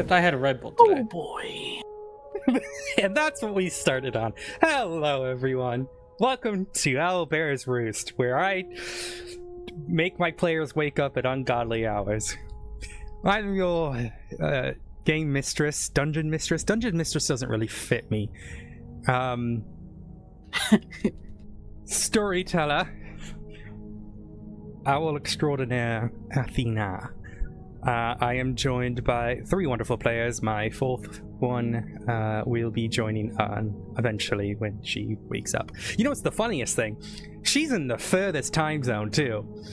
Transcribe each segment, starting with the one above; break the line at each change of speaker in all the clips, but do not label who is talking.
Except I had a Red Bull
Oh
today.
boy.
And that's what we started on. Hello, everyone. Welcome to Owlbear's Roost, where I make my players wake up at ungodly hours. I'm your game mistress, dungeon mistress. Dungeon mistress doesn't really fit me. Storyteller, Owl extraordinaire Athena. I am joined by three wonderful players. My fourth one will be joining eventually when she wakes up. You know what's the funniest thing? She's in the furthest time zone too.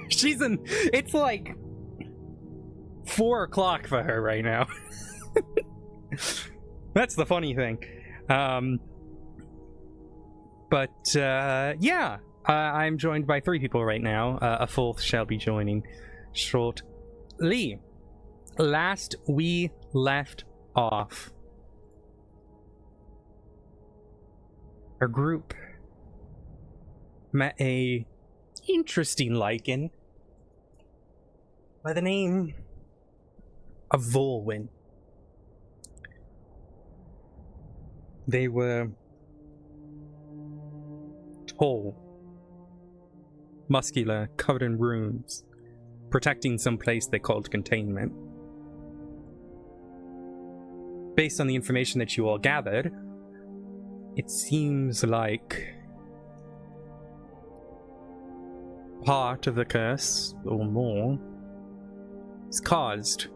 It's like 4 o'clock for her right now. That's the funny thing. I'm joined by three people right now. A fourth shall be joining shortly. Last we left off, our group met a interesting lichen by the name of Volwyn. They were tall, muscular, covered in runes, protecting some place they called containment. Based on the information that you all gathered, it seems like part of the curse, or more, is caused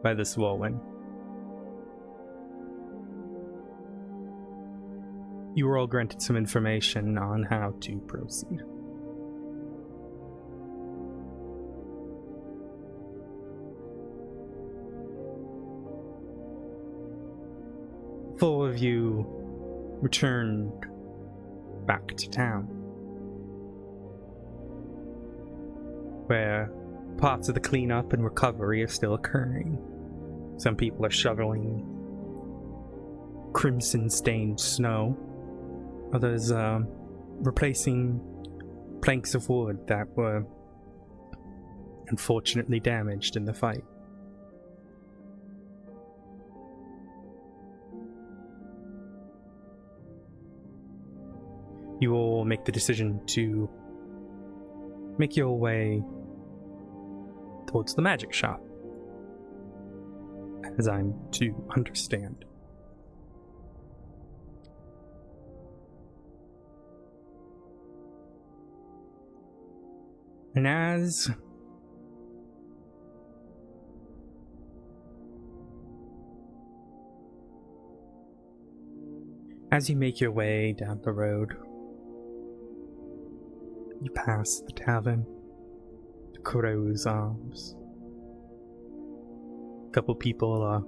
by this Volwyn. You were all granted some information on how to proceed. Four of you returned back to town, where parts of the cleanup and recovery are still occurring. Some people are shoveling crimson-stained snow. Others replacing planks of wood that were unfortunately damaged in the fight. You all make the decision to make your way towards the magic shop, as I'm to understand. And as you make your way down the road, you pass the tavern, the Crow's Arms. A couple people are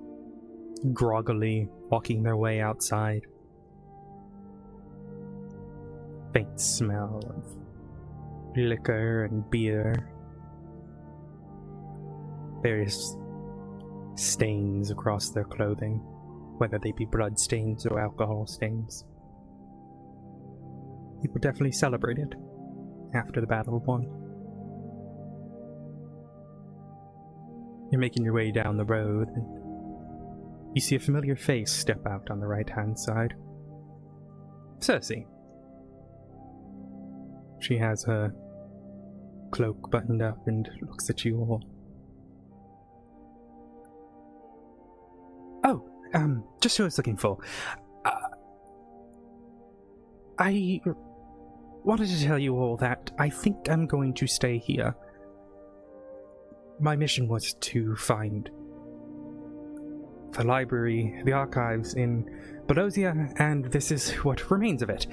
groggily walking their way outside. Faint smell of liquor and beer. Various stains across their clothing, whether they be blood stains or alcohol stains. People definitely celebrated after the Battle won. You're making your way down the road, and you see a familiar face step out on the right-hand side. Cersei. She has her cloak buttoned up and looks at you all. Oh, just who I was looking for. I wanted to tell you all that I think I'm going to stay here. My mission was to find the library, the archives in Belosia, and this is what remains of it.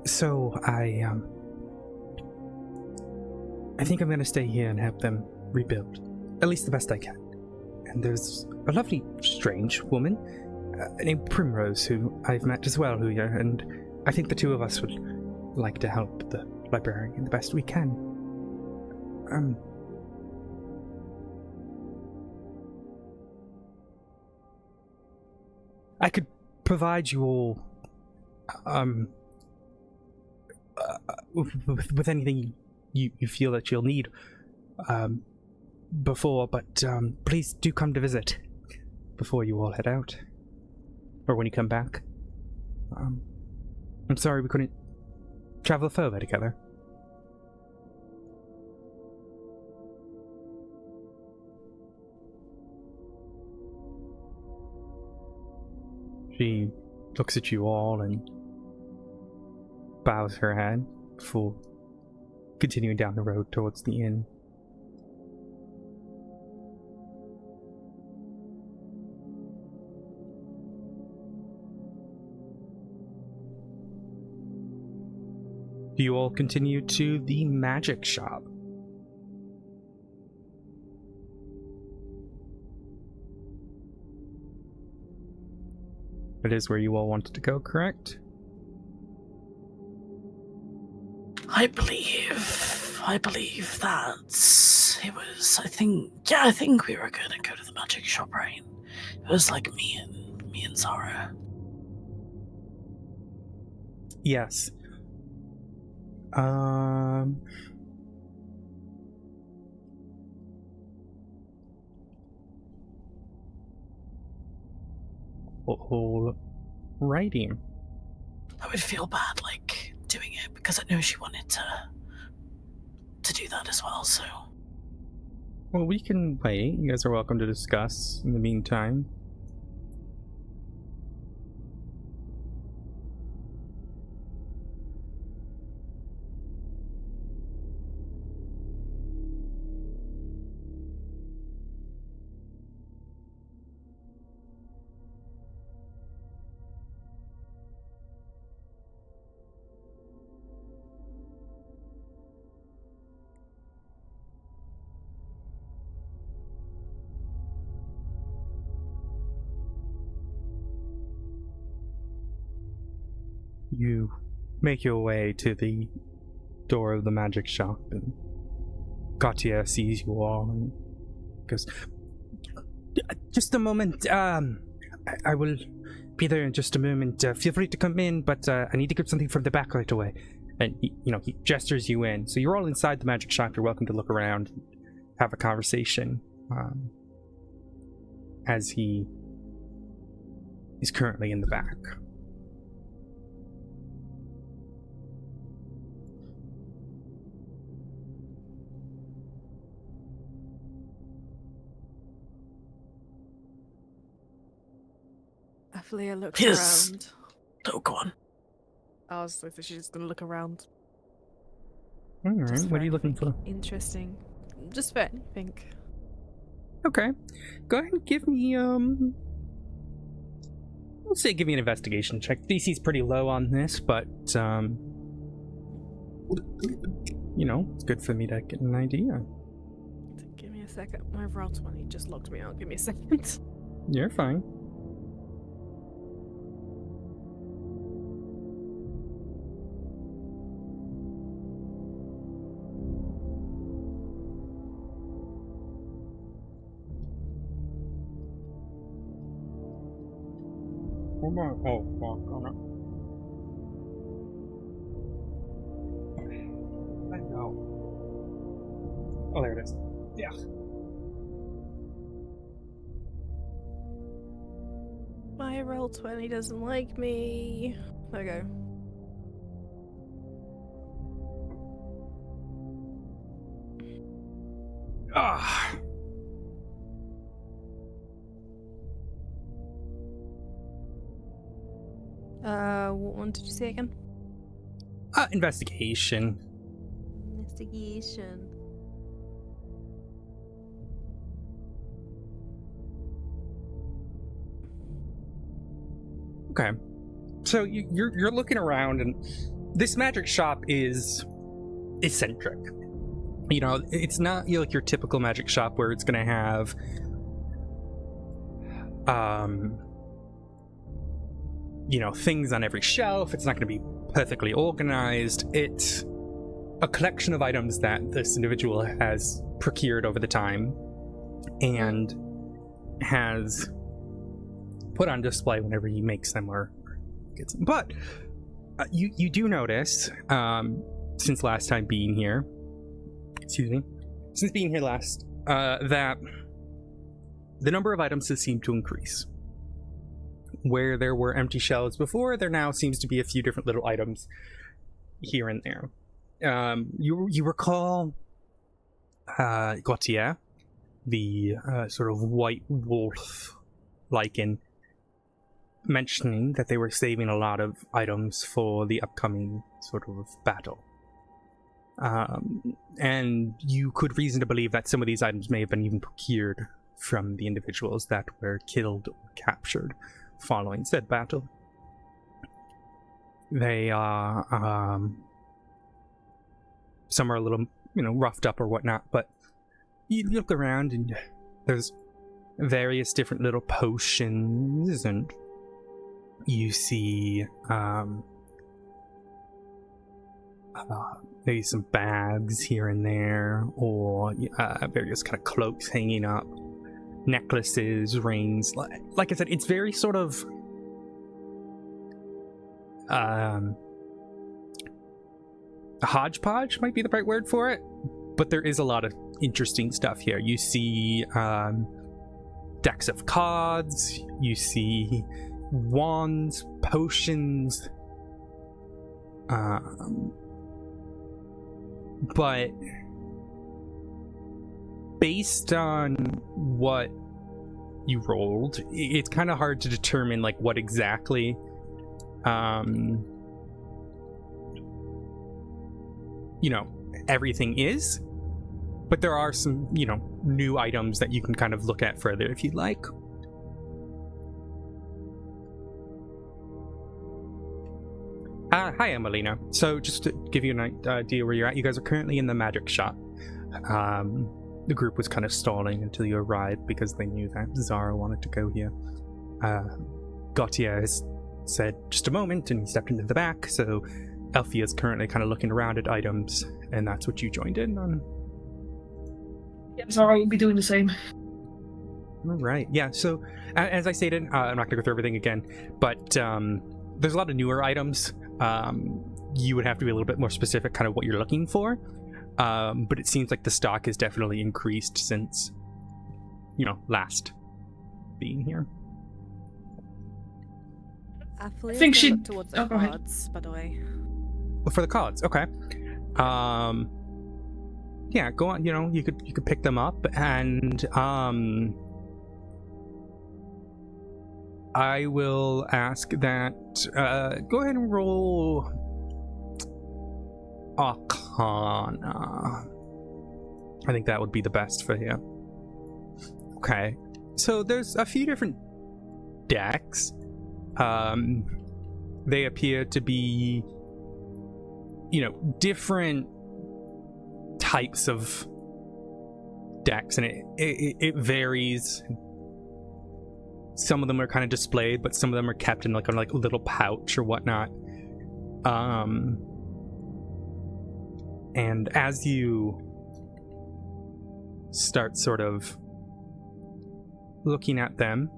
So I think I'm going to stay here and help them rebuild, at least the best I can. And there's a lovely, strange woman named Primrose who I've met as well here, and I think the two of us would like to help the librarian the best we can. I could provide you all with anything you feel that you'll need. before, but please do come to visit before you all head out. Or when you come back. I'm sorry we couldn't travel further together. She looks at you all and bows her head before continuing down the road towards the inn. You all continue to the magic shop. It is where you all wanted to go, correct?
I believe that it was, I think we were gonna go to the magic shop, right? It was like me and Zara.
Yes. Alrighty.
I would feel bad, like, doing it, because I know she wanted to do that as well, so...
Well, we can wait. You guys are welcome to discuss in the meantime. You make your way to the door of the magic shop, and Gautier sees you all and goes, "Just a moment, I will be there in just a moment. Feel free to come in, but I need to get something from the back right away." And he gestures you in. So you're all inside the magic shop. You're welcome to look around and have a conversation, as he is currently in the back.
Leah looks
Yes.
around.
Oh, go on.
I was like, she's just gonna look around.
Alright,
Just
what are you looking for?
Interesting. Just for anything.
Okay. Go ahead and give me, I'll say give me an investigation check. DC's pretty low on this, but, it's good for me to get an idea.
Give me a second. My roll 20 just locked me out. Give me a second.
You're fine. I know. Oh, there it is. Yeah.
My roll 20 doesn't like me. There we go.
Ah.
What one did you say again?
Investigation.
Investigation.
Okay. So you're looking around, and this magic shop is eccentric. It's not like your typical magic shop where it's gonna have things on every shelf. It's not gonna be perfectly organized. It's a collection of items that this individual has procured over the time and has put on display whenever he makes them or gets them. But you do notice, since last time being here, since being here last that the number of items has seemed to increase. Where there were empty shelves before, there now seems to be a few different little items here and there. You recall Gautier, the sort of white wolf lichen, mentioning that they were saving a lot of items for the upcoming sort of battle. And you could reason to believe that some of these items may have been even procured from the individuals that were killed or captured following said battle. They are, some are a little, roughed up or whatnot, but you look around and there's various different little potions, and you see, maybe some bags here and there, or various kind of cloaks hanging up, necklaces, rings. Like I said, it's very sort of a hodgepodge might be the right word for it, but there is a lot of interesting stuff here. You see decks of cards, you see wands, potions, but based on what you rolled, it's kind of hard to determine like what exactly everything is, but there are some new items that you can kind of look at further if you'd like. Hi, Emelina. So just to give you an idea where you're at, you guys are currently in the magic shop. The group was kind of stalling until you arrived because they knew that Zara wanted to go here. Gautier has said just a moment and he stepped into the back, so Elfia is currently kind of looking around at items, and that's what you joined in on.
Yeah, Zara will be doing the same.
All right. Yeah, so as I stated, I'm not going to go through everything again, but there's a lot of newer items. You would have to be a little bit more specific kind of what you're looking for. But it seems like the stock has definitely increased since, last being here.
I
think she-
look towards the
go ahead.
cards, by the way.
For the cards, okay. Yeah, go on. You could pick them up, and I will ask that. Go ahead and roll Arcana. I think that would be the best for you. Okay, so there's a few different decks. They appear to be, different types of decks, and it varies. Some of them are kind of displayed, but some of them are kept in like a little pouch or whatnot. And as you start sort of looking at them,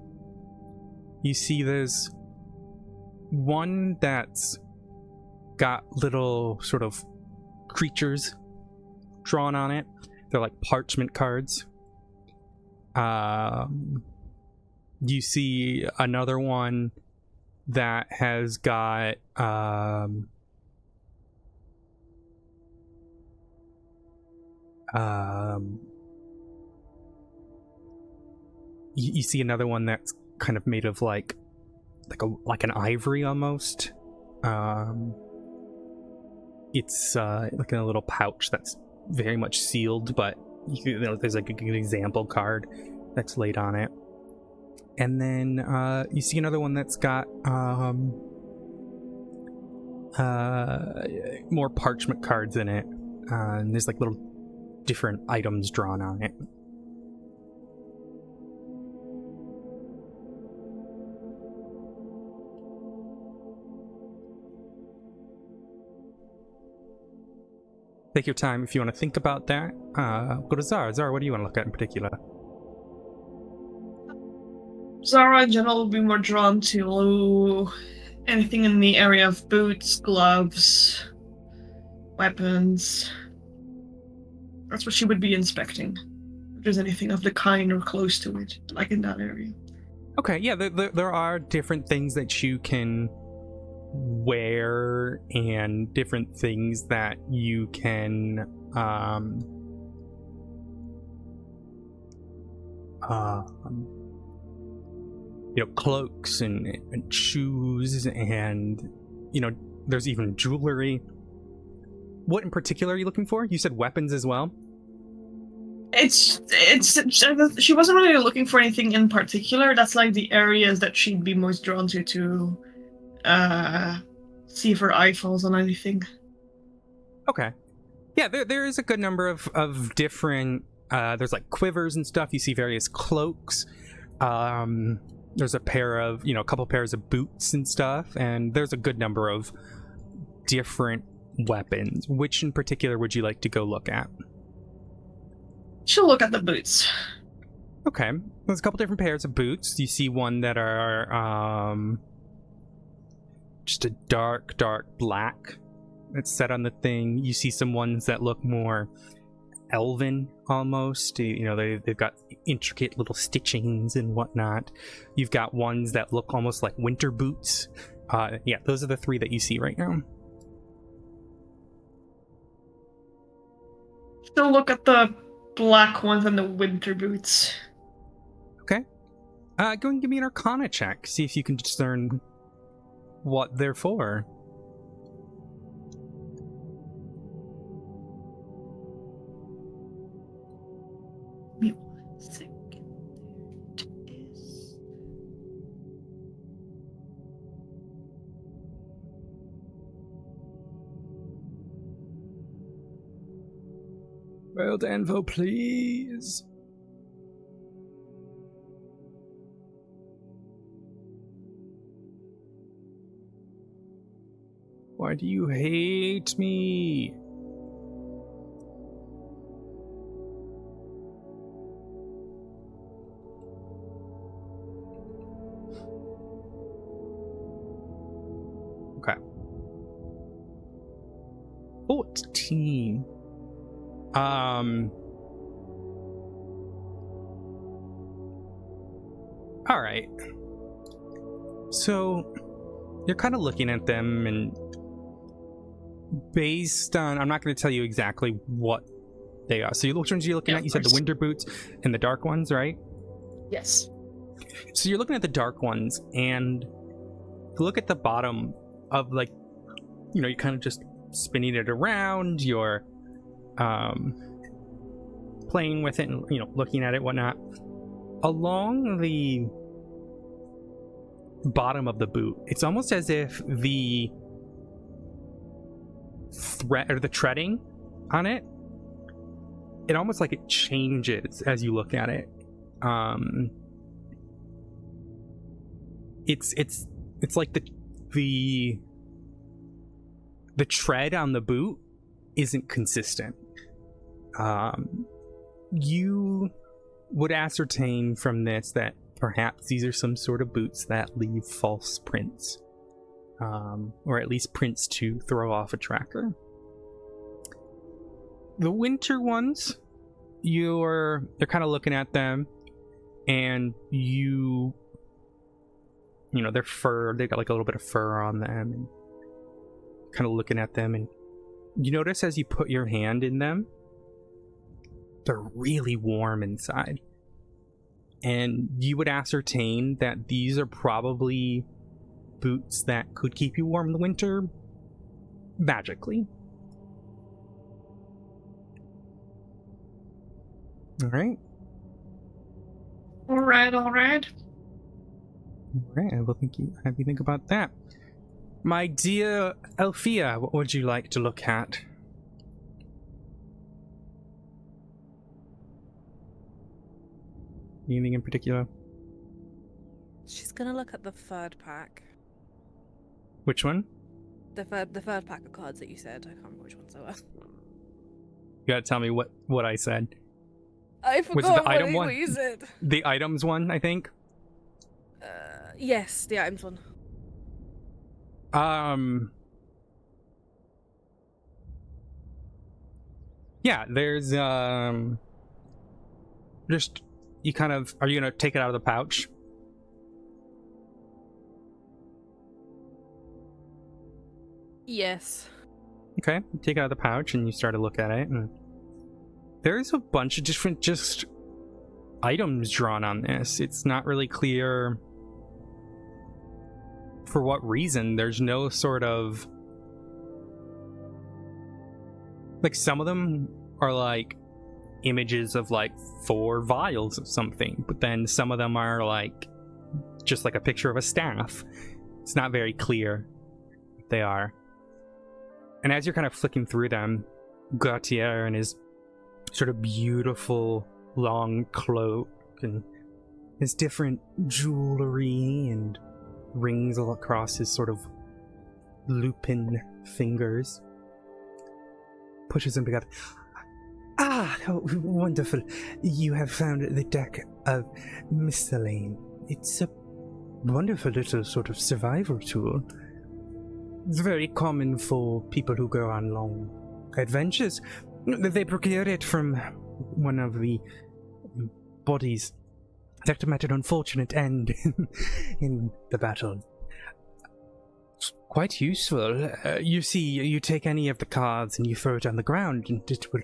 you see there's one that's got little sort of creatures drawn on it. They're like parchment cards. You see another one that has got you see another one that's kind of made of like an ivory almost. It's like in a little pouch that's very much sealed, but there's like an example card that's laid on it. And then you see another one that's got more parchment cards in it, and there's like little different items drawn on it. Take your time if you want to think about that. Go to Zara. Zara, what do you want to look at in particular?
Zara in general will be more drawn to anything in the area of boots, gloves, weapons. That's what she would be inspecting. there's anything of the kind or close to it, like in that area.
Okay, yeah, there are different things that you can wear and different things that you can cloaks and shoes, and there's even jewelry. What in particular are you looking for? You said weapons as well.
It's she wasn't really looking for anything in particular. That's like the areas that she'd be most drawn to see if her eye falls on anything.
Okay. Yeah, there is a good number of different there's like quivers and stuff. You see various cloaks. There's a couple pairs of boots and stuff, and there's a good number of different weapons. Which in particular would you like to go look at?
She'll look at the boots.
Okay. There's a couple different pairs of boots. You see one that are just a dark black that's set on the thing. You see some ones that look more elven almost. They've got intricate little stitchings and whatnot. You've got ones that look almost like winter boots. Yeah, those are the three that you see right now.
She'll look at the black ones and the winter boots.
Okay. Go and give me an Arcana check. See if you can discern what they're for.
Give me 1 second. There it is.
Well, Danvo, please. Why do you hate me? Okay. 14. All right. So you're kind of looking at them, and based on, I'm not going to tell you exactly what they are. So which ones are you looking at? You said the winter boots and the dark ones, right?
Yes.
So you're looking at the dark ones, and look at the bottom of, like, you're kind of just spinning it around. You're playing with it and looking at it, whatnot. Along the bottom of the boot, it's almost as if the treading on it, almost like it changes as you look at it. It's like the tread on the boot isn't consistent. You would ascertain from this that perhaps these are some sort of boots that leave false prints, or at least prints to throw off a tracker. The winter ones, they're kind of looking at them, and they're fur. They got like a little bit of fur on them, and kind of looking at them, and you notice as you put your hand in them, they're really warm inside. And you would ascertain that these are probably boots that could keep you warm in the winter magically. All right.
All right.
All right, I will have you think about that. My dear Alfia, what would you like to look at? Anything in particular?
She's gonna look at the third pack.
Which one?
The third pack of cards that you said. I can't remember which ones they were.
You gotta tell me what I said.
I
Was it
forgot
the item one?
what you said.
The items one, I think.
Yes, the items one.
Yeah, there's just, you kind of, are you going to take it out of the pouch?
Yes.
Okay, you take it out of the pouch and you start to look at it, and there's a bunch of different just items drawn on this. It's not really clear for what reason. There's no sort of, like, some of them are like images of like 4 vials of something, but then some of them are like just like a picture of a staff. It's not very clear what they are. And as you're kind of flicking through them, Gautier and his sort of beautiful long cloak and his different jewelry and rings all across his sort of lupin fingers, pushes them together. Ah, oh, wonderful. You have found the deck of Miscellane. It's a wonderful little sort of survival tool. It's very common for people who go on long adventures. They procure it from one of the bodies that met an unfortunate end in the battle. It's quite useful. You see, you take any of the cards and you throw it on the ground, and it will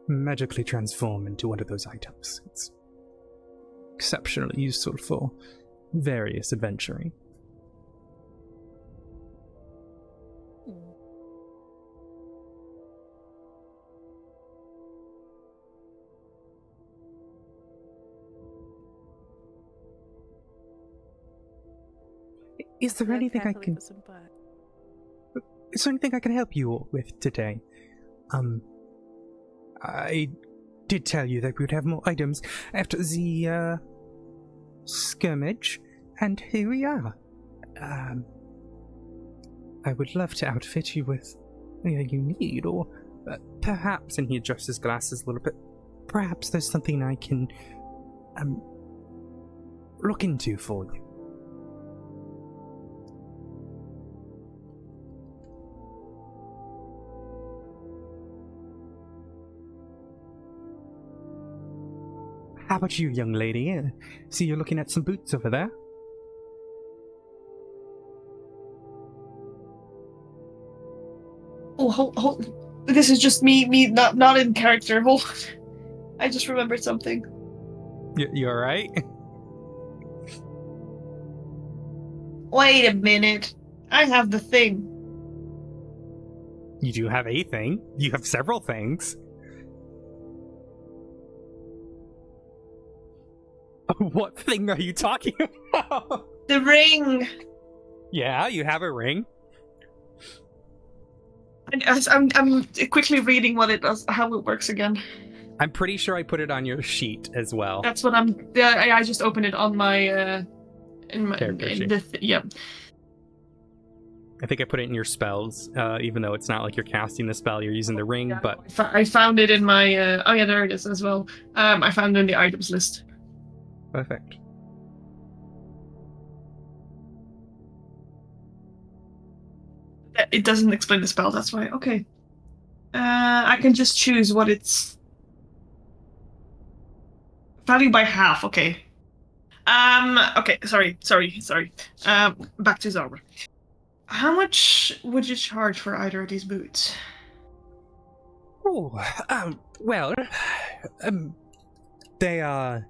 magically transform into one of those items. It's exceptionally useful for various adventuring. Is there anything I can... Is there anything I can help you with today? I did tell you that we would have more items after the skirmish, and here we are. I would love to outfit you with anything you need, or perhaps, and he adjusts his glasses a little bit, perhaps there's something I can look into for you. How about you, young lady? See, you're looking at some boots over there.
Oh, hold. This is just me, not in character. Hold on. I just remembered something.
You alright?
Wait a minute. I have the thing.
You do have a thing. You have several things. What thing are you talking about?
The ring!
Yeah, you have a ring.
I'm quickly reading what it does, how it works again.
I'm pretty sure I put it on your sheet as well.
That's what I just opened it on my in my
Character sheet.
Yeah.
I think I put it in your spells, even though it's not like you're casting the spell, you're using the ring,
Yeah,
but...
I found it in my oh yeah, there it is as well. I found it in the items list.
Perfect.
It doesn't explain the spell, that's why. Okay. I can just choose what it's... Value by half, okay. Okay, sorry. Back to Zara. How much would you charge for either of these boots?
Oh, well, they are...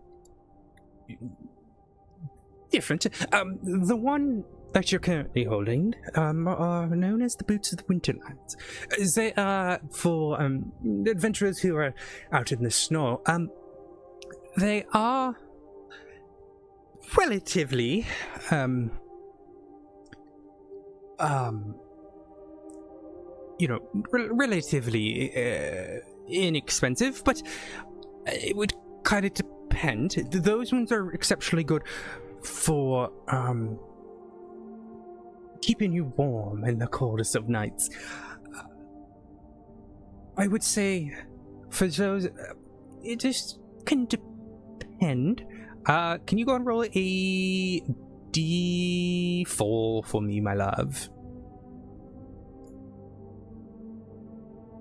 different. The one that you're currently holding are known as the Boots of the Winterlands. They are for adventurers who are out in the snow. They are relatively relatively inexpensive, but it would kind of depend. Those ones are exceptionally good for keeping you warm in the coldest of nights. I would say for those, it just can depend. Can you go and roll a D4 for me, my love?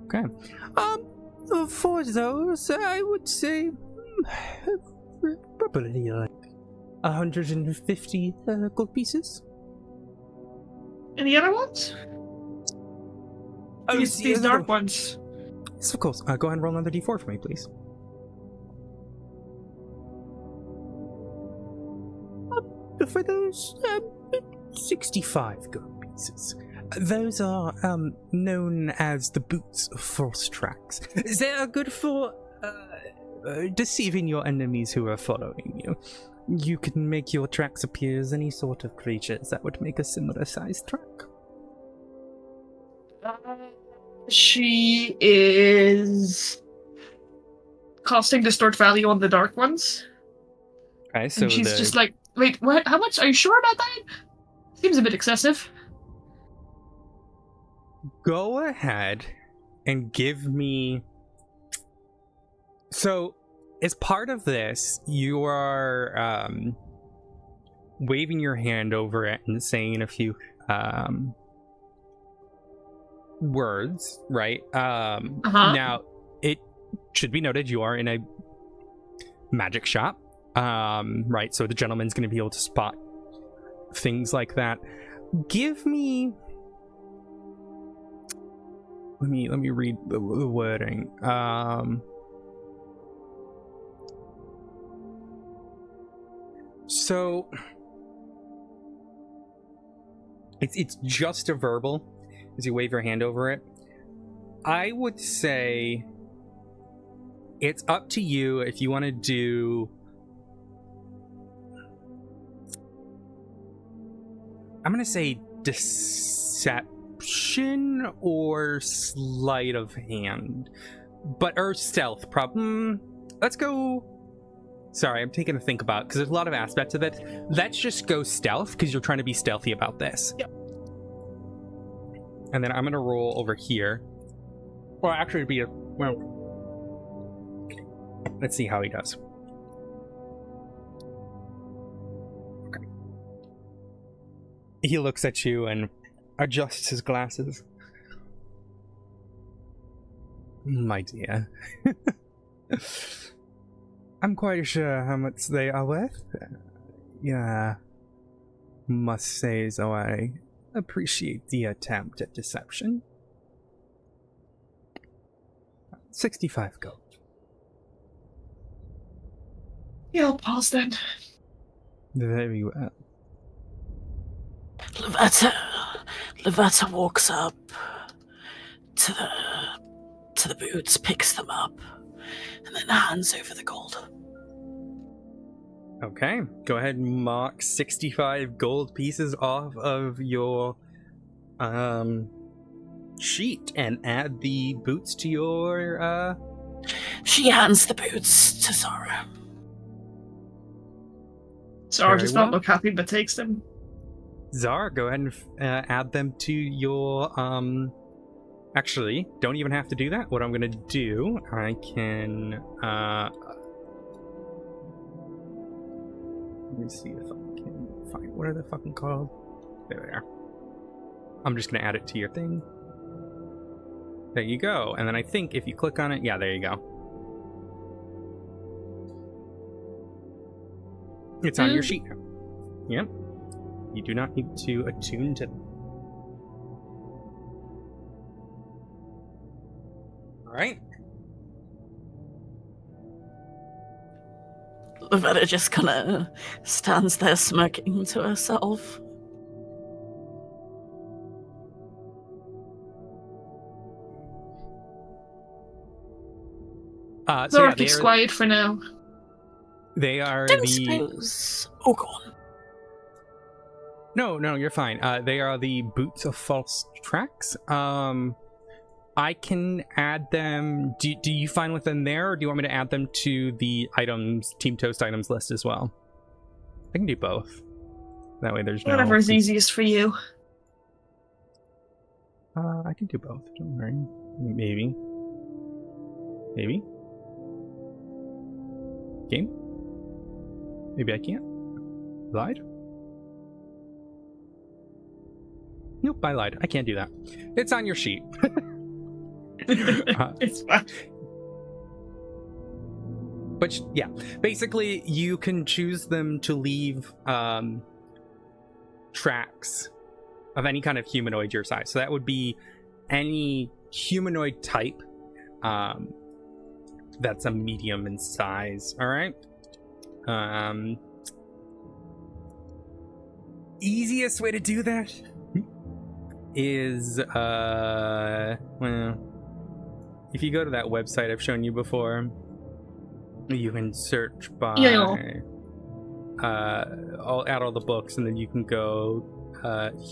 Okay. For those, I would say Probably like 150 gold pieces.
Any other ones? These dark ones.
Yes, of course. Go ahead and roll another d4 for me, please. For those 65 gold pieces. Those are known as the boots of false tracks. They are good for deceiving your enemies who are following you. You can make your tracks appear as any sort of creatures that would make a similar sized track.
She is casting distort value on the dark ones.
Okay, so
and she's just like, wait, what? How much? Are you sure about that? Seems a bit excessive.
Go ahead and give me... So, as part of this, you are waving your hand over it and saying a few words, right? Now, it should be noted you are in a magic shop, right? So the gentleman's going to be able to spot things like that. Give me... Let me read the wording. So it's just a verbal as you wave your hand over it. I would say it's up to you if you want to do... I'm going to say deception or sleight of hand. Or stealth. Let's go... Sorry, I'm taking a think about because there's a lot of aspects of it. Let's just go stealth because you're trying to be stealthy about this.
Yep.
And then I'm going to roll over here. Well, actually, it'd be a... Well, let's see how he does. Okay. He looks at you and adjusts his glasses. My dear. I'm quite sure how much they are worth. Yeah. Must say so I appreciate the attempt at deception. 65 gold.
Yeah, I'll pause then.
Very well.
Lavetta walks up to the boots, picks them up, and then hands over the gold.
Okay, go ahead and mark 65 gold pieces off of your sheet and add the boots to your
She hands the boots to Zara.
Zara does not look happy but takes them.
Zara, go ahead and add them to your actually, don't even have to do that. What I'm gonna do, I can let me see if I can find... What are they fucking called? There they are. I'm just going to add it to your thing. There you go. And then I think if you click on it... Yeah, there you go. It's on your sheet now. Yep. You do not need to attune to them. Alright.
Lavetta just kind of stands there smirking to herself.
Zara keeps quiet for now.
They are
Don't suppose... Oh, go on.
No, you're fine. They are the boots of false tracks. I can add them. Do you find with them there, or do you want me to add them to the items, Team Toast items list as well? I can do both. That way there's
Whatever is easiest for you.
I can do both. Don't worry. Maybe. Game? Maybe I can't. Lied? Nope, I lied. I can't do that. It's on your sheet.
It's fine.
Which, yeah, basically you can choose them to leave tracks of any kind of humanoid your size. So that would be any humanoid type that's a medium in size. All right. Easiest way to do that is well, if you go to that website I've shown you before, you can search by all the books, and then you can go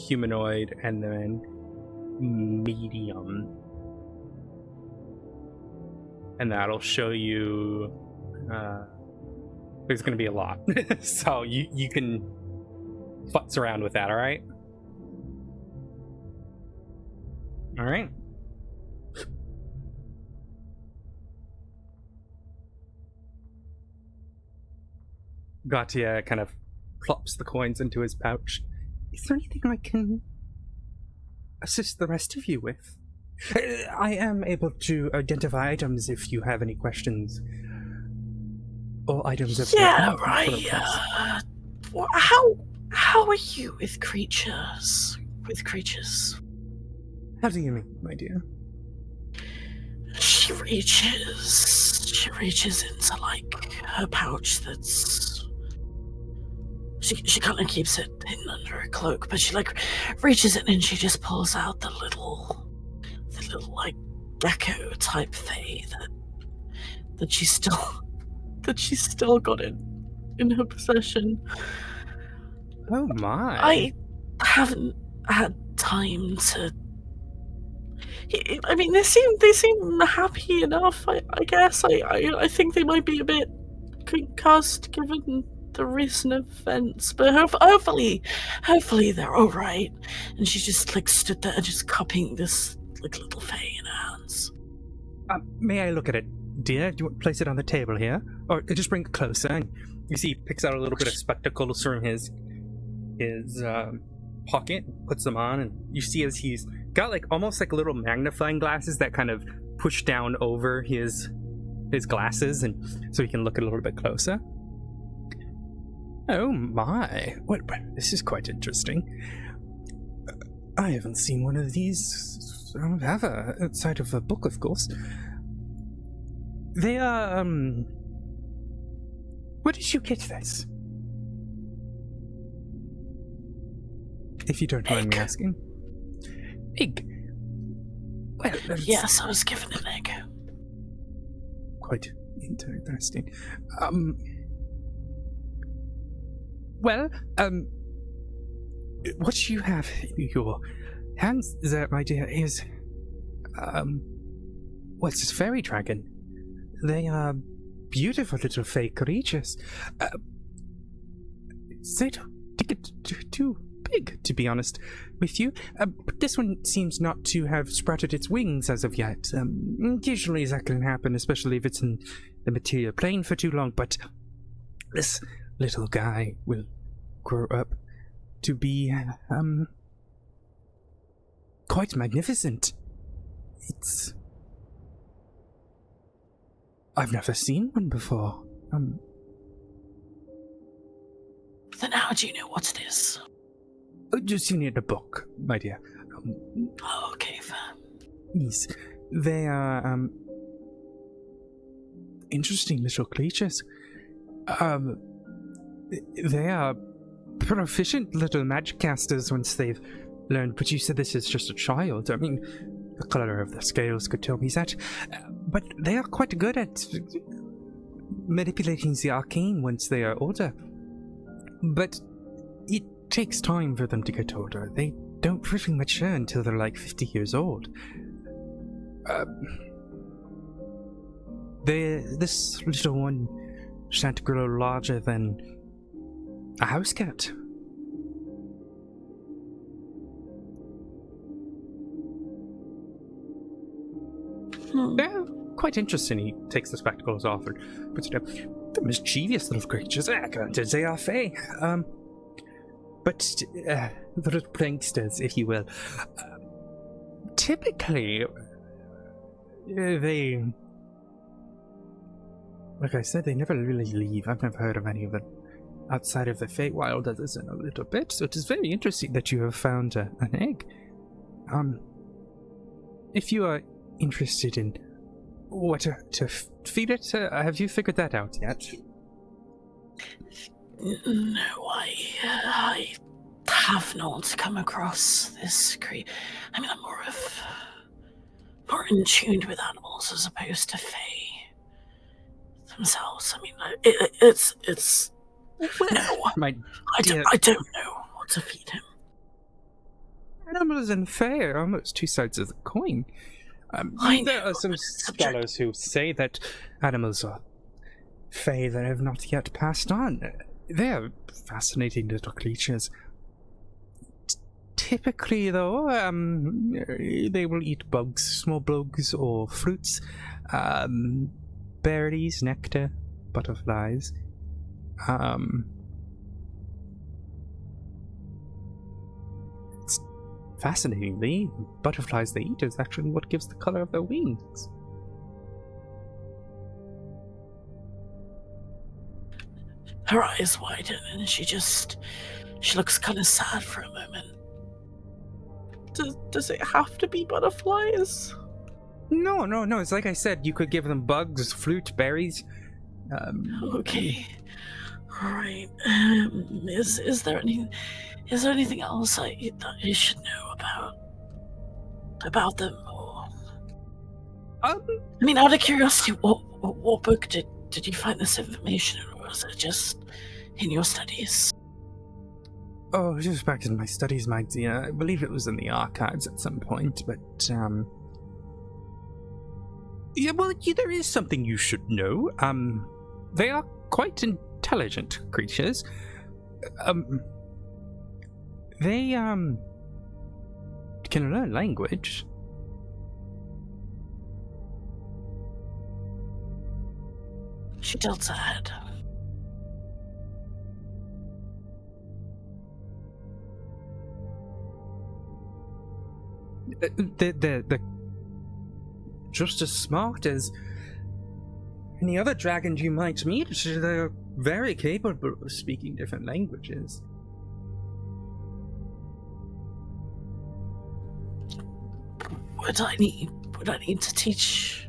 humanoid and then medium, and that'll show you there's going to be a lot. So you can futz around with that. All right. Gatia kind of plops the coins into his pouch. Is there anything I can assist the rest of you with? I am able to identify items if you have any questions. Or items of...
Yeah, right. How are you with creatures?
How do you mean, my dear?
She reaches into, like, her pouch that's... She kind of keeps it hidden under her cloak, but she, like, reaches in and she just pulls out the little like, gecko-type thing that she's still got in her possession.
Oh, my.
I haven't had time to... I mean, they seem happy enough. I guess. I think they might be a bit concussed given the recent events, but hopefully they're all right. And she just like stood there, just cupping this like little fay in her hands.
May I look at it, dear? Do you want to place it on the table here, or just bring it closer? And you see, he picks out a little bit of spectacles from his pocket, puts them on, and you see as he's got like almost like little magnifying glasses that kind of push down over his glasses, and so he can look a little bit closer. Oh my! Well, this is quite interesting. I haven't seen one of these ever outside of a book, of course. They are where did you get this? If you don't mind me asking. Egg. Well,
yes, I was given an egg.
Quite interesting. Well, what you have in your hands there, my dear, is what's this fairy dragon? They are beautiful little fake creatures. They don't think it's too big, to be honest with you. But this one seems not to have sprouted its wings as of yet. Usually that can happen, especially if it's in the material plane for too long, but this little guy will grow up to be quite magnificent. I've never seen one before.
Then how do you know what it is?
Just seen it in a book, my dear.
Okay, fair.
Yes, they are interesting little creatures. They are proficient little magic casters once they've learned, but you said this is just a child. I mean, the color of the scales could tell me that. But they are quite good at manipulating the arcane once they are older. But it takes time for them to get older. They don't really mature until they're like 50 years old. This little one shan't grow larger than a house cat. They're quite interesting. He takes the spectacles off and puts it down. The mischievous little creatures. They are fey. But the little pranksters, if you will. Typically, they like I said, they never really leave. I've never heard of any of them outside of the Feywild other than a little bit, so it is very interesting that you have found an egg. If you are interested in what to feed it, have you figured that out yet?
No, I have not come across this I mean, I'm more in tune with animals as opposed to Fey themselves. I mean, it's no.
My dear,
I don't know what to feed him.
animals and Fey are almost two sides of the coin. There are some scholars who say that animals are Fey that have not yet passed on. They are fascinating little creatures. Typically, though, they will eat bugs, small bugs, or fruits, berries, nectar, butterflies. It's fascinatingly, butterflies they eat is actually what gives the color of their wings.
Her eyes widen and she looks kind of sad for a moment. Does it have to be butterflies?
No. It's like I said, you could give them bugs, fruit, berries.
Okay. Alright. Is there anything else that you should know about them? Or... I mean, out of curiosity, what book did you find this information in, or was it just in your studies?
Oh, just back in my studies, my dear. I believe it was in the archives at some point, but, yeah, well, there is something you should know. They are quite intelligent creatures. They, can learn language.
She tilts her head.
They're just as smart as any other dragons you might meet. They're very capable of speaking different languages.
Would I need to teach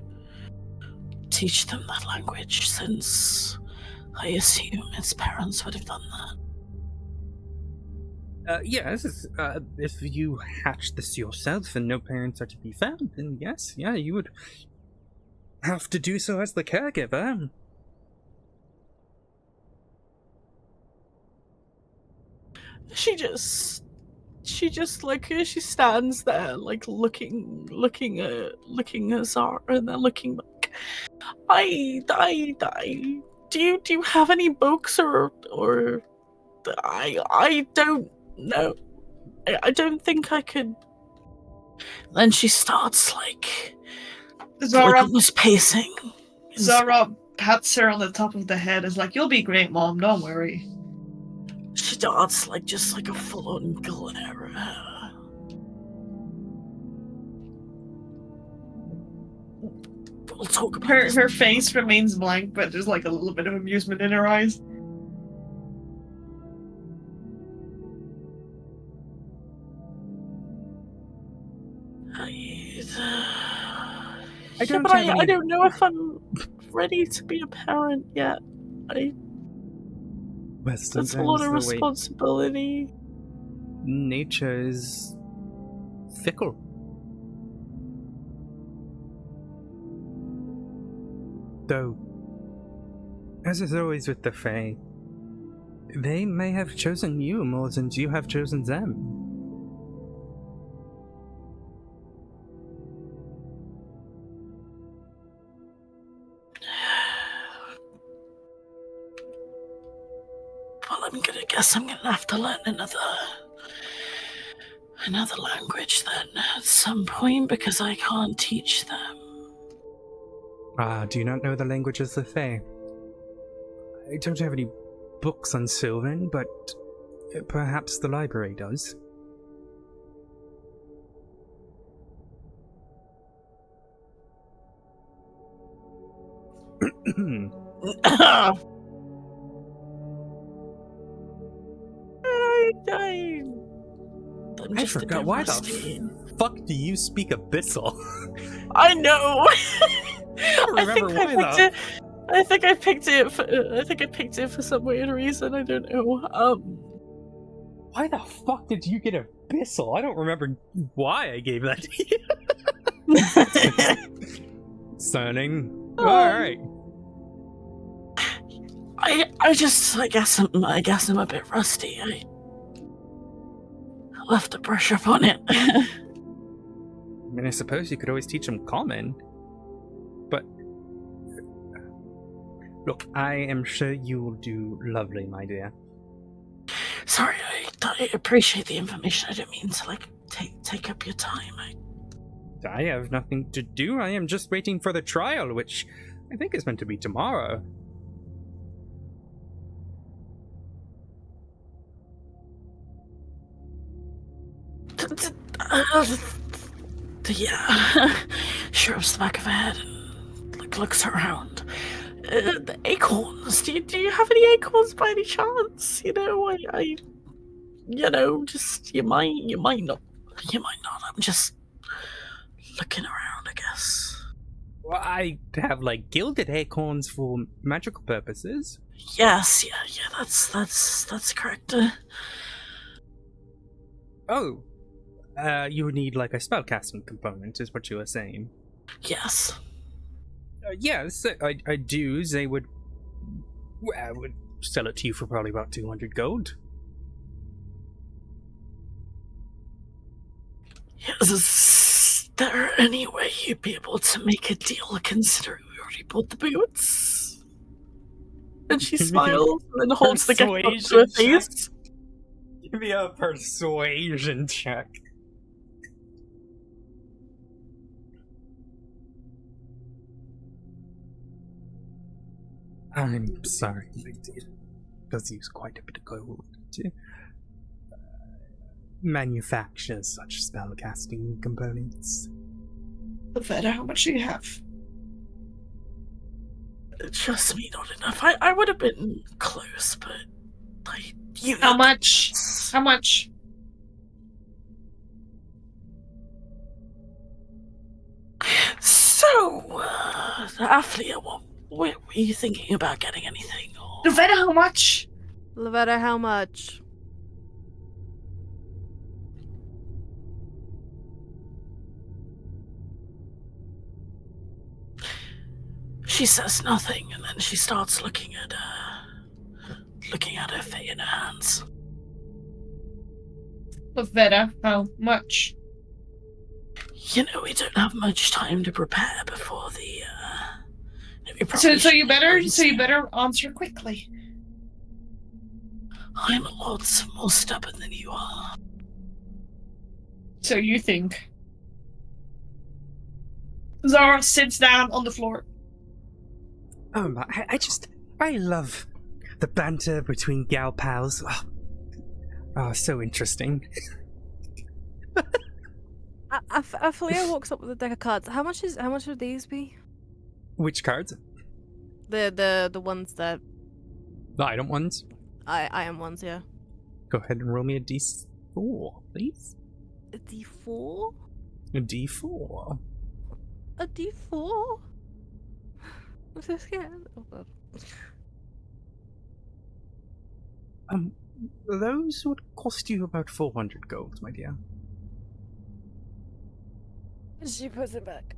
them that language, since I assume its parents would have done that?
Yes, if you hatch this yourself and no parents are to be found, then yes, you would have to do so as the caregiver.
She just like, she stands there like looking at Zara and then looking back. Do you have any books or I don't know. I don't think I could. Then she starts like almost pacing.
Zara pats her on the top of the head. Is like, "You'll be great, Mom. Don't worry."
She starts just like a full-on glare at her. We'll talk about
her face remains blank, but there's like a little bit of amusement in her eyes.
I don't know if I'm ready to be a parent yet. That's a lot of responsibility.
Nature is fickle. Though, as is always with the Fae, they may have chosen you more than you have chosen them.
I'm gonna have to learn another language then at some point, because I can't teach them.
Do you not know the languages of the Fae? I don't have any books on Sylvan, but perhaps the library does.
I'm
I
just a
forgot.
bit
Why
rusty.
the fuck do you speak Abyssal?
I know.
I remember why though.
I think I picked it. I think I picked it for some weird reason. I don't know.
Why the fuck did you get Abyssal? I don't remember why I gave that to you. Concerning. Alright.
I guess I'm a bit rusty. I left to brush up on it.
I mean, I suppose you could always teach them common. But look, I am sure you will do lovely, my dear.
Sorry, I appreciate the information. I didn't mean to take up your time.
I have nothing to do. I am just waiting for the trial, which I think is meant to be tomorrow.
Yeah. She rubs the back of her head and looks around. The acorns. Do you have any acorns by any chance? You know, just you might not. I'm just looking around, I guess.
Well, I have gilded acorns for magical purposes.
Yes, yeah. That's correct.
You would need a spellcasting component, is what you were saying.
Yes.
Yes, I do. They would. I would sell it to you for probably about 200 gold.
Yes, is there any way you'd be able to make a deal, considering we already bought the boots? And she smiles and then holds the gift up to her face.
Give me a persuasion check. I'm sorry, it does use quite a bit of gold to manufacture such spellcasting components.
Veda, how much do you have?
Trust me, not enough. I would have been close, but
How much? How much?
So, Aphlia, what were you thinking about getting anything? Or...
Veda, how much?
Lavetta, how much?
She says nothing, and then she starts looking at her fate in her hands.
Veda, how much?
You know, we don't have much time to prepare before the.
So you better answer quickly.
I'm a lot more stubborn than you are.
So you think? Zara sits down on the floor.
I love the banter between gal pals. Oh, so interesting.
Aphlia walks up with a deck of cards. How much would these be?
Which cards?
The ones that
The item ones?
I am ones, yeah.
Go ahead and roll me a d4, please.
A D4?
A d4.
A D4? I'm so scared. Oh god.
Those would cost you about 400 gold, my dear.
She puts it back.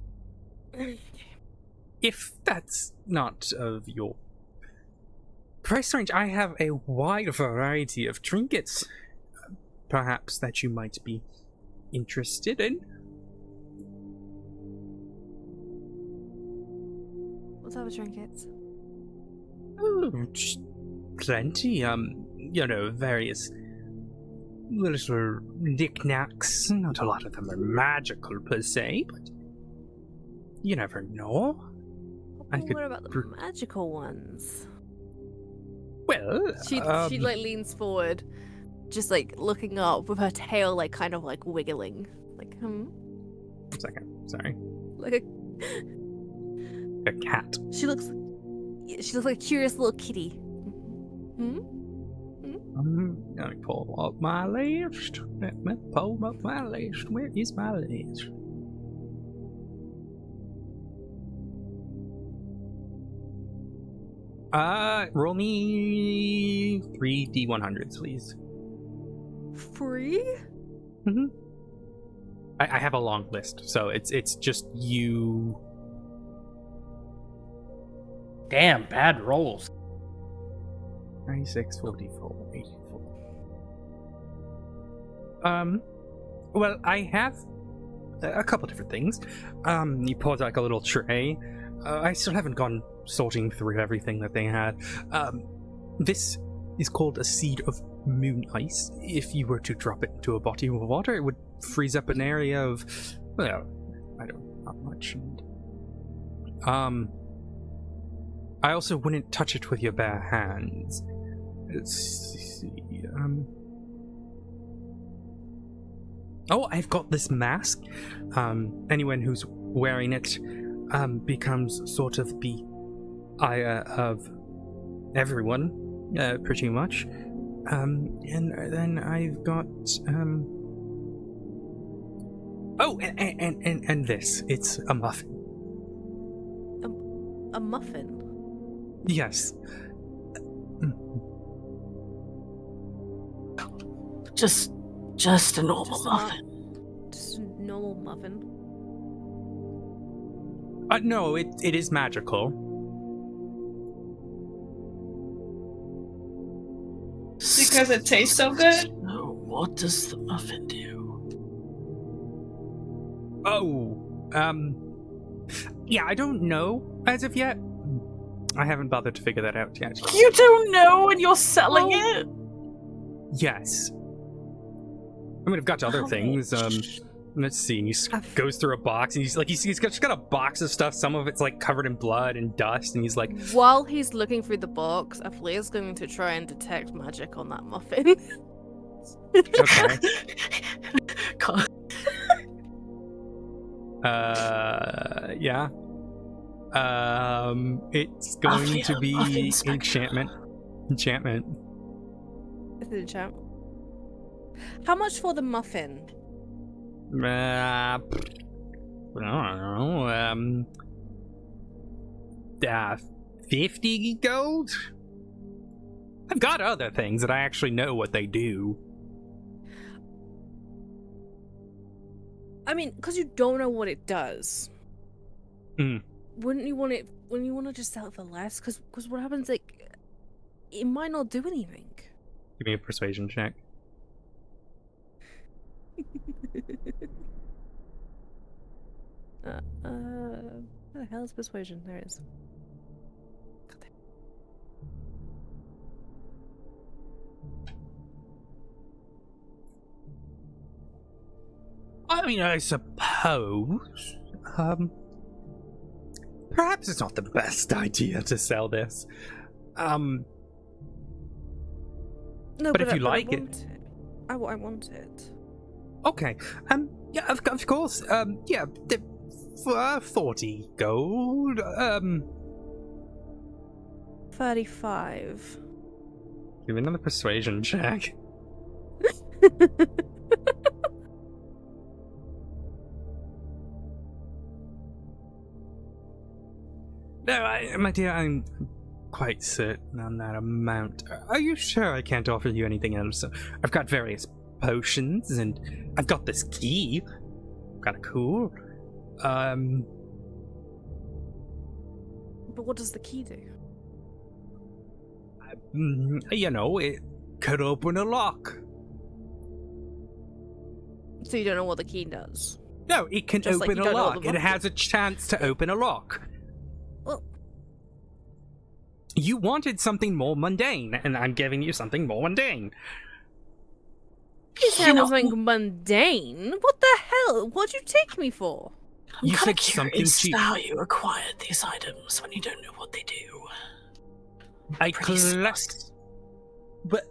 If that's not of your price range, I have a wide variety of trinkets, perhaps that you might be interested in.
What type of trinkets?
Oh, just plenty. Various little knickknacks. Not a lot of them are magical per se, but you never know.
What about the magical ones?
Well,
She leans forward, just looking up with her tail kind of wiggling,
One second, sorry.
like
A cat.
she looks. She looks like a curious little kitty. Hmm?
Let me pull up my list. Let me pull up my list. Where is my list? Roll me 3 D100s, please.
Free?
Mm-hmm. I have a long list, so it's just you.
Damn, bad rolls.
96, 44, 84. Well, I have a couple different things. He pulls out like a little tray. I still haven't gone sorting through everything that they had. This is called a seed of moon ice. If you were to drop it into a body of water, it would freeze up an area of, well, I don't, not much. And, I also wouldn't touch it with your bare hands. Let's see, Oh, I've got this mask. Anyone who's wearing it becomes sort of the eye of everyone, pretty much. And then I've got oh, and this. It's a muffin.
A muffin?
Yes.
Just a normal muffin.
Just a normal muffin.
No, it is magical.
Because it tastes so good?
So what does the muffin do?
Oh, yeah, I don't know as of yet. I haven't bothered to figure that out yet.
You don't know and you're selling it?
Yes. I mean, I've got other things. Let's see. And he goes through a box, and he's just got a box of stuff. Some of it's like covered in blood and dust, and he's like,
While he's looking through the box, Aflea's going to try and detect magic on that muffin.
okay.
God.
Yeah. It's going to be enchantment. Enchantment.
It's an enchantment. How much for the muffin?
I don't know. 50 gold? I've got other things that I actually know what they do.
I mean, because you don't know what it does. Wouldn't you want it? Wouldn't you want to just sell it for less? Because what happens, like, it might not do anything.
Give me a persuasion check.
What the hell is persuasion? There it is.
I mean, I suppose. Perhaps it's not the best idea to sell this.
No,
but if you like
it, I want it.
Okay. Yeah, of course. Yeah, 40 gold.
35.
Give me another persuasion check. No, my dear, I'm quite certain on that amount. Are you sure I can't offer you anything else? I've got various potions, and I've got this key. Kinda cool.
But what does the key do?
You know, it could open a lock.
So you don't know what the key does?
No, it can
Just like
open
you
a
don't know what
lock.
the
It
lock
has a chance to open a lock.
Well,
you wanted something more mundane, and I'm giving you something more mundane.
you said it was something mundane. What the hell? What'd you take me for?
I'm
You
kind
said
of
something
curious
cheap.
how you acquired these items when you don't know what they do.
I
Pretty
collect.
sus.
But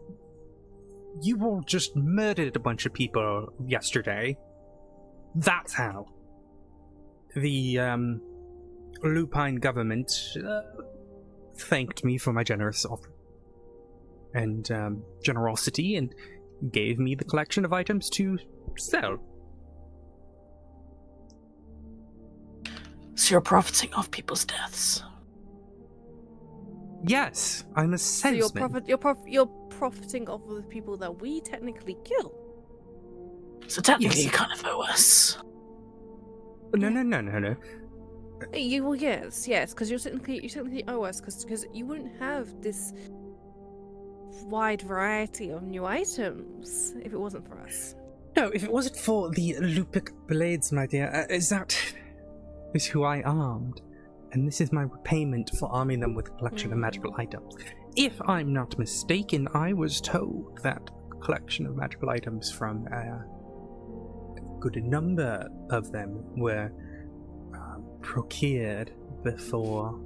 you all just murdered a bunch of people yesterday. That's how. The Lupine government thanked me for my generous offer and generosity and gave me the collection of items to sell.
So you're profiting off people's deaths.
Yes, I'm a
So
salesman.
you're profiting off of the people that we technically kill.
So technically
Yes.
you kind of owe us.
No.
Well, yes, because you technically owe us, because you wouldn't have this wide variety of new items if it wasn't for us.
No, if it wasn't for the Lupic blades, my dear, is who I armed. And this is my repayment for arming them with a collection of magical items. If I'm not mistaken, I was told that a collection of magical items from a good number of them were procured before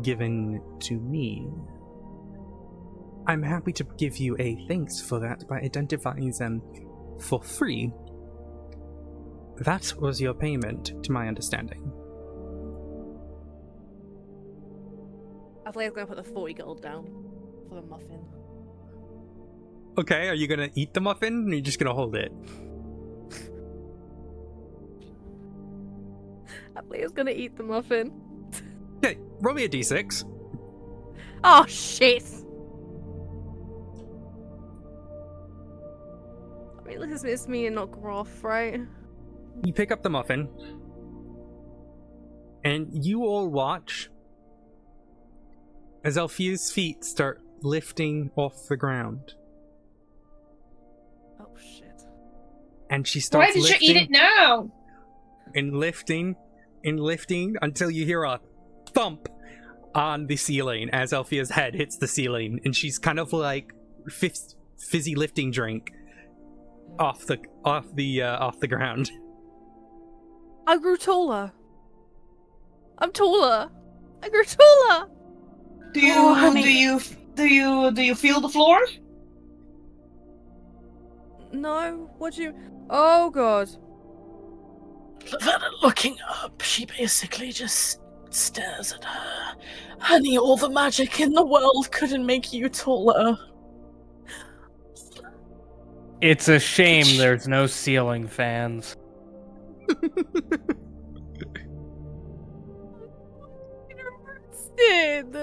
given to me. I'm happy to give you a thanks for that by identifying them for free. That was your payment, to my understanding.
Athlea's gonna put the 40 gold down for the muffin.
Okay, are you gonna eat the muffin, or are you just gonna hold it?
Athlea's gonna eat the muffin.
Okay, roll me a d6.
Oh shit! I mean, look, it's me and not Groff, right?
You pick up the muffin, and you all watch as Althea's feet start lifting off the ground.
Oh shit.
And she starts
Why did
lifting
you eat it now?
and lifting and lifting until you hear a thump on the ceiling as Althea's head hits the ceiling, and she's kind of like fizzy lifting drink off the ground.
I grew taller. I'm taller. I grew taller.
Do you
Oh, honey.
do you feel the floor?
No, what do you? Oh god.
Looking up, she basically just stares at her. Honey, all the magic in the world couldn't make you taller.
It's a shame there's no ceiling fans.
Did.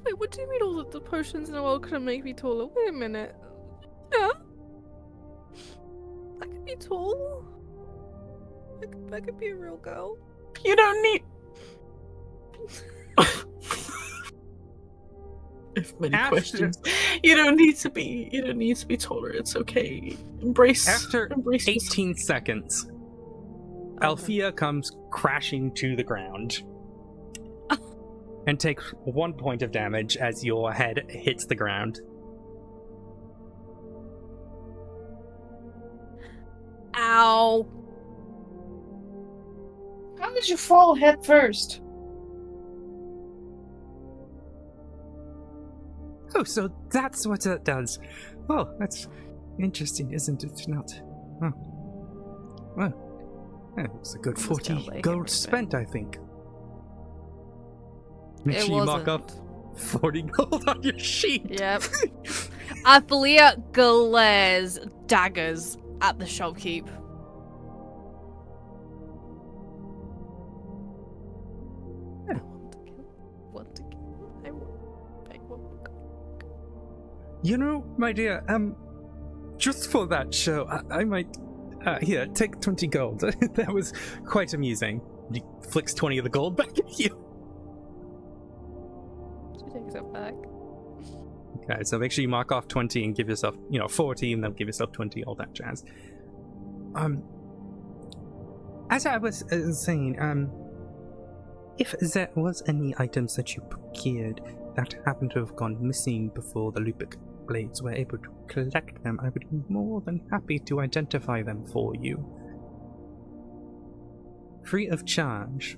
Wait, what do you mean all the potions in the world couldn't make me taller? Wait a minute. Yeah. I could be tall. I could be a real girl.
You don't need. If many questions. You don't need to be. You don't need to be taller. It's okay. Embrace.
After
embrace
18 seconds, Althea comes crashing to the ground and takes 1 point of damage as your head hits the ground.
Ow.
How did you fall head first?
Oh, so that's what that does. Oh, that's interesting, isn't it? Not. Oh. Well, it's a good 40 gold spent, I think. Make sure you mark up 40 gold on your sheet.
Yep. Athalia glares daggers at the shopkeep.
You know, my dear, just for that show, I might, here, take 20 gold. That was quite amusing. He flicks 20 of the gold back at you.
She takes it back.
Okay, so make sure you mark off 20 and give yourself, 40, and then give yourself 20, all that jazz. As I was saying, if there was any items that you procured that happened to have gone missing before the Lupic blades were able to collect them, I would be more than happy to identify them for you. Free of charge.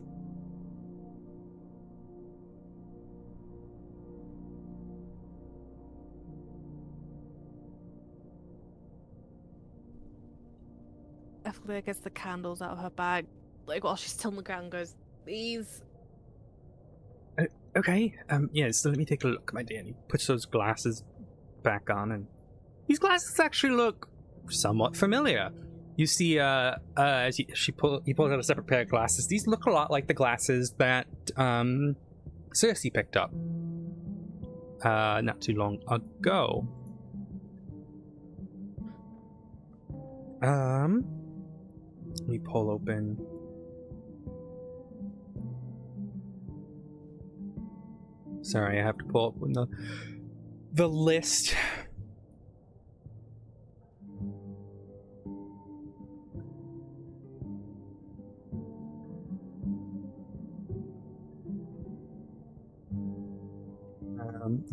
Athalia gets the candles out of her bag, like while she's still on the ground, and goes, "These."
Okay. Yeah. So let me take a look, my dear. And he puts those glasses back on, and these glasses actually look somewhat familiar. You see, as he pulls out a separate pair of glasses. These look a lot like the glasses that Cersei picked up not too long ago. Let me pull open. Sorry, I have to pull up the list.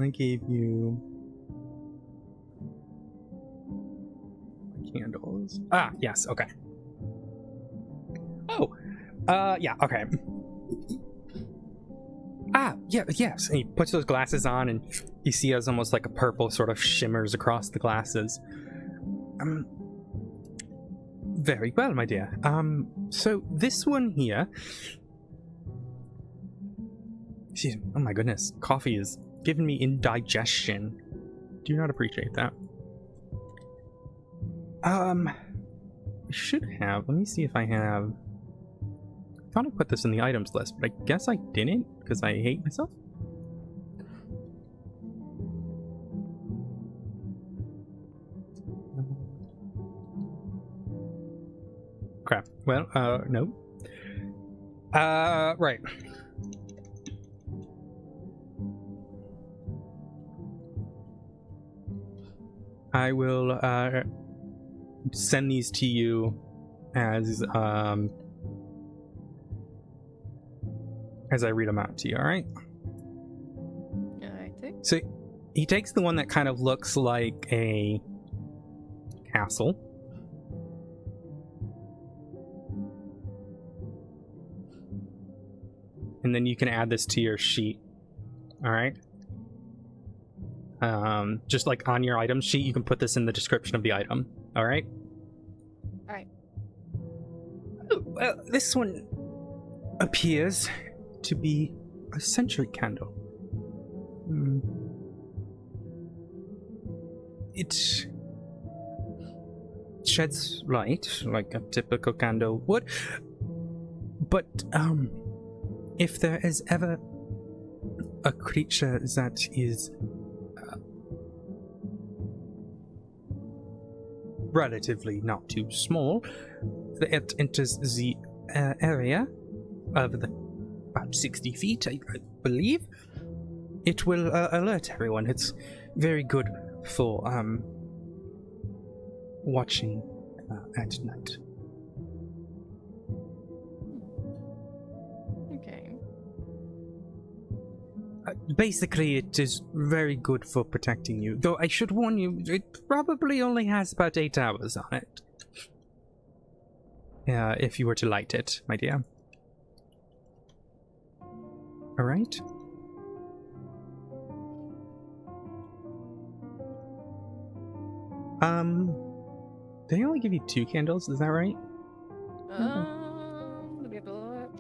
I gave you candles. Ah, yes, okay. Oh, yeah, okay. Ah, yeah, yes. And he puts those glasses on, and you see as almost like a purple sort of shimmers across the glasses. Very well, my dear. So this one here. Excuse me. Oh my goodness, coffee is giving me indigestion. Do not appreciate that. I should have. Let me see if I have. I thought I put this in the items list, but I guess I didn't because I hate myself. Crap. Well, no. Right. I will send these to you as I read them out to you, alright?
I think.
So he takes the one that kind of looks like a castle. And then you can add this to your sheet. Alright? Just like on your item sheet, you can put this in the description of the item. Alright?
Alright.
Oh, well, this one appears to be a century candle. It sheds light like a typical candle would, but if there is ever a creature that is relatively not too small, it enters the area of the about 60 feet, I believe, it will alert everyone. It's very good for watching at night.
Okay.
Basically, it is very good for protecting you. Though I should warn you, it probably only has about 8 hours on it. If you were to light it, my dear. Alright? They only give you 2 candles, is that right?
Let me have a look.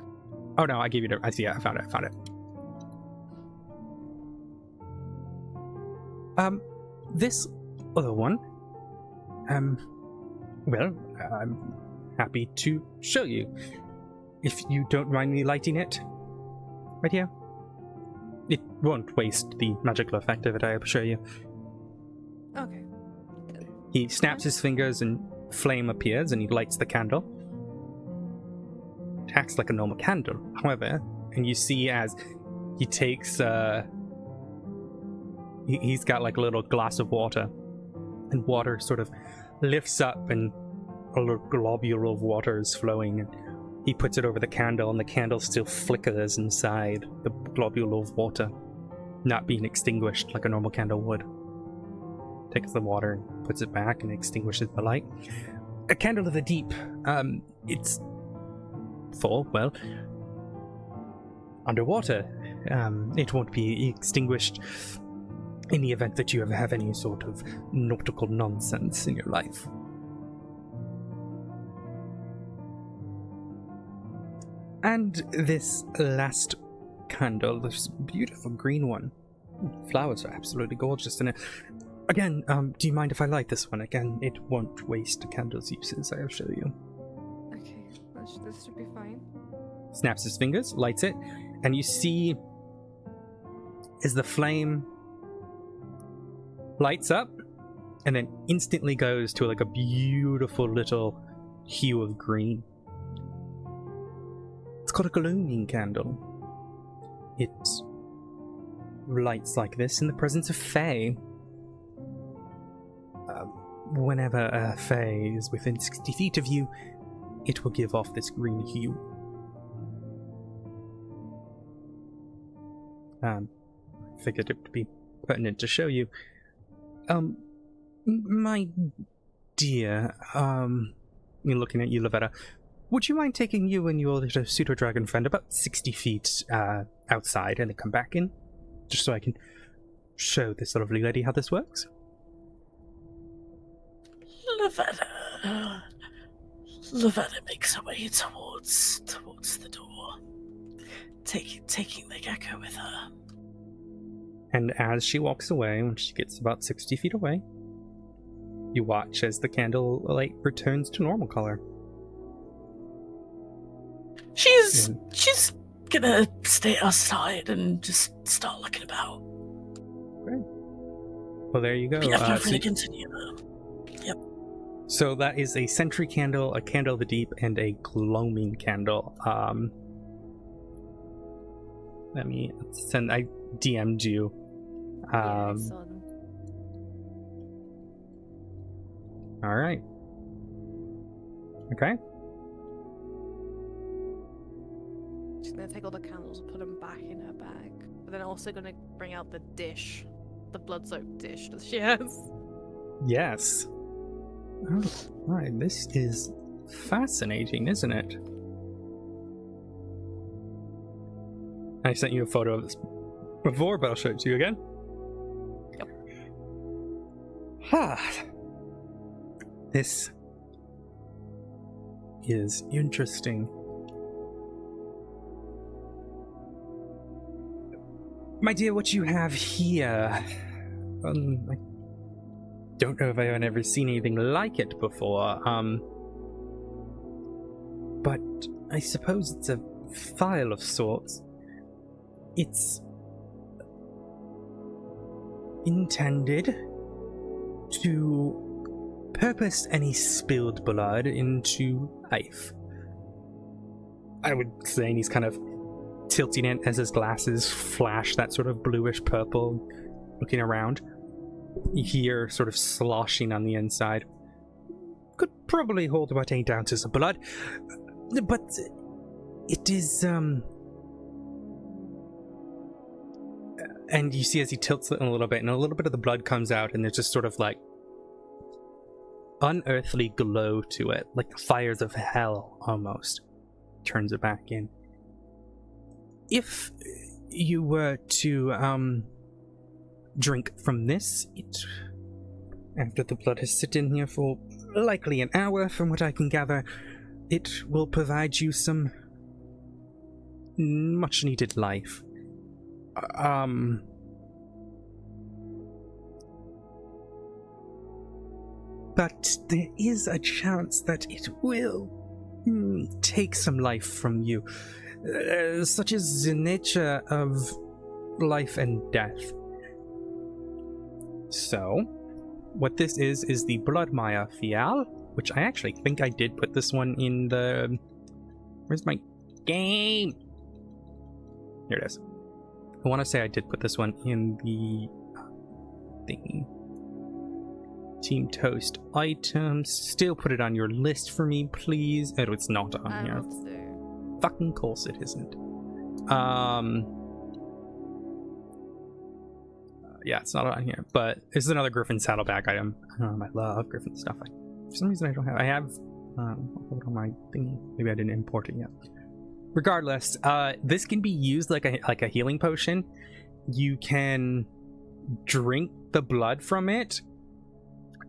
Oh no, I gave you I see it, I found it. This other one, well, I'm happy to show you. If you don't mind me lighting it, right here. It won't waste the magical effect of it, I assure you.
Okay.
He snaps his fingers and flame appears and he lights the candle. It acts like a normal candle, however, and you see as he takes, he's got like a little glass of water, and water sort of lifts up and a little globule of water is flowing, and he puts it over the candle, and the candle still flickers inside the globule of water, not being extinguished like a normal candle would. Takes the water and puts it back and extinguishes the light. A candle of the deep, it's full, well, underwater. It won't be extinguished in the event that you ever have any sort of nautical nonsense in your life. And this last candle, this beautiful green one. Flowers are absolutely gorgeous in it. Again, do you mind if I light this one? Again, it won't waste a candle's uses, I'll show you.
Okay, this should be fine.
Snaps his fingers, lights it, and you see as the flame lights up and then instantly goes to like a beautiful little hue of green. It's called a gloaming candle. It lights like this in the presence of Fae. Whenever a Fae is within 60 feet of you, it will give off this green hue. Figured it would be pertinent to show you. My dear, me looking at you, Lavetta, would you mind taking you and your little pseudo-dragon friend about 60 feet outside and then come back in? Just so I can show this lovely lady how this works?
Lavetta makes her way towards the door, taking the gecko with her.
And as she walks away, when she gets about 60 feet away, you watch as the candle light returns to normal color.
She's gonna stay outside and just start looking about.
Great. Well, there you go.
We have to continue though. Yep.
So that is a sentry candle, a candle of the deep, and a gloaming candle. Let me send. I DM'd you.
Yeah, I saw them.
All right. Okay.
She's gonna take all the candles and put them back in her bag, but then also gonna bring out the dish, the blood-soaked dish that she has.
Yes. Oh, right. This is fascinating, isn't it? I sent you a photo of this before, but I'll show it to you again.
Yep.
Ha! This is interesting. My dear, what you have here, I don't know if I've ever seen anything like it before, but I suppose it's a file of sorts. It's intended to purpose any spilled blood into life. I would say he's kind of tilting it as his glasses flash that sort of bluish purple, looking around. You hear sort of sloshing on the inside. Could probably hold about 8 ounces of blood, but it is, and you see as he tilts it a little bit, and a little bit of the blood comes out, and there's just sort of like unearthly glow to it, like the fires of hell almost. Turns it back in. If you were to drink from this, after the blood has sit in here for likely an hour, from what I can gather, it will provide you some much needed life. But there is a chance that it will take some life from you. Such is the nature of life and death. So, what this is the Blood Maya Fial, which I actually think I did put this one in the... Where's my game? Here it is. I want to say I did put this one in the thingy. Team Toast items. Still put it on your list for me, please. Oh, it's not on here. Fucking course it isn't. Yeah, it's not on here. But it's another Griffin saddlebag item. I love Griffin stuff. For some reason I don't have. I have. I'll put it on my thingy. Maybe I didn't import it yet. Regardless, this can be used like a healing potion. You can drink the blood from it,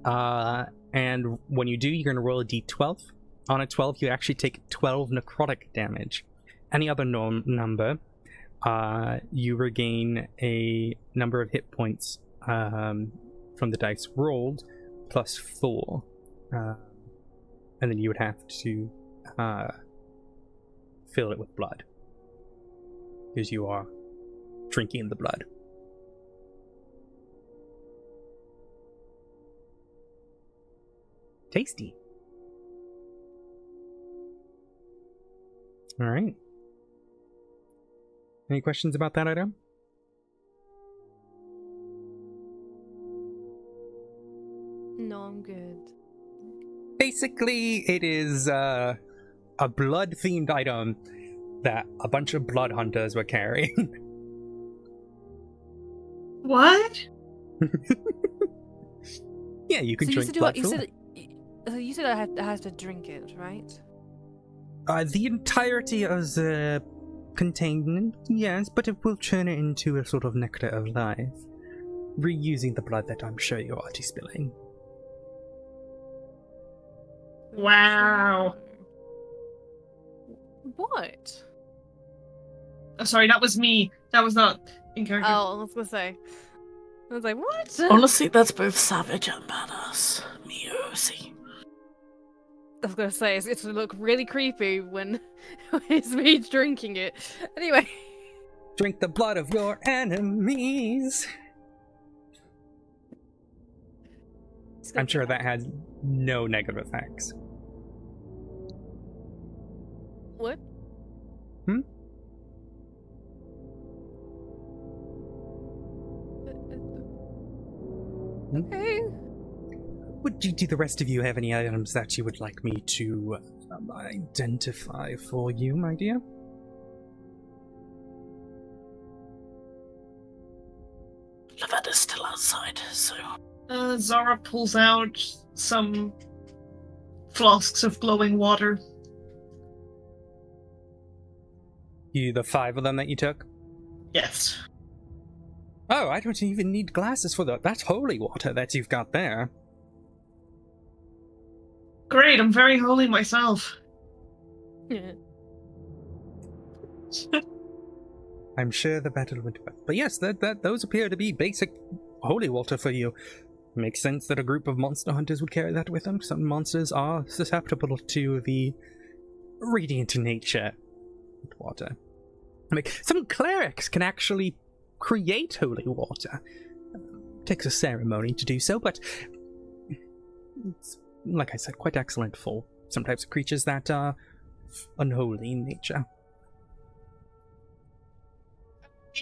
and when you do, you're going to roll a d12. On a 12, you actually take 12 necrotic damage, any other number, you regain a number of hit points from the dice rolled, plus 4. And then you would have to fill it with blood, because you are drinking the blood. Tasty. All right. Any questions about that item?
No, I'm good.
Basically, it is a blood-themed item that a bunch of blood hunters were carrying.
What?
Yeah, you can
So
drink blood.
You said I have to drink it, right?
The entirety of the containment, yes, but it will turn it into a sort of nectar of life, reusing the blood that I'm sure you're already spilling.
Wow.
What?
Oh, sorry, that was me. That was not in character.
Oh, I was gonna say. I was like, what?
Honestly, that's both savage and badass. Miosi.
I was gonna say it's gonna look really creepy when it's me drinking it. Anyway.
Drink the blood of your enemies. I'm sure that has no negative effects.
What?
Hmm?
Okay.
Do the rest of you have any items that you would like me to identify for you, my dear?
Lavetta's still outside, so...
Zara pulls out some flasks of glowing water.
The 5 of them that you took?
Yes.
Oh, I don't even need glasses for that. That's holy water that you've got there.
Great, I'm very holy myself.
I'm sure the battle went well. But yes, those appear to be basic holy water for you. Makes sense that a group of monster hunters would carry that with them. Some monsters are susceptible to the radiant nature of water. Like, some clerics can actually create holy water. Takes a ceremony to do so, but it's, like I said, quite excellent for some types of creatures that are unholy in nature.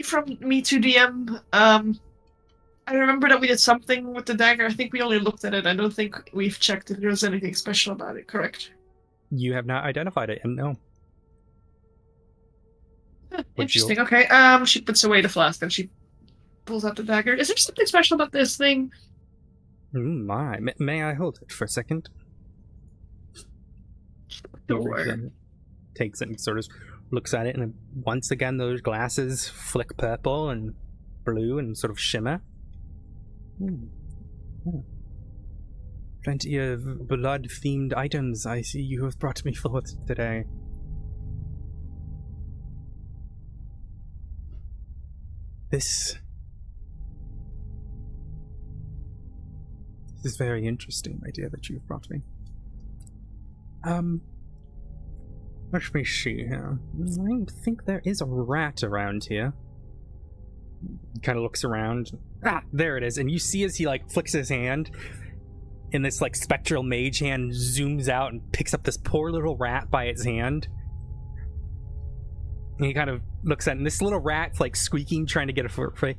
From me to DM, I remember that we did something with the dagger. I think we only looked at it. I don't think we've checked if there was anything special about it, correct?
You have not identified it, and no.
Interesting, okay. She puts away the flask and she pulls out the dagger. Is there something special about this thing?
My. May I hold it for a second?
Sure.
Takes it and sort of looks at it, and once again those glasses flick purple and blue and sort of shimmer. Plenty of blood-themed items I see you have brought me forth today. This is very interesting, my dear, that you've brought me. Let me see here. I think there is a rat around here. He kind of looks around. Ah, there it is. And you see as he, like, flicks his hand, and this, like, spectral mage hand zooms out and picks up this poor little rat by its hand. And he kind of looks at it, and this little rat's, like, squeaking, trying to get a free.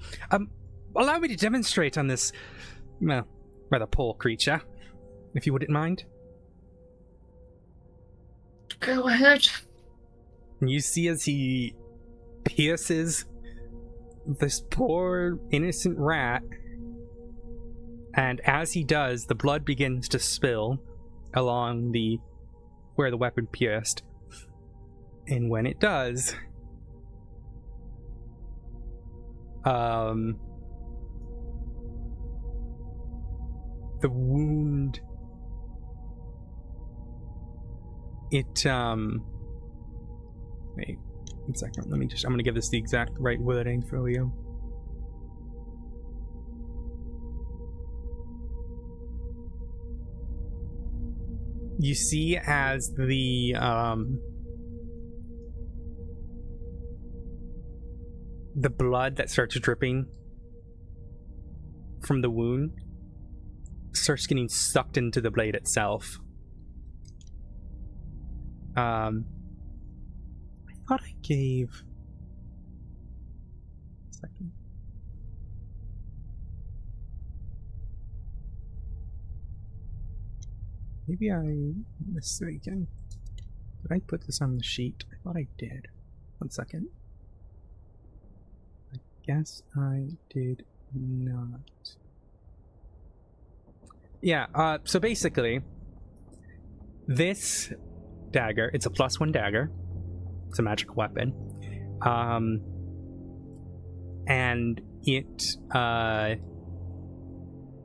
Allow me to demonstrate on this, well, rather poor creature, if you wouldn't mind.
Go ahead.
And you see as he pierces this poor innocent rat, and as he does, the blood begins to spill along the where the weapon pierced. And when it does, the wound, it wait, 1 second. I'm gonna give this the exact right wording for you. You see as the blood that starts dripping from the wound starts getting sucked into the blade itself. I thought I gave... a second. Maybe I'm mistaken. Did I put this on the sheet? I thought I did. 1 second. I guess I did not. Yeah, so basically, this dagger, it's a +1 dagger. It's a magic weapon. And it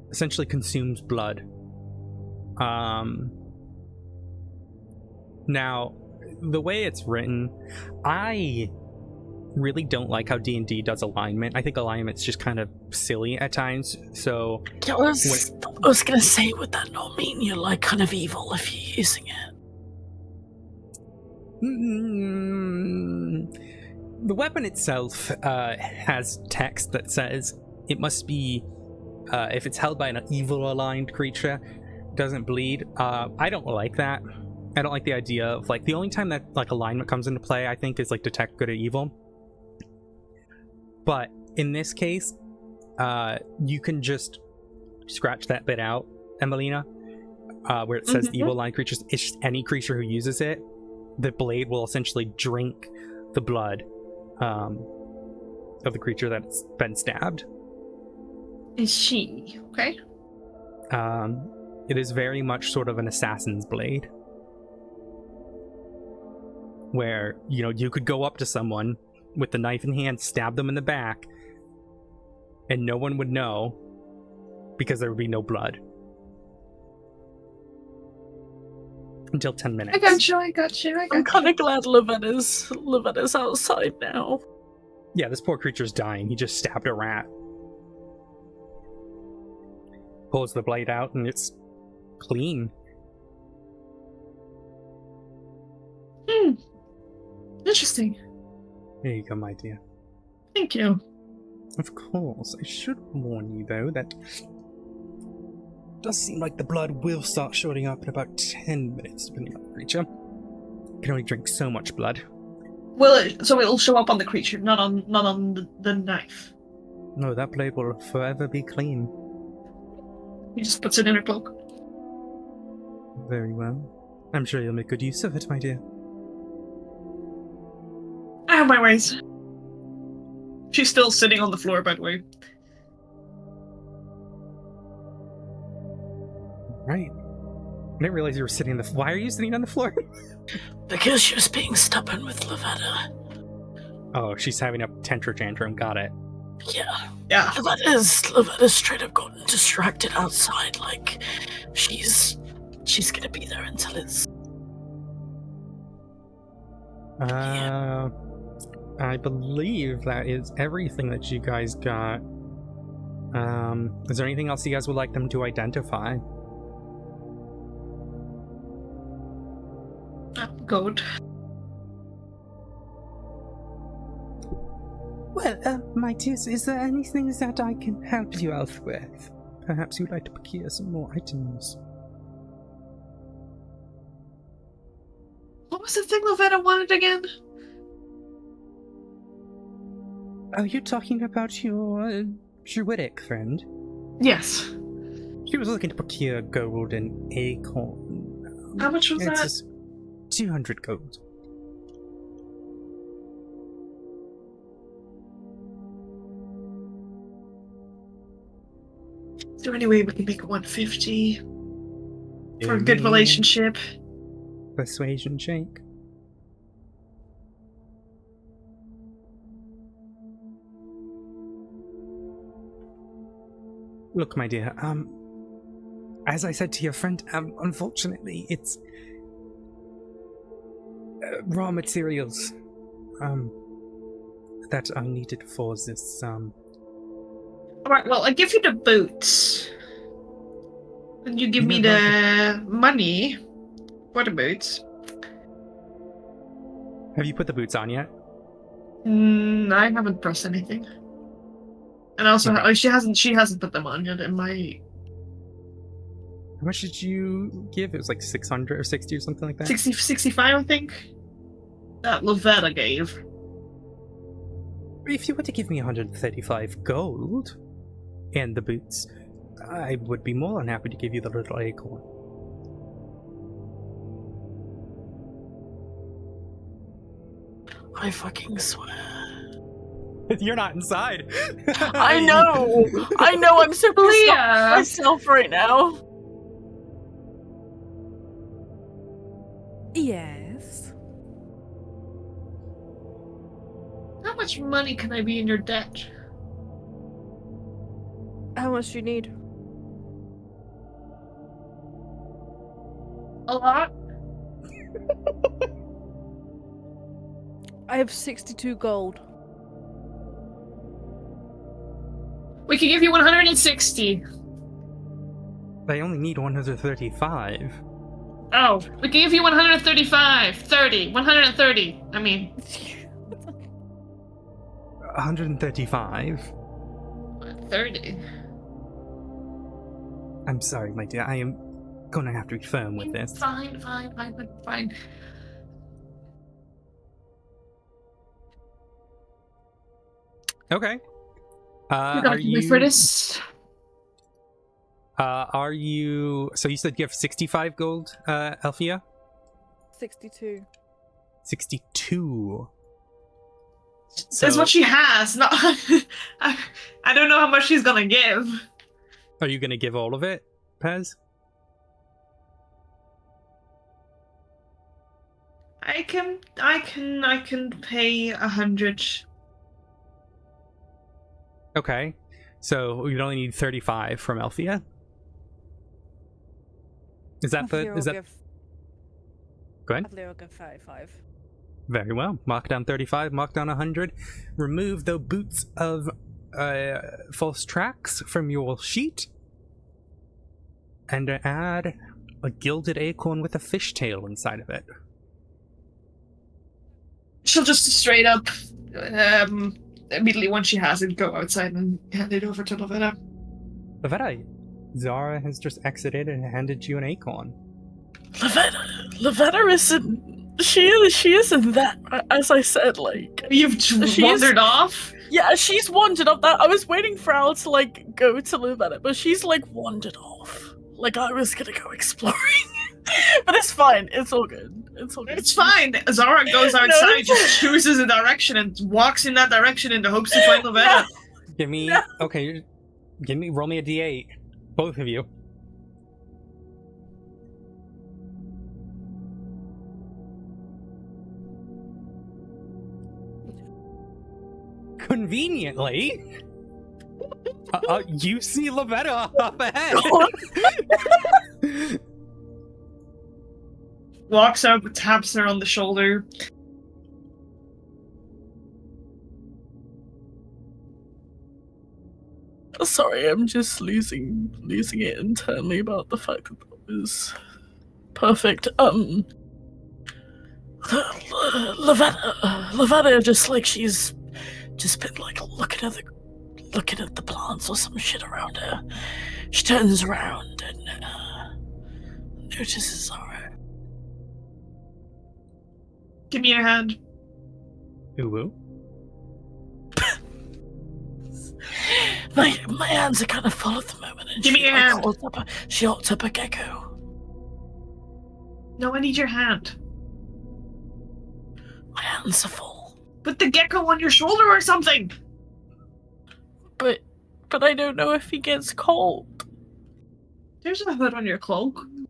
essentially consumes blood. Now, the way it's written, I really don't like how D&D does alignment. I think alignment's just kind of silly at times, so...
I was gonna say, would that not mean you're, like, kind of evil if you're using it?
The weapon itself has text that says it must be, if it's held by an evil-aligned creature, doesn't bleed. I don't like that. I don't like the idea of, like, the only time that, like, alignment comes into play, I think, is, like, detect good or evil. But in this case, you can just scratch that bit out, Emelina, where it says evil-aligned creatures. It's just any creature who uses it, the blade will essentially drink the blood of the creature that's been stabbed.
Is she okay?
It is very much sort of an assassin's blade, where, you know, you could go up to someone with the knife in hand, stab them in the back, and no one would know because there would be no blood until 10 minutes.
I got you.
I'm kind of glad Lavetta's outside now.
Yeah, this poor creature's dying. He just stabbed a rat. Pulls the blade out and it's clean.
Interesting.
There you go, my dear.
Thank you.
Of course. I should warn you, though, that it does seem like the blood will start shooting up in about 10 minutes, depending on the creature. You can only drink so much blood.
So it'll show up on the creature, not on the knife.
No, that blade will forever be clean.
He just puts it in her cloak.
Very well. I'm sure you'll make good use of it, my dear.
I have my ways. She's still sitting on the floor, by the way.
Right. I didn't realize you were sitting on the... Why are you sitting on the floor?
Because she was being stubborn with Lavetta.
Oh, she's having a tantrum. Got it.
Yeah.
Lavetta's
straight up gotten distracted outside. Like, she's gonna be there until it's... Yeah.
I believe that is everything that you guys got. Is there anything else you guys would like them to identify?
Good.
Well, my dears, is there anything that I can help you out with? Perhaps you'd like to procure some more items.
What was the thing Lavetta wanted again?
Oh, you're talking about your druidic friend?
Yes.
She was looking to procure gold and acorn.
How much was that?
200 gold.
Is there any way we can make it 150 for a good relationship?
Persuasion check. Look, my dear, as I said to your friend, unfortunately, it's raw materials. that I needed for this,
Alright, well, I give you the boots. And you give me the money for the boots.
Have you put the boots on yet?
I haven't pressed anything. And also,
Okay.
she hasn't put them on yet in my...
How much did you give? It was like 600 or 60 or something like that?
65, I think. That Lavetta gave.
If you were to give me 135 gold and the boots, I would be more than happy to give you the little acorn.
I fucking swear.
You're not inside.
I know. I'm so pissed off myself right now.
Yes.
How much money can I be in your debt?
How much do you need?
A lot?
I have 62 gold.
We can give you 160.
I only need 135.
Oh, we can give you 135. 130. I mean...
135?
30.
I'm sorry, my dear. I am gonna have to be firm with this.
Fine.
Okay.
You're gonna keep me for this?
Are you... So you said you have 65 gold, Althea?
62.
62.
That's what she has. Not. I don't know how much she's gonna give.
Are you gonna give all of it, Pez?
I can pay 100.
Okay. So you'd only need 35 from Althea? Is that the... Is that... Go ahead.
I'll give 35.
Very well. Mark down 35, mark down 100. Remove the boots of false tracks from your sheet. And add a gilded acorn with a fishtail inside of it.
She'll just straight up, immediately once she has it, go outside and hand it over to Lavetta.
Lavetta, Zara has just exited and handed you an acorn.
Lavetta isn't... She isn't that, as I said, like...
You've wandered off?
Yeah, she's wandered off. That I was waiting for Al to, like, go to Lavetta, but she's, like, wandered off. Like, I was gonna go exploring. But it's fine. It's all good.
It's fine. Zara goes outside, just chooses a direction and walks in that direction in the hopes to find Lavetta.
Give me... Okay, roll me a d8. Both of you. Conveniently, you see Lavetta up ahead.
Walks up, taps her on the shoulder.
Sorry, I'm just losing it internally about the fact that was perfect. Lavetta just like she's just been like looking at the plants or some shit around her. She turns around and notices Zara.
Give me your hand.
Ooh.
My hands are kind of full at the moment. And
Give me your hand.
She holds up a gecko.
No, I need your hand.
My hands are full.
Put the gecko on your shoulder or something.
But I don't know if he gets cold.
There's a hood on your cloak. You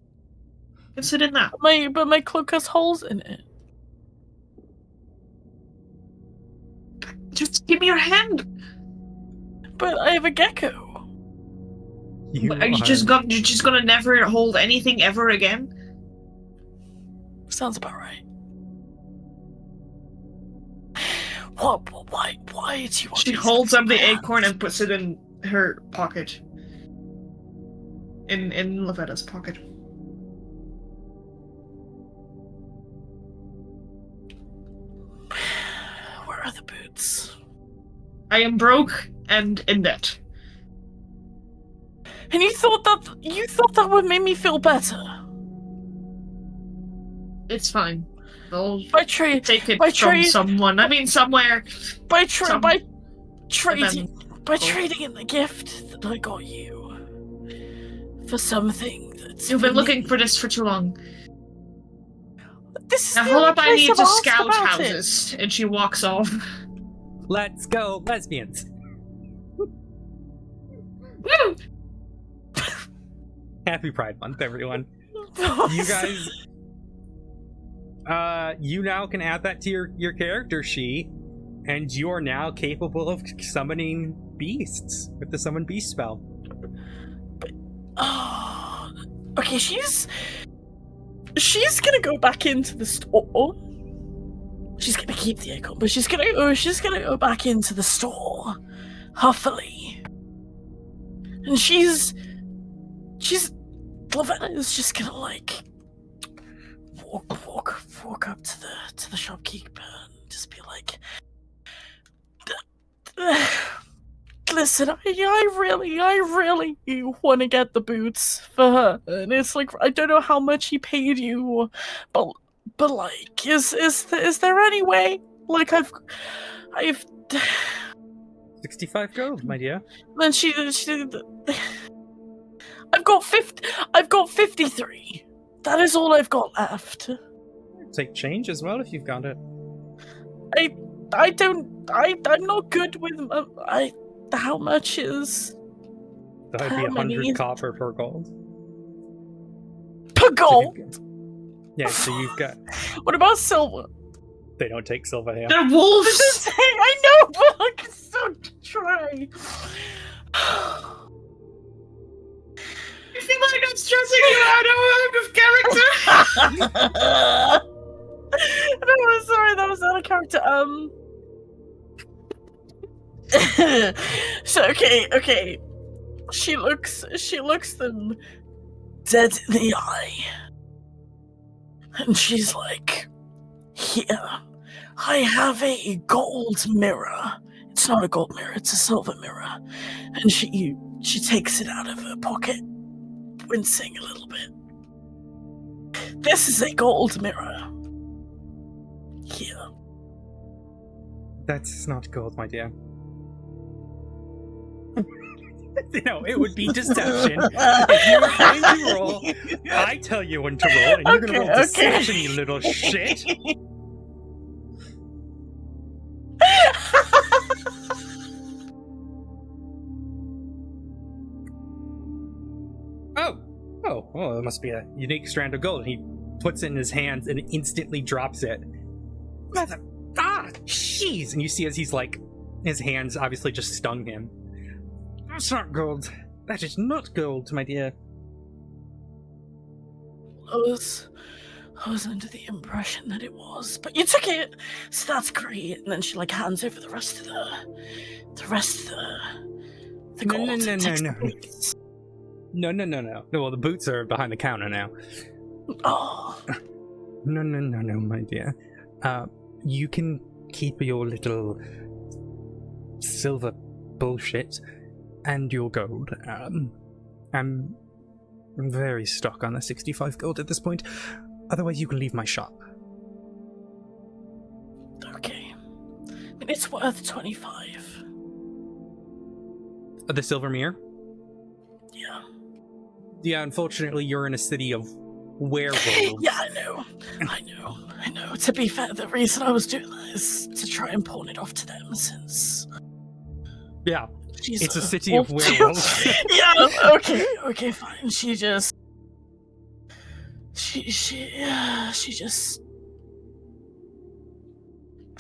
can sit in that.
But my cloak has holes in it.
Just give me your hand.
But I have a gecko.
Are you just gonna never hold anything ever again?
Sounds about right. What? Why do you want
She
these
holds up the
hands?
acorn and puts it in her pocket. In Lavetta's pocket.
Where are the boots?
I am broke and in debt.
And you thought that would make me feel better?
It's fine. I'll
By trade,
take it
by
from
trade,
someone. I mean, somewhere.
by
Some-
trading
Oh.
in the gift that I got you for something that's.
You've been looking for this for too long.
This is
Now
the
hold
only
up, I
place
need
I've
to
asked
scout
about it.
houses. And she walks off.
Let's go, lesbians.
Woo!
Happy Pride Month, everyone. You guys, you now can add that to your character sheet, and you are now capable of summoning beasts with the summon beast spell.
Oh, okay, she's gonna go back into the store. She's gonna keep the acorn, but she's gonna go back into the store, huffily, and she's Lavetta is just gonna like walk up to the shopkeeper and just be like, listen, I really want to get the boots for her, and it's like I don't know how much he paid you, but like, is there any way? Like I've
65 gold, my dear.
then she I've got 53. That is all I've got left.
Take change as well if you've got it.
I'm not good with how much is
That would be
How many
100
is-
copper per gold.
per
So
gold.
yeah, so you've got.
What about silver?
They don't take silver here.
They're wolves!
I know, but I can still try.
You feel like I'm stressing you out of character?
No, I'm sorry, that was out of character. So okay. She looks them dead in the eye, and she's like, "Here, I have a gold mirror. It's not a gold mirror; it's a silver mirror." And she takes it out of her pocket, wincing a little bit. This is a gold mirror. Here.
That's not gold, my dear. It would be deception. If you were going to roll, I tell you when to roll, and you're gonna roll deception, you little shit. Oh, it must be a unique strand of gold. And he puts it in his hands and instantly drops it. Jeez! And you see as he's like, his hands obviously just stung him. That's not gold. That is not gold, my dear.
I was under the impression that it was, but you took it, so that's great. And then she like hands over the rest of the gold.
No.
and takes the boots.
No. No, well, the boots are behind the counter now.
Oh,
No, my dear. You can keep your little silver bullshit and your gold. I'm very stuck on the 65 gold at this point. Otherwise, you can leave my shop.
okay. I mean, it's worth 25.
The silver mirror?
Yeah.
Yeah, unfortunately, you're in a city of werewolves.
Yeah, I know. To be fair, the reason I was doing that is to try and pawn it off to them, since
Yeah,
she's
it's a city of
wolf too.
werewolves.
Yeah, okay, fine. She just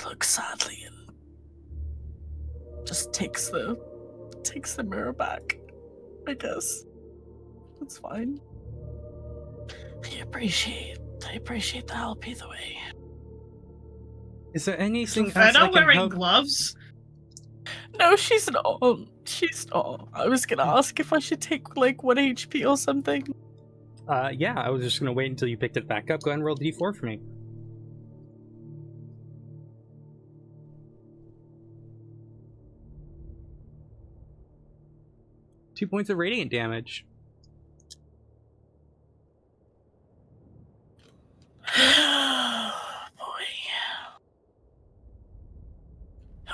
looks sadly and just takes the mirror back. I guess it's fine. I appreciate the help either way.
Is there anything else
Feta
I can
wearing
help?
gloves?
No, she's not. She's not. I was gonna ask if I should take like 1 HP or something.
Yeah, I was just gonna wait until you picked it back up. Go ahead and roll d4 for me. Two points of radiant damage.
Boy.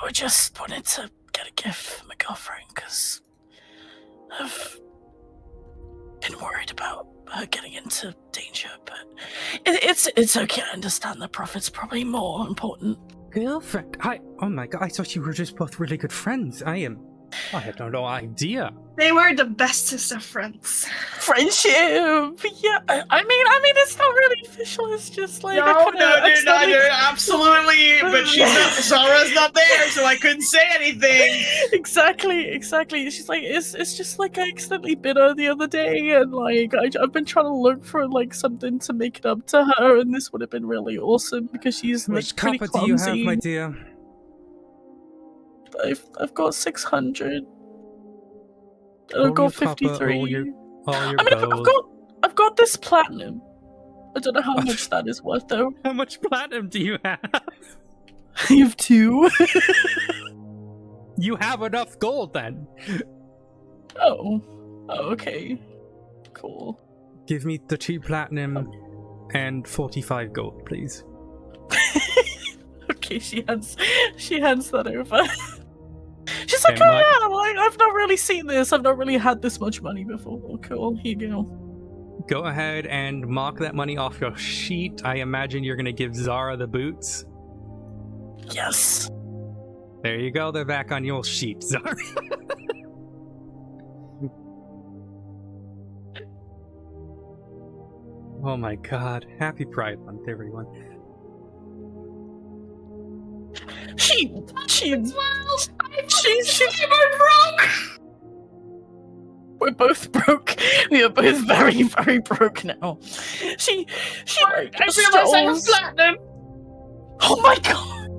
I just wanted to get a gift for my girlfriend because I've been worried about her getting into danger, but it's okay. I understand the profit's probably more important.
Girlfriend? Oh my god, I thought you were just both really good friends. I had no idea.
They were the bestest of friends.
Friendship, yeah. I mean, it's not really official. It's just like
No, absolutely. But Zara's not there, so I couldn't say anything.
Exactly. She's like, it's just like I accidentally bit her the other day, and like I've been trying to look for like something to make it up to her, and this would have been really awesome because she's
How
like
much
pretty
copper
clumsy.
do you have, my dear?
I've got 600.
All
I've got
your copper,
53.
all your
I mean,
gold.
I've got this platinum. I don't know how much that is worth though.
How much platinum do you have?
You have 2.
You have enough gold then.
Oh, okay, cool.
Give me the 2 platinum and 45 gold, please.
Okay, she hands that over. She's like, oh yeah, like I've not really seen this. I've not really had this much money before. Cool, here you go.
Go ahead and mark that money off your sheet. I imagine you're gonna give Zara the boots.
Yes.
There you go. They're back on your sheet, Zara. Oh my god. Happy Pride Month, everyone.
She's
broke.
We're both broke. We are both very, very broke now. She like,
I realized I have platinum.
Oh my god!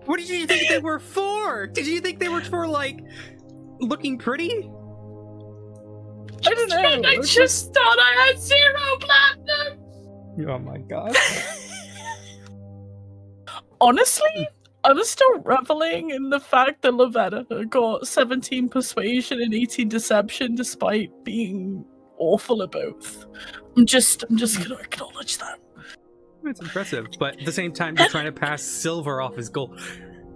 What did you think they were for? Did you think they were for, like, looking pretty?
I don't know.
I just thought I had 0 platinum.
Oh my god.
Honestly, I'm still reveling in the fact that Lavetta got 17 persuasion and 18 deception despite being awful at both. I'm just gonna acknowledge that.
It's impressive, but at the same time, you're trying to pass silver off as gold.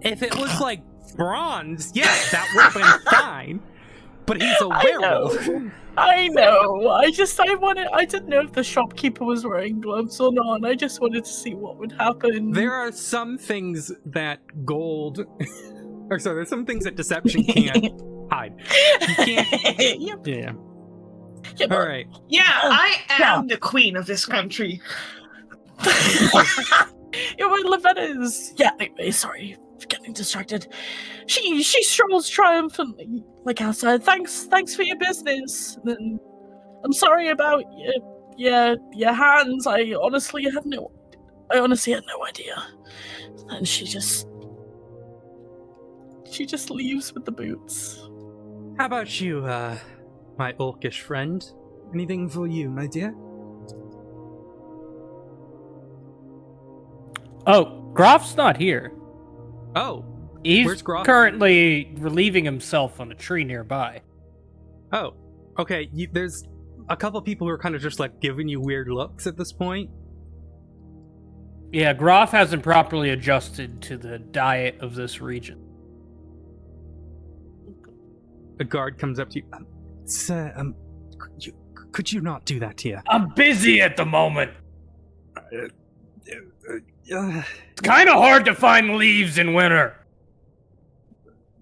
If it was like bronze, yes, that would have been fine. But he's a werewolf.
I know. I didn't know if the shopkeeper was wearing gloves or not. I just wanted to see what would happen.
There are some things that gold, or sorry, there's some things that deception can't hide. You can't.
Yep.
Yeah.
Yep.
All right.
Yeah, I am the queen of this country.
Yeah, well, Lavetta's. Yeah. Anyway, sorry. Getting distracted. She strolls triumphantly like outside. Thanks for your business. Then I'm sorry about your hands. I honestly had no idea. And she just leaves with the boots.
How about you, my orcish friend? Anything for you, my dear?
Oh, Grof's not here.
Oh,
He's
where's Groff?
currently relieving himself on a tree nearby.
Oh, okay. There's a couple people who are kind of just like giving you weird looks at this point.
Yeah, Groff hasn't properly adjusted to the diet of this region.
A guard comes up to you. Sir, could you not do that here?
I'm busy at the moment.
Uh,
It's kind of hard to find leaves in winter.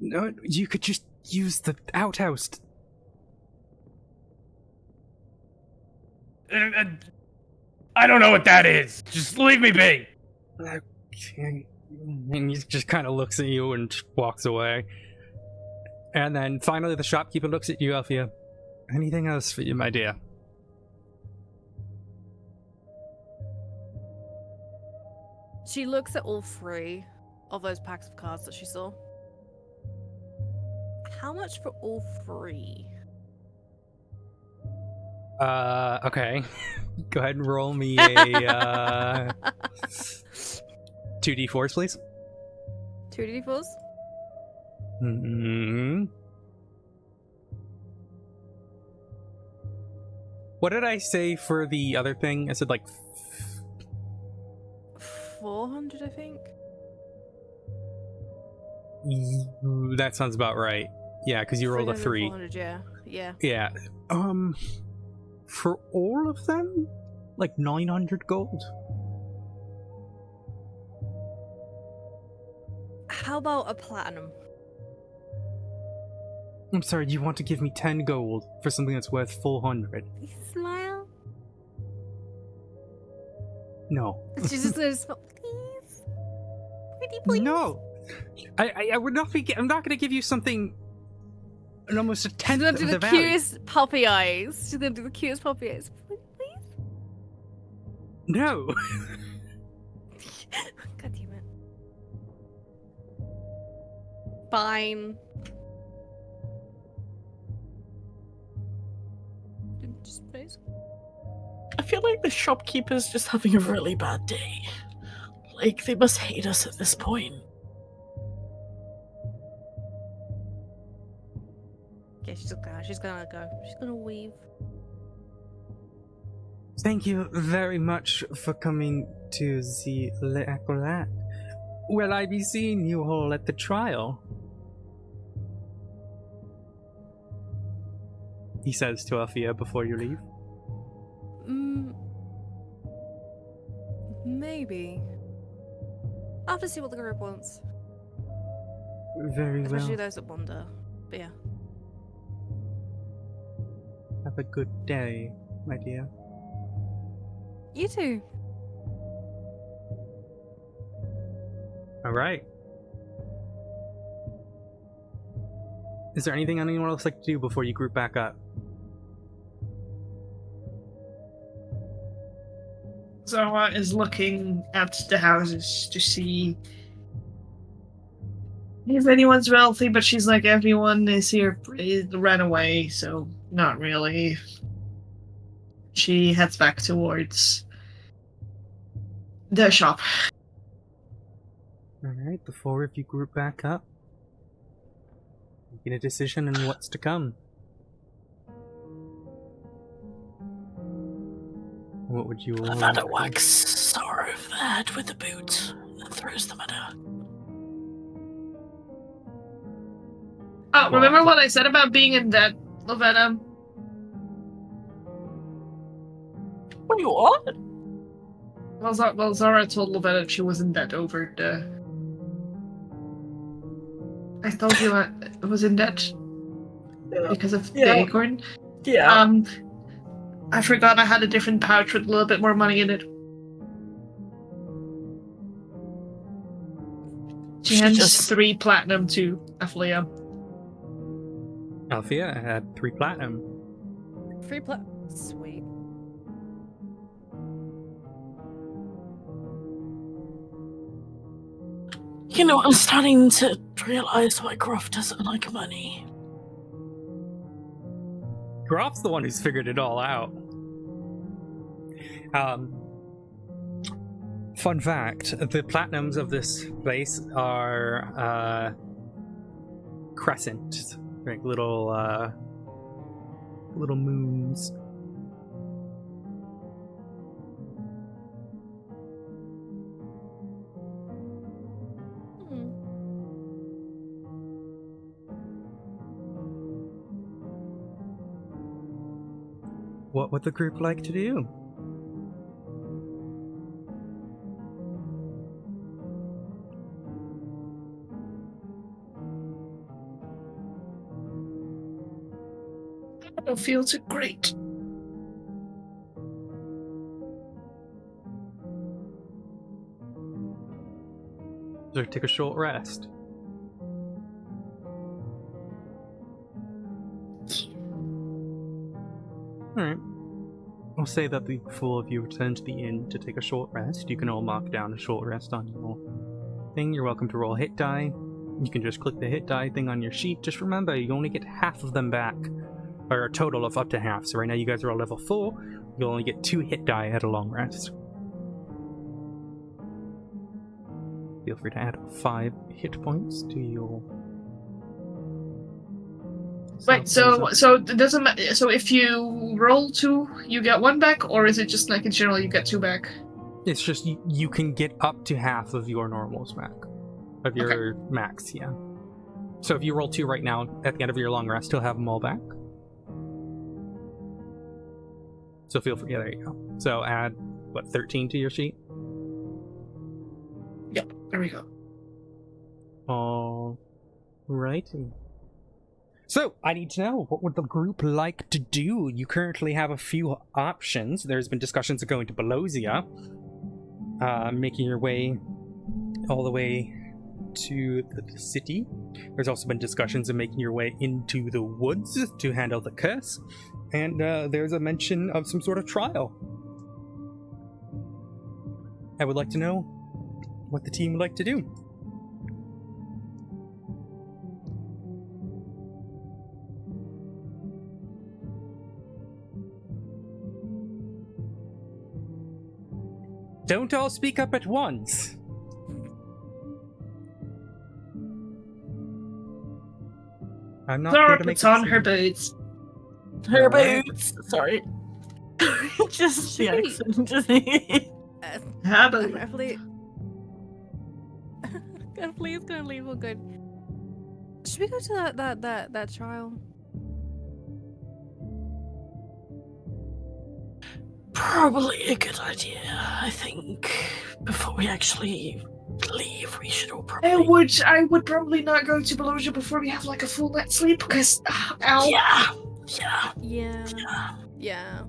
no, you could just use the outhouse.
I don't know what that is. Just leave me be.
Okay. And he just kind of looks at you and walks away. And then finally the shopkeeper looks at you, Alfia. Anything else for you, my dear?
She looks at all 3 of those packs of cards that she saw. How much for all 3?
Okay. Go ahead and roll me a 2d4s, please.
2d4s?
Hmm. What did I say for the other thing? I said like
400, I think.
That sounds about right. Yeah, because you rolled a 3.
400, yeah.
Yeah. For all of them, like 900 gold.
How about a platinum?
I'm sorry, do you want to give me 10 gold for something that's worth 400?
You smile.
No.
She's just gonna smile. Please. Pretty please.
No. I would not be. I'm not going to give you something. Almost a tenth
She's gonna do
of
the
value.
cutest puppy eyes. She's gonna do the cutest puppy eyes. Please.
No.
God damn it. Fine. Just please.
I feel like the shopkeeper's just having a really bad day. Like, they must hate us at this point.
Yeah, she's gonna go. She's gonna weave.
Thank you very much for coming to the L'Accolade. Will I be seeing you all at the trial? He says to Althea before you leave.
Maybe. I'll have to see what the group wants.
Very
Especially
well.
those that wander. But yeah.
Have a good day, my dear.
You too.
Alright. Is there anything anyone else like to do before you group back up?
Zara is looking at the houses to see if anyone's wealthy, but she's like, everyone is here ran away, so not really. She heads back towards the shop.
Alright, the 4 of you group back up. Making a decision on what's to come. What would you all
Lavada
like to do?
whacks Sara over the head with the boot and throws them at her.
Oh, remember what I said about being in debt, Lavetta?
Wait, what?
Well, Zara told Lavetta she was in debt over the... I told you I was in debt because of the acorn.
Yeah.
I forgot I had a different pouch with a little bit more money in it. She hands 3 platinum to Althea.
Althea had 3 platinum.
Free sweet.
You know, I'm starting to realize why Groff doesn't like money.
Groff's the one who's figured it all out. Fun fact, the platinums of this place are crescent, like little moons. What would the group like to do?
I don't feel too great.
Or take a short rest? Alright. I'll say that the four of you return to the inn to take a short rest. You can all mark down a short rest on your thing. You're welcome to roll hit die. You can just click the hit die thing on your sheet. Just remember, you only get half of them back, or a total of up to half. So right now you guys are all level 4. You'll only get 2 hit die at a long rest. Feel free to add 5 hit points to your...
Right, so it doesn't matter. So if you roll 2, you get 1 back, or is it just like in general you get 2 back?
It's just you can get up to half of your normals back. Of your max, yeah. So if you roll 2 right now, at the end of your long rest, you'll have them all back. So feel free, yeah, there you go. So add, 13 to your sheet?
Yep, there we go.
Alrighty. So, I need to know, what would the group like to do? You currently have a few options. There's been discussions of going to Belosia, making your way all the way to the city. There's also been discussions of making your way into the woods to handle the curse. And there's a mention of some sort of trial. I would like to know what the team would like to do. Don't all speak up at once. I'm not
Zara
here to make
puts on
decisions.
her boots.
Her
Alright.
boots. Sorry. Just the
Sweet.
accent.
Hopefully, hopefully it's gonna leave all good. Should we go to that trial?
Probably a good idea. I think before we actually leave, we should all probably.
I would probably not go to Belosia before we have like a full night's sleep because ow.
Yeah.
Yeah.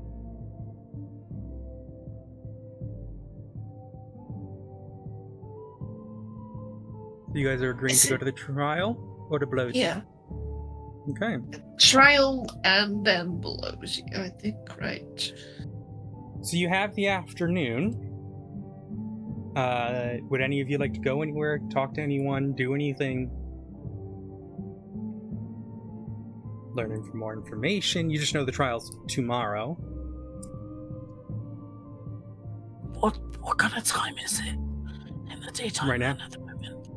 You guys are agreeing to go to the trial or to Belosia?
Yeah.
Okay.
Trial and then Belosia, I think, right?
So you have the afternoon. Would any of you like to go anywhere, talk to anyone, do anything? Learning for more information. You just know the trial's tomorrow.
What kind of time is it? In the daytime?
Right now?
At the moment.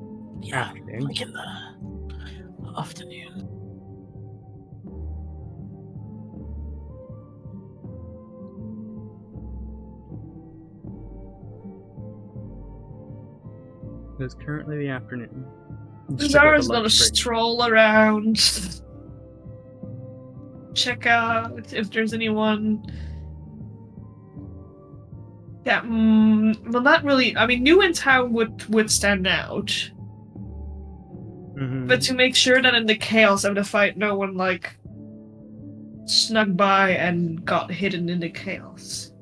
Yeah.
Afternoon.
Like in the afternoon.
It's currently the afternoon. Just
Zara's
took, like, a
gonna
lunch break.
stroll around, check out if there's anyone. Yeah, well, not really. I mean, new in town would stand out,
Mhm.
but to make sure that in the chaos of the fight, no one like snuck by and got hidden in the chaos,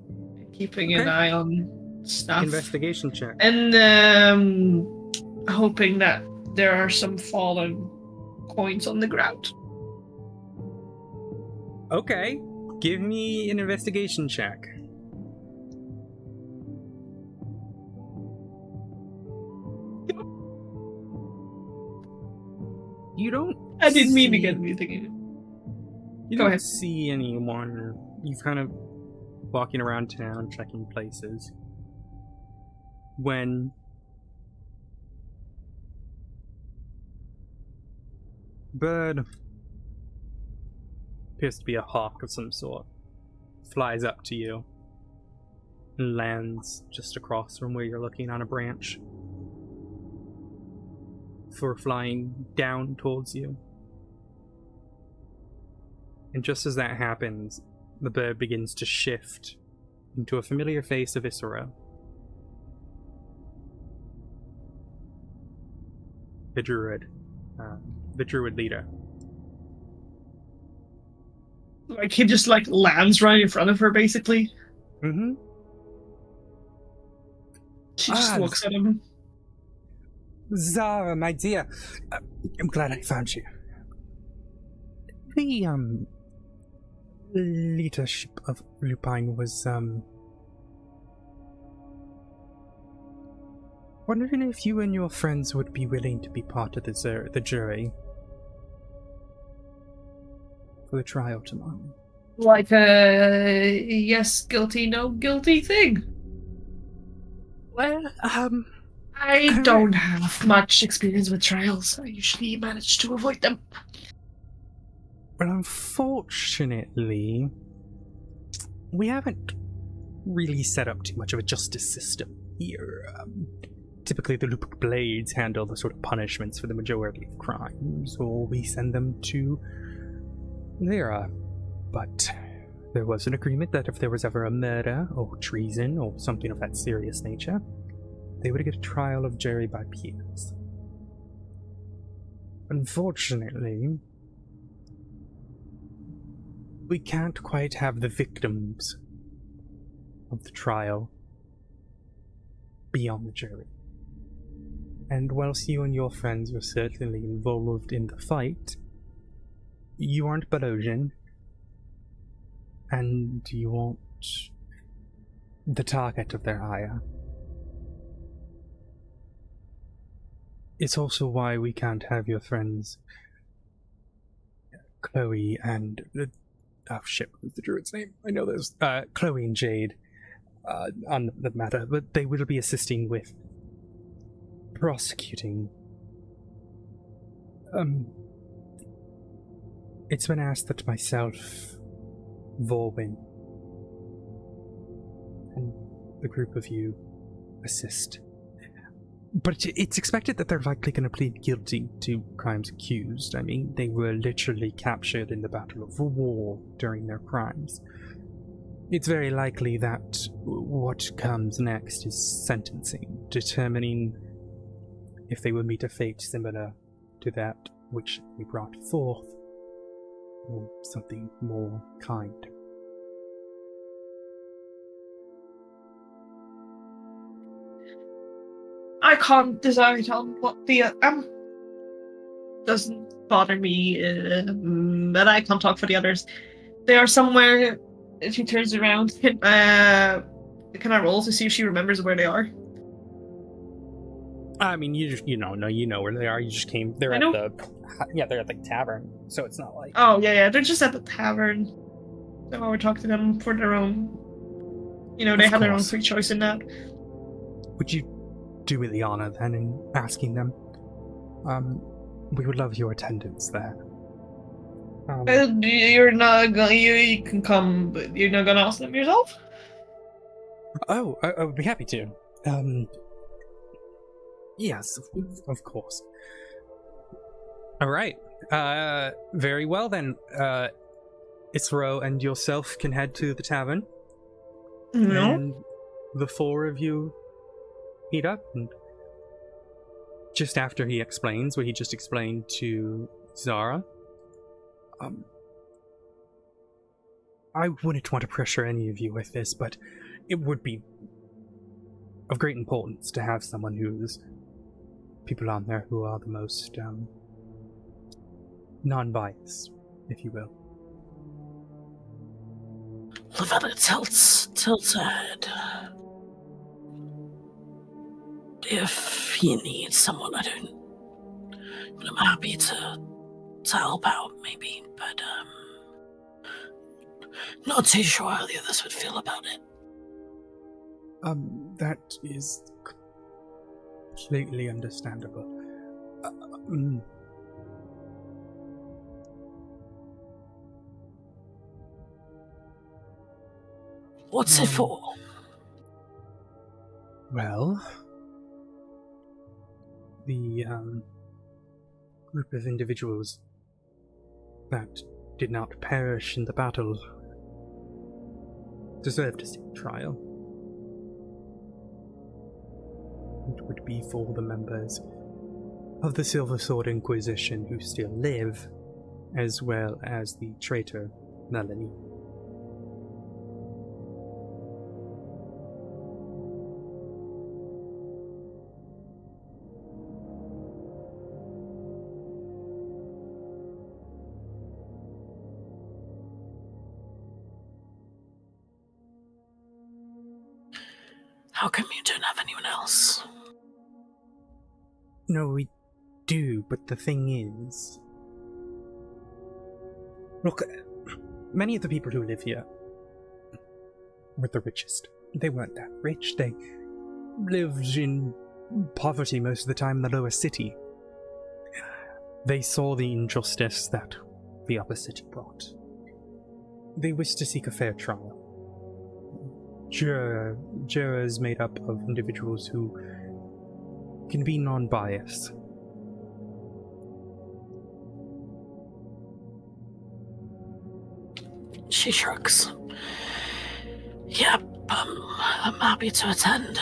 keeping an
Okay.
eye on stuff.
Investigation check.
And hoping that there are some fallen coins on the ground.
Okay. Give me an investigation check. You don't.
I didn't mean to
see-
get anything.
You
Go
don't
ahead.
see anyone. He's kind of walking around town, checking places. When bird appears to be a hawk of some sort, flies up to you and lands just across from where you're looking on a branch before flying down towards you. And just as that happens, the bird begins to shift into a familiar face of Isra. The druid leader.
Like he just like lands right in front of her, basically.
Mm-hmm.
She just
Ah,
looks at him.
Zara, my dear, I'm glad I found you. leadership of Lupine was, wondering if you and your friends would be willing to be part of the jury for the trial tomorrow.
Like a yes guilty, no guilty thing.
Well,
I don't have much experience with trials. I usually manage to avoid them.
well, unfortunately, we haven't really set up too much of a justice system here. Typically, the Lupic Blades handle the sort of punishments for the majority of crimes, or we send them to Lyra. But there was an agreement that if there was ever a murder or treason or something of that serious nature, they would get a trial of jury by peers. Unfortunately, we can't quite have the victims of the trial be on the jury. And whilst you and your friends were certainly involved in the fight, you aren't Belosian, and you aren't the target of their ire. It's also why we can't have your friends Chloe and... oh shit, what's the druid's name? I know there's Chloe and Jade on the matter, but they will be assisting with prosecuting. It's been asked that myself, Vorwin, and the group of you assist. But it's expected that they're likely going to plead guilty to crimes accused. I mean, they were literally captured in the Battle of War during their crimes. It's very likely that what comes next is sentencing, determining if they will meet a fate similar to that which they brought forth, or something more kind.
I can't decide on what the doesn't bother me, but I can't talk for the others. They are somewhere. She turns around. Can I roll to see if she remembers where they are?
I mean, you know where they are. You just came. They're at the tavern. So it's not like.
Oh yeah, they're just at the tavern. So we're talking to them for their own. You know, they have their own free choice in that.
Would you do me the honor then in asking them? We would love your attendance there.
You're not gonna. You can come, but you're not gonna ask them yourself.
Oh, I would be happy to. Yes, of course. All right. Very well then. Isro and yourself can head to the tavern.
No.
And the four of you meet up, and just after he explains what he just explained to Zara, I wouldn't want to pressure any of you with this, but it would be of great importance to have someone who's people on there who are the most non-biased, if you will.
Lavetta tilts her head. If you need someone, I'm happy to help out, maybe, but not too sure how the others would feel about it.
That is completely understandable.
What's it for?
Well, the group of individuals that did not perish in the battle deserve to stand trial. It would be for the members of the Silver Sword Inquisition who still live, as well as the traitor Melanie.
How come you don't have anyone else?
No, we do, but the thing is... Look, many of the people who live here were the richest. They weren't that rich. They lived in poverty most of the time in the lower city. They saw the injustice that the upper city brought. They wished to seek a fair trial. Juror is made up of individuals who can be non-biased.
She shrugs. Yep, I'm happy to attend.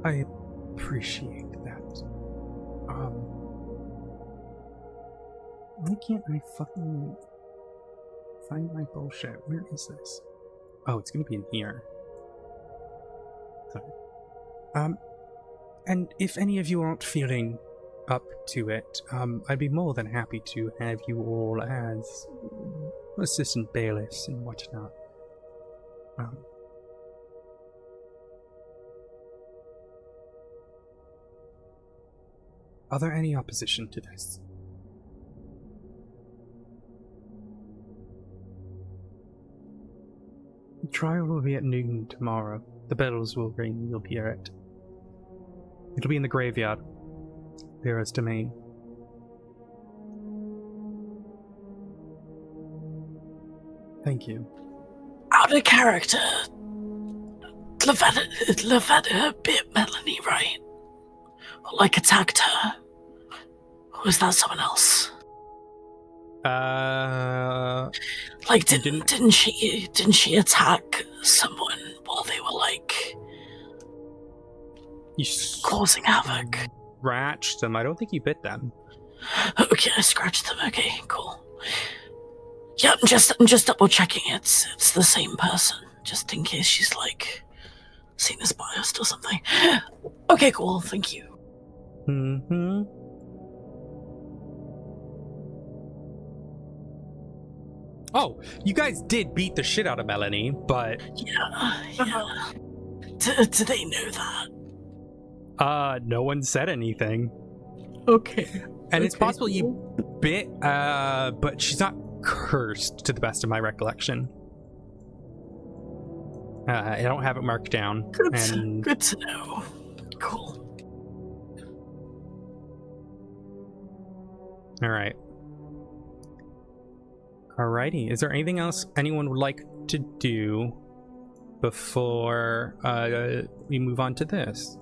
I appreciate that. Why can't I fucking find my bullshit? Where is this? Oh, it's gonna be in here. Sorry. And if any of you aren't feeling up to it, I'd be more than happy to have you all as assistant bailiffs and whatnot. Are there any opposition to this? The trial will be at noon tomorrow. The bells will ring, you'll hear it. It'll be in the graveyard. Vera's domain. Thank you.
Out of character. Lavetta bit Melanie, right? Or like attacked her? Or was that someone else? Like didn't she attack someone while they were like causing havoc?
Scratched them. I don't think you bit them.
Okay, I scratched them. Okay, cool. Yeah, I'm just double checking it's the same person, just in case she's like seen as biased or something. Okay, cool. Thank you.
Mm-hmm. Oh, you guys did beat the shit out of Melanie, but...
Yeah. Do they know that?
No one said anything.
Okay.
And it's possible you bit, but she's not cursed, to the best of my recollection. I don't have it marked down.
Good to know. Cool.
Alright. Alrighty. Is there anything else anyone would like to do before we move on to this?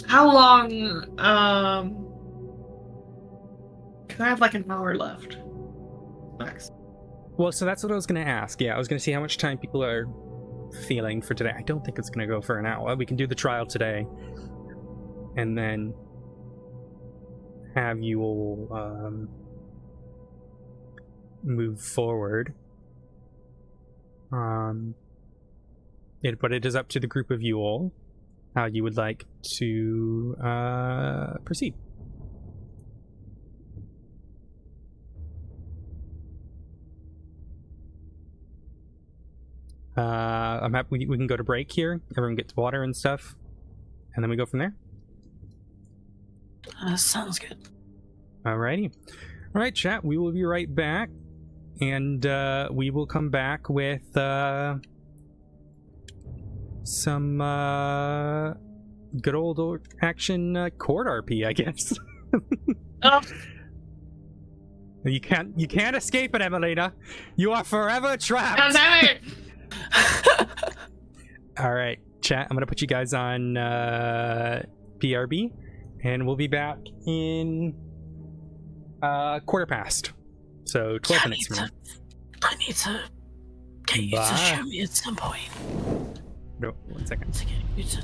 How long, can I have like an hour left? Max.
Well, so that's what I was going to ask. Yeah, I was going to see how much time people are feeling for today. I don't think it's going to go for an hour. We can do the trial today. And then have you all move forward. But it is up to the group of you all how you would like to proceed. I'm happy we can go to break here. Everyone gets water and stuff, and then we go from there.
Sounds good.
Alrighty. Alright, chat, we will be right back, and we will come back with some good old action court RP, I guess.
Oh.
You can't escape it, Emelina. You are forever trapped.
God damn it!
Alright, chat, I'm gonna put you guys on PRB, and we'll be back in quarter past. So 12 minutes from now.
I need to get you to show me at some point.
No, 1 second.
To get you to...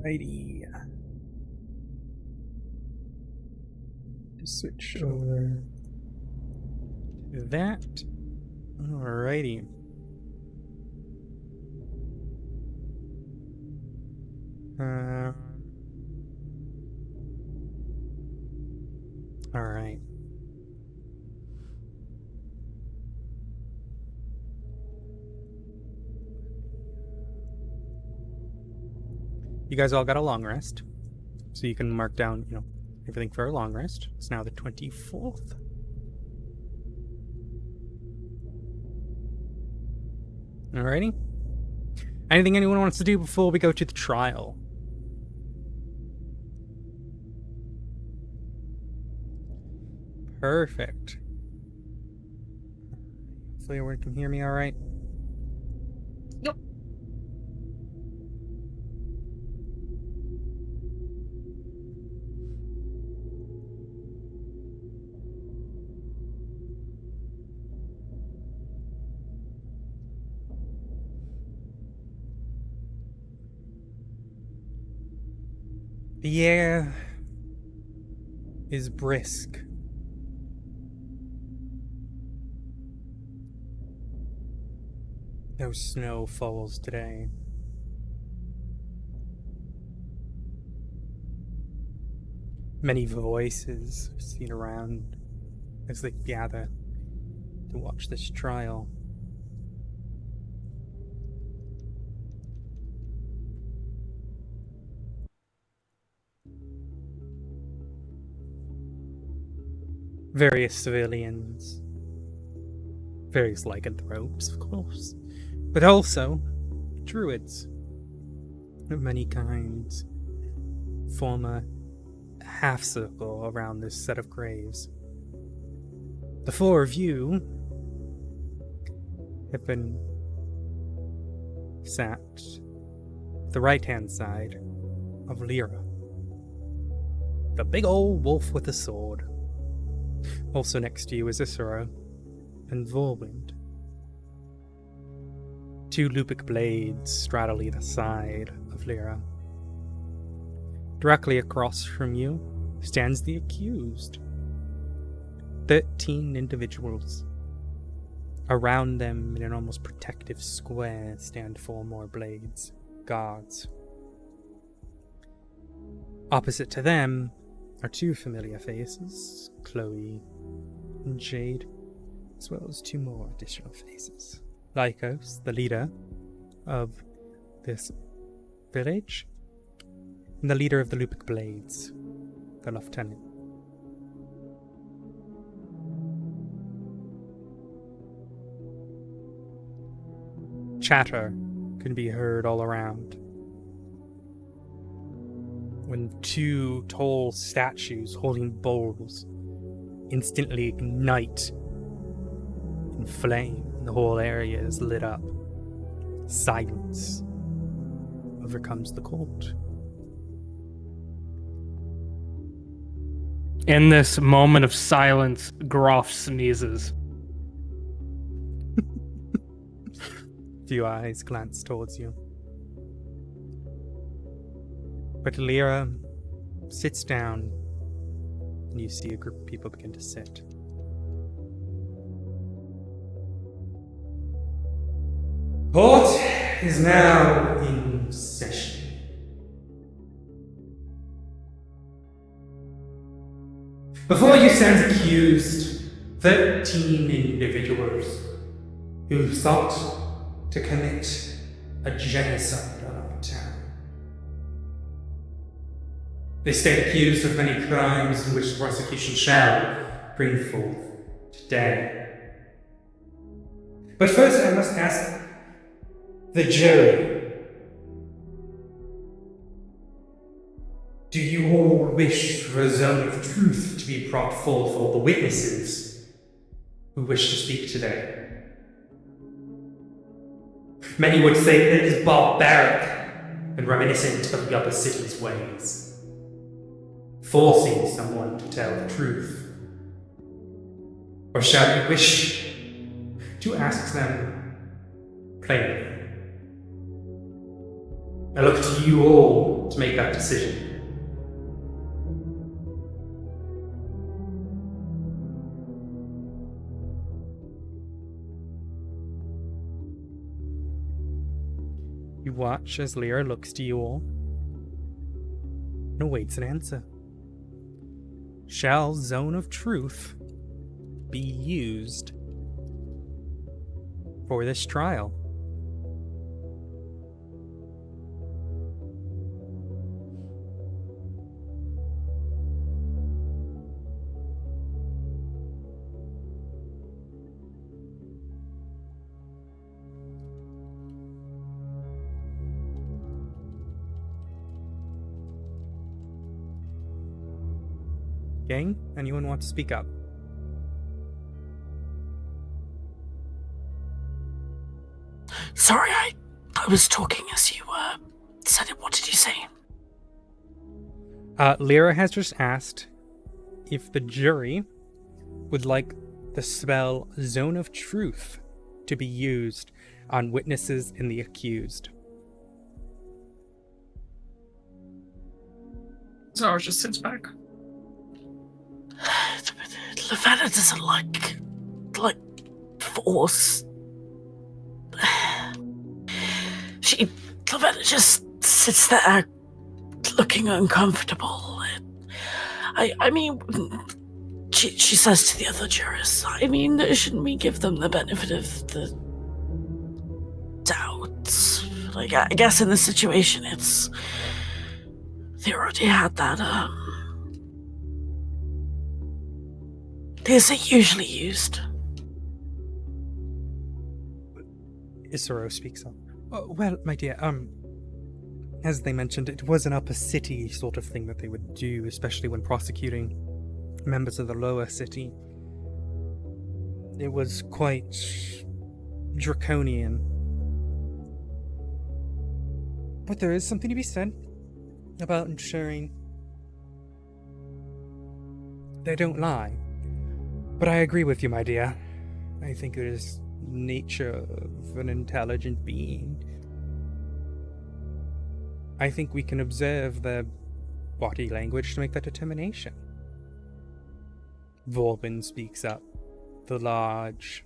Alrighty. Just switch over to that. Alrighty. Alright. You guys all got a long rest. So you can mark down, everything for a long rest. It's now the 24th. Alrighty. Anything anyone wants to do before we go to the trial? Perfect. Hopefully everyone can hear me alright.
Yep.
The air is brisk. No snow falls today. Many voices are seen around as they gather to watch this trial. Various civilians, various lycanthropes, of course, but also druids of many kinds form a half circle around this set of graves. The four of you have been sat the right-hand side of Lyra, the big old wolf with a sword. Also next to you is Isra and Vorwind. Two Lupic blades straddle either side of Lyra. Directly across from you stands the accused. 13 individuals. Around them, in an almost protective square, stand 4 more blades, guards. Opposite to them are 2 familiar faces, Chloe and Jade, as well as 2 more additional faces. Lycos, the leader of this village, and the leader of the Lupic Blades, the lieutenant. Chatter can be heard all around when 2 tall statues holding bowls instantly ignite in flame, and the whole area is lit up. Silence overcomes the court.
In this moment of silence, Groff sneezes.
Few eyes glance towards you. But Lyra sits down, and you see a group of people begin to sit. Court is now in session. Before you stand accused 13 individuals who sought to commit a genocide on our town. They stand accused of many crimes in which the prosecution shall bring forth today. But first I must ask the jury, do you all wish for a zone of truth to be brought forth for the witnesses who wish to speak today? Many would say that it is barbaric and reminiscent of the upper city's ways, forcing someone to tell the truth. Or shall you wish to ask them plainly? I look to you all to make that decision. You watch as Lyra looks to you all and awaits an answer. Shall Zone of Truth be used for this trial? Gang, anyone want to speak up?
Sorry, I was talking as you said it. What did you say?
Lyra has just asked if the jury would like the spell Zone of Truth to be used on witnesses and the accused.
Zara just sits back.
Lavetta doesn't like force. Lavetta just sits there looking uncomfortable. I mean, she says to the other jurors, I mean, shouldn't we give them the benefit of the doubt? Like, I guess in this situation, they already had that, Is it usually used?
Isoro speaks up. Well, my dear, as they mentioned, it was an upper city sort of thing that they would do, especially when prosecuting members of the lower city. It was quite draconian. But there is something to be said about ensuring they don't lie. But I agree with you, my dear. I think it is nature of an intelligent being. I think we can observe their body language to make that determination. Volbin speaks up, the large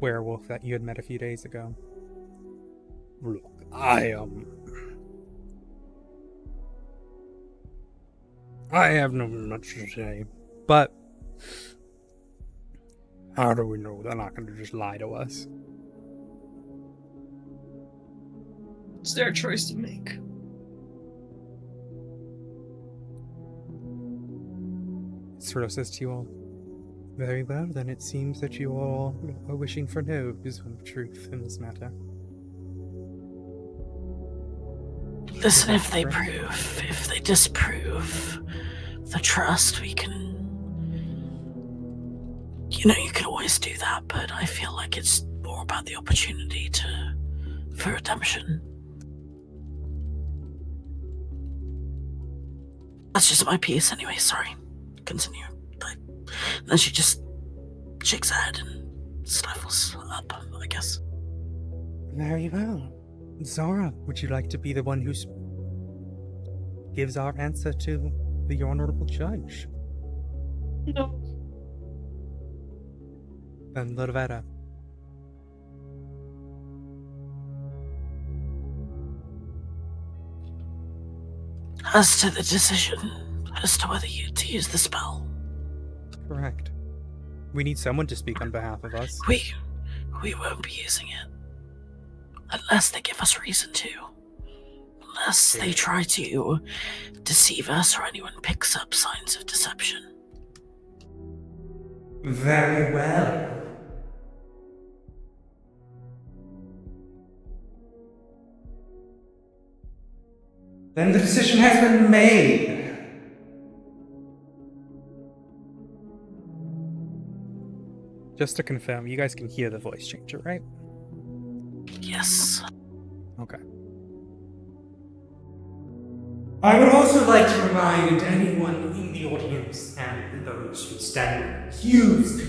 werewolf that you had met a few days ago. Look, I have not much to say, but how do we know they're not going to just lie to us?
It's their choice to make.
Sort of says to you all, very well, then it seems that you all are wishing for no Zone of Truth in this matter.
Listen, if they disprove the trust, we can... you can always do that, but I feel like it's more about the opportunity for redemption. That's just my piece anyway, sorry. Continue. Then she just shakes her head and stifles up, I guess.
Very well. Zara, would you like to be the one who gives our answer to the honorable judge?
No.
Then Lavetta.
As to the decision as to whether to use the spell.
Correct. We need someone to speak on behalf of us.
We won't be using it. Unless they give us reason to. Unless they try to deceive us or anyone picks up signs of deception.
Very well. Then the decision has been made. Just to confirm, you guys can hear the voice changer, right?
Yes.
Okay. I would also like to remind anyone in the audience and those who stand accused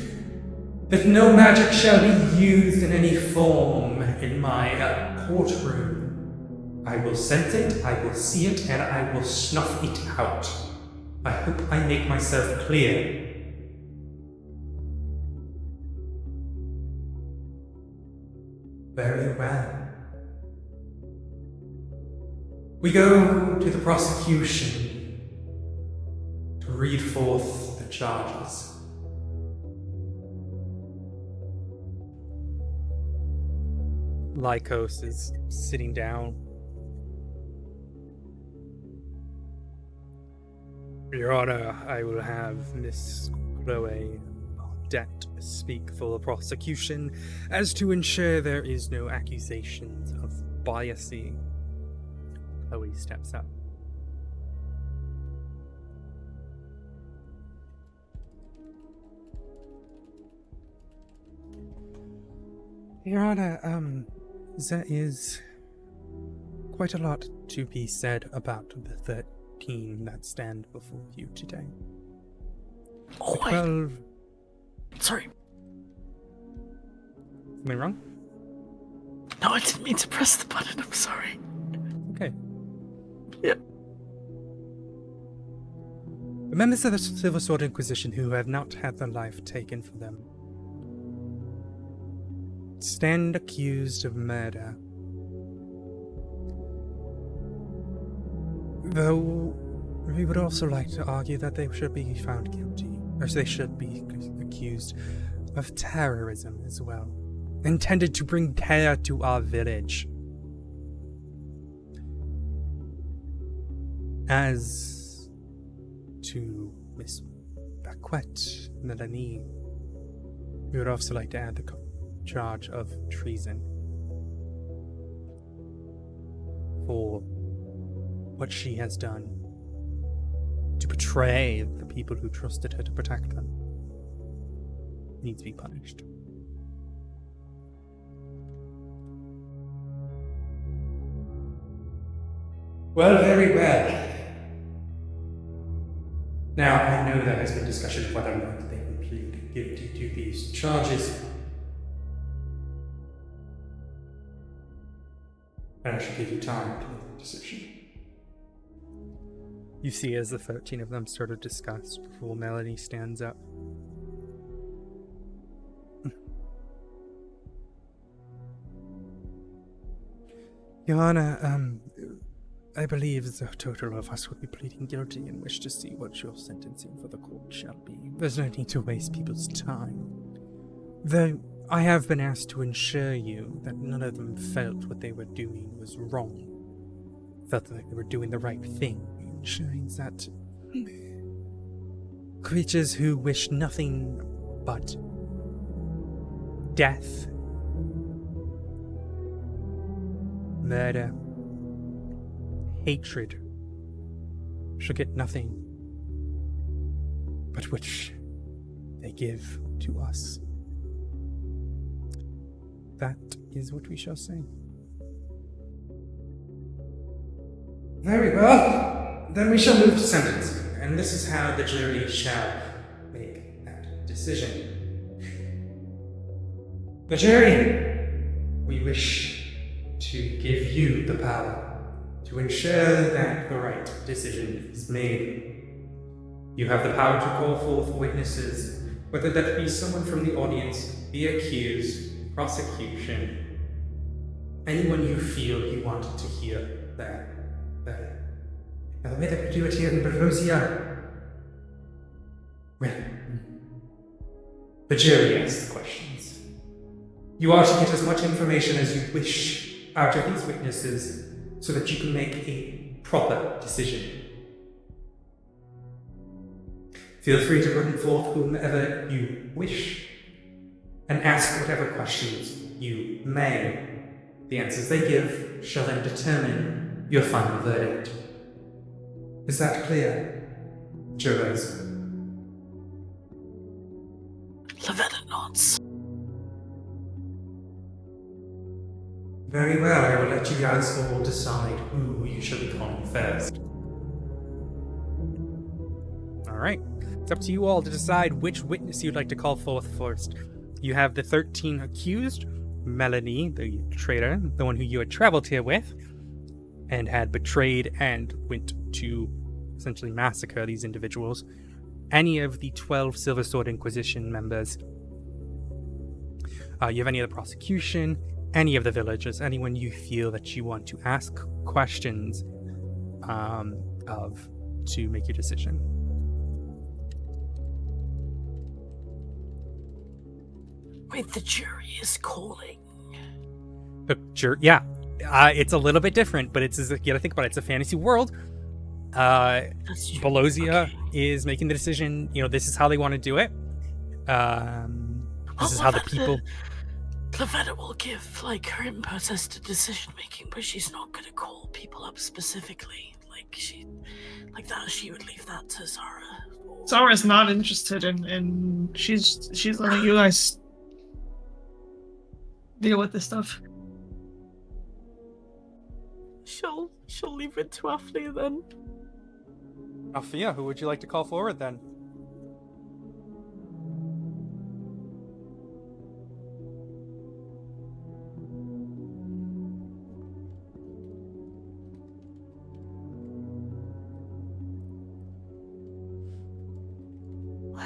that no magic shall be used in any form in my courtroom. I will sense it, I will see it, and I will snuff it out. I hope I make myself clear. Very well. We go to the prosecution to read forth the charges.
Lycos is sitting down. Your Honor, I will have Miss Chloe Baudet speak for the prosecution as to ensure there is no accusations of biasing. Chloe steps up.
Your Honor, there is quite a lot to be said about the 13 that stand before you today.
Oh,
12...
Sorry.
Something wrong?
No, I didn't mean to press the button. I'm sorry.
Okay.
Yeah.
The members of the Silver Sword Inquisition who have not had their life taken from them stand accused of murder. Though we would also like to argue that they should be found guilty, or they should be accused of terrorism as well, intended to bring terror to our village. As to Miss Baquette Melanie, we would also like to add the charge of treason for what she has done to betray the people who trusted her to protect them. Needs to be punished. Well, very well. Now, I know there has been discussion of whether or not they will plead guilty to these charges. And I should give you time to make a decision.
You see as the 13 of them sort of discuss before Melanie stands up.
Your Honor, I believe the total of us would be pleading guilty and wish to see what your sentencing for the court shall be. There's no need to waste people's time. Though I have been asked to ensure you that none of them felt what they were doing was wrong. Felt that they were doing the right thing, ensuring that creatures who wish nothing but death, murder, hatred should get nothing but which they give to us. That is what we shall say. Very well. Then we shall move to sentencing, and this is how the jury shall make that decision. The jury, we wish to give you the power to ensure that the right decision is made. You have the power to call forth witnesses, whether that be someone from the audience, the accused, prosecution, anyone you feel you want to hear there. Now the way that we do it here in Barosia, well, the jury asks the questions. You are to get as much information as you wish out of these witnesses so that you can make a proper decision. Feel free to bring forth whomever you wish and ask whatever questions you may. The answers they give shall then determine your final verdict. Is that clear, jurors?
Lavetta nods.
Very well, I will let you guys all decide who you shall be calling first.
Alright. It's up to you all to decide which witness you'd like to call forth first. You have the 13 accused, Melanie, the traitor, the one who you had traveled here with,
and had betrayed and went to essentially massacre these individuals, any of the 12 Silver Sword Inquisition members, you have any of the prosecution, any of the villagers, anyone you feel that you want to ask questions of to make your decision.
Wait, the jury is calling.
Yeah. It's a little bit different, but you gotta think about it. It's a fantasy world.
That's true.
Belosia
Okay.
is making the decision. This is how they want to do it. This is how the people...
Lavetta will give, like, her input as to decision-making, but she's not gonna call people up specifically. She would leave that to Zara.
Zara's not interested in she's letting you guys deal with this stuff.
She'll leave it to Afnia then.
Afia, who would you like to call forward then?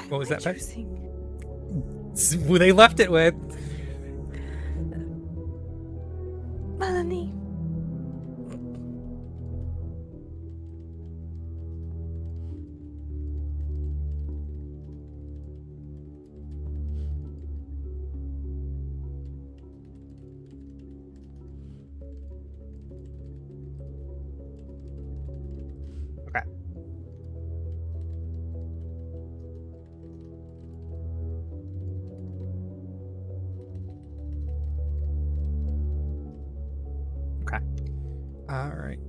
What was that, Beck? It's who they left it with.
Melanie.
Okay. All right.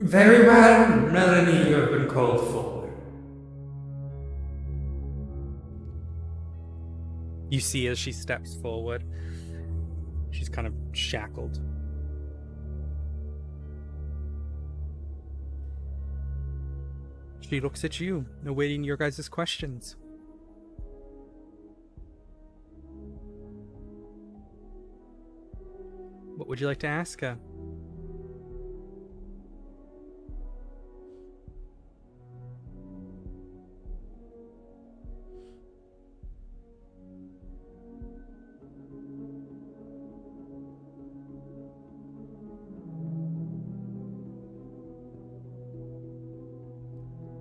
Very well, Melanie, you have been called forward. You see as she steps forward, she's kind of shackled. She looks at you, awaiting your guys' questions. What would you like to ask her?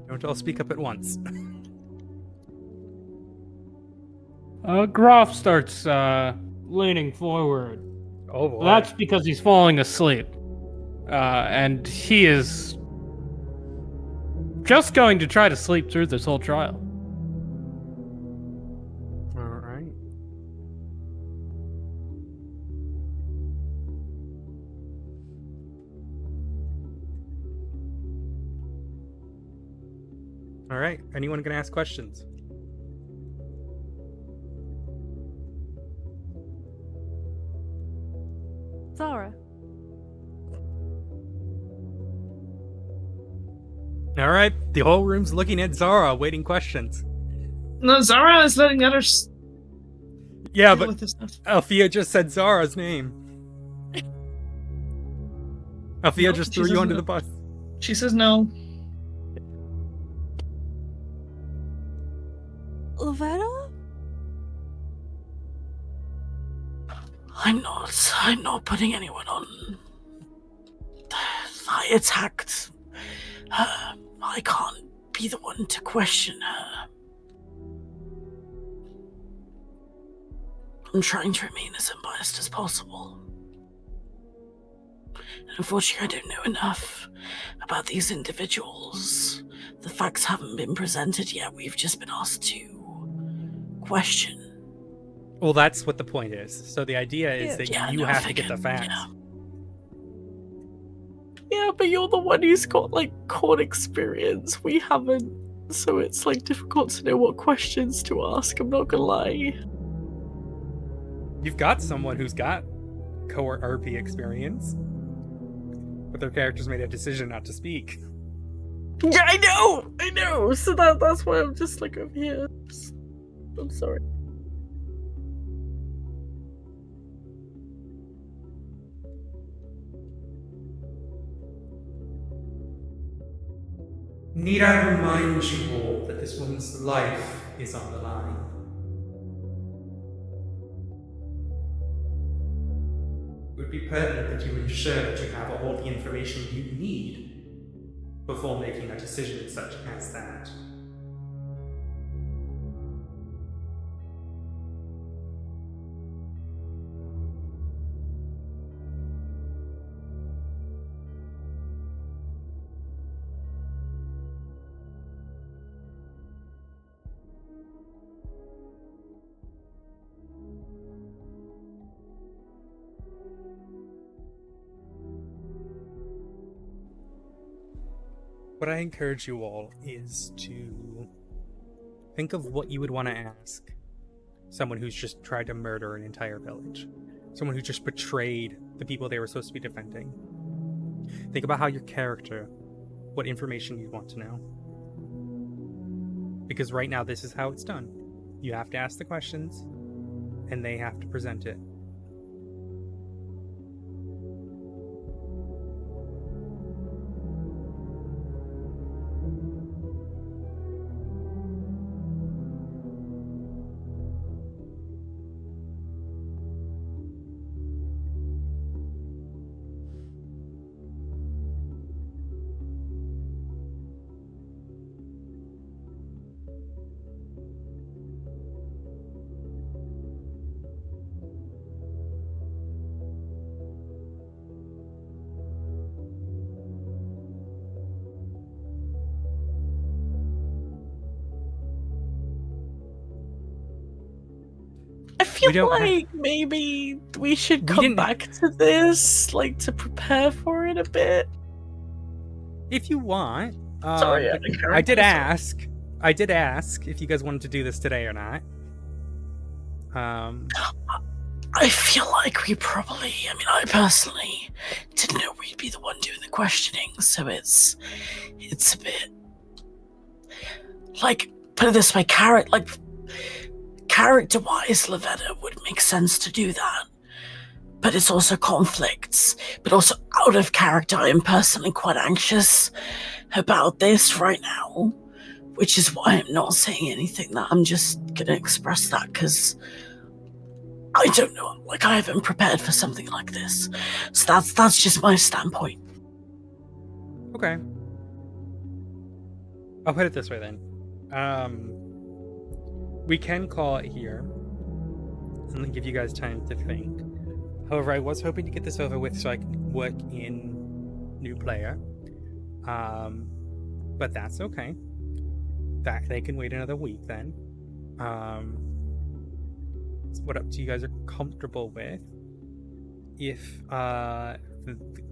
Don't all speak up at once.
Groff starts leaning forward.
Oh boy.
That's because he's falling asleep. And he is just going to try to sleep through this whole trial.
All right. All right. Anyone gonna ask questions?
Zara.
All right. The whole room's looking at Zara, waiting questions.
No, Zara is letting others
Yeah,
deal
but
with this stuff.
Althea just said Zara's name. Althea
Nope,
just
she
threw you
says
under
no.
the bus.
She says no.
Lavetta?
I'm not putting anyone on. I attacked her. I can't be the one to question her. I'm trying to remain as unbiased as possible. Unfortunately, I don't know enough about these individuals. The facts haven't been presented yet. We've just been asked to question.
Well, that's what the point is. So the idea is that
Yeah,
you
no, I
have to get the
figured,
facts.
yeah. Yeah, but you're the one who's got, like, court experience. We haven't. So it's, like, difficult to know what questions to ask. I'm not gonna lie.
You've got someone who's got court RP experience, but their characters made a decision not to speak.
Yeah, I know. So that's why I'm just, like, over here. I'm sorry.
Need I remind you all that this woman's life is on the line? It would be pertinent that you ensure that you have all the information you need before making a decision such as that. What I encourage you all is to think of what you would want to ask someone who's just tried to murder an entire village. Someone who just betrayed the people they were supposed to be defending. Think about how your character, what information you want to know. Because right now this is how it's done. You have to ask the questions, and they have to present it.
I feel like maybe we should come back to this, like, to prepare for it a bit.
If you want.
Sorry,
I did ask if you guys wanted to do this today or not.
I feel like we probably, I personally didn't know we'd be the one doing the questioning, so it's a bit, like, put it this way, character-wise, Lavetta would make sense to do that. But it's also conflicts. But also out of character, I am personally quite anxious about this right now, which is why I'm not saying anything. That I'm just going to express that because I don't know. Like, I haven't prepared for something like this. So that's just my standpoint.
Okay. I'll put it this way then. We can call it here and then give you guys time to think. However, I was hoping to get this over with so I can work in new player. But that's okay. That they can wait another week then. It's what up to you guys are comfortable with. If the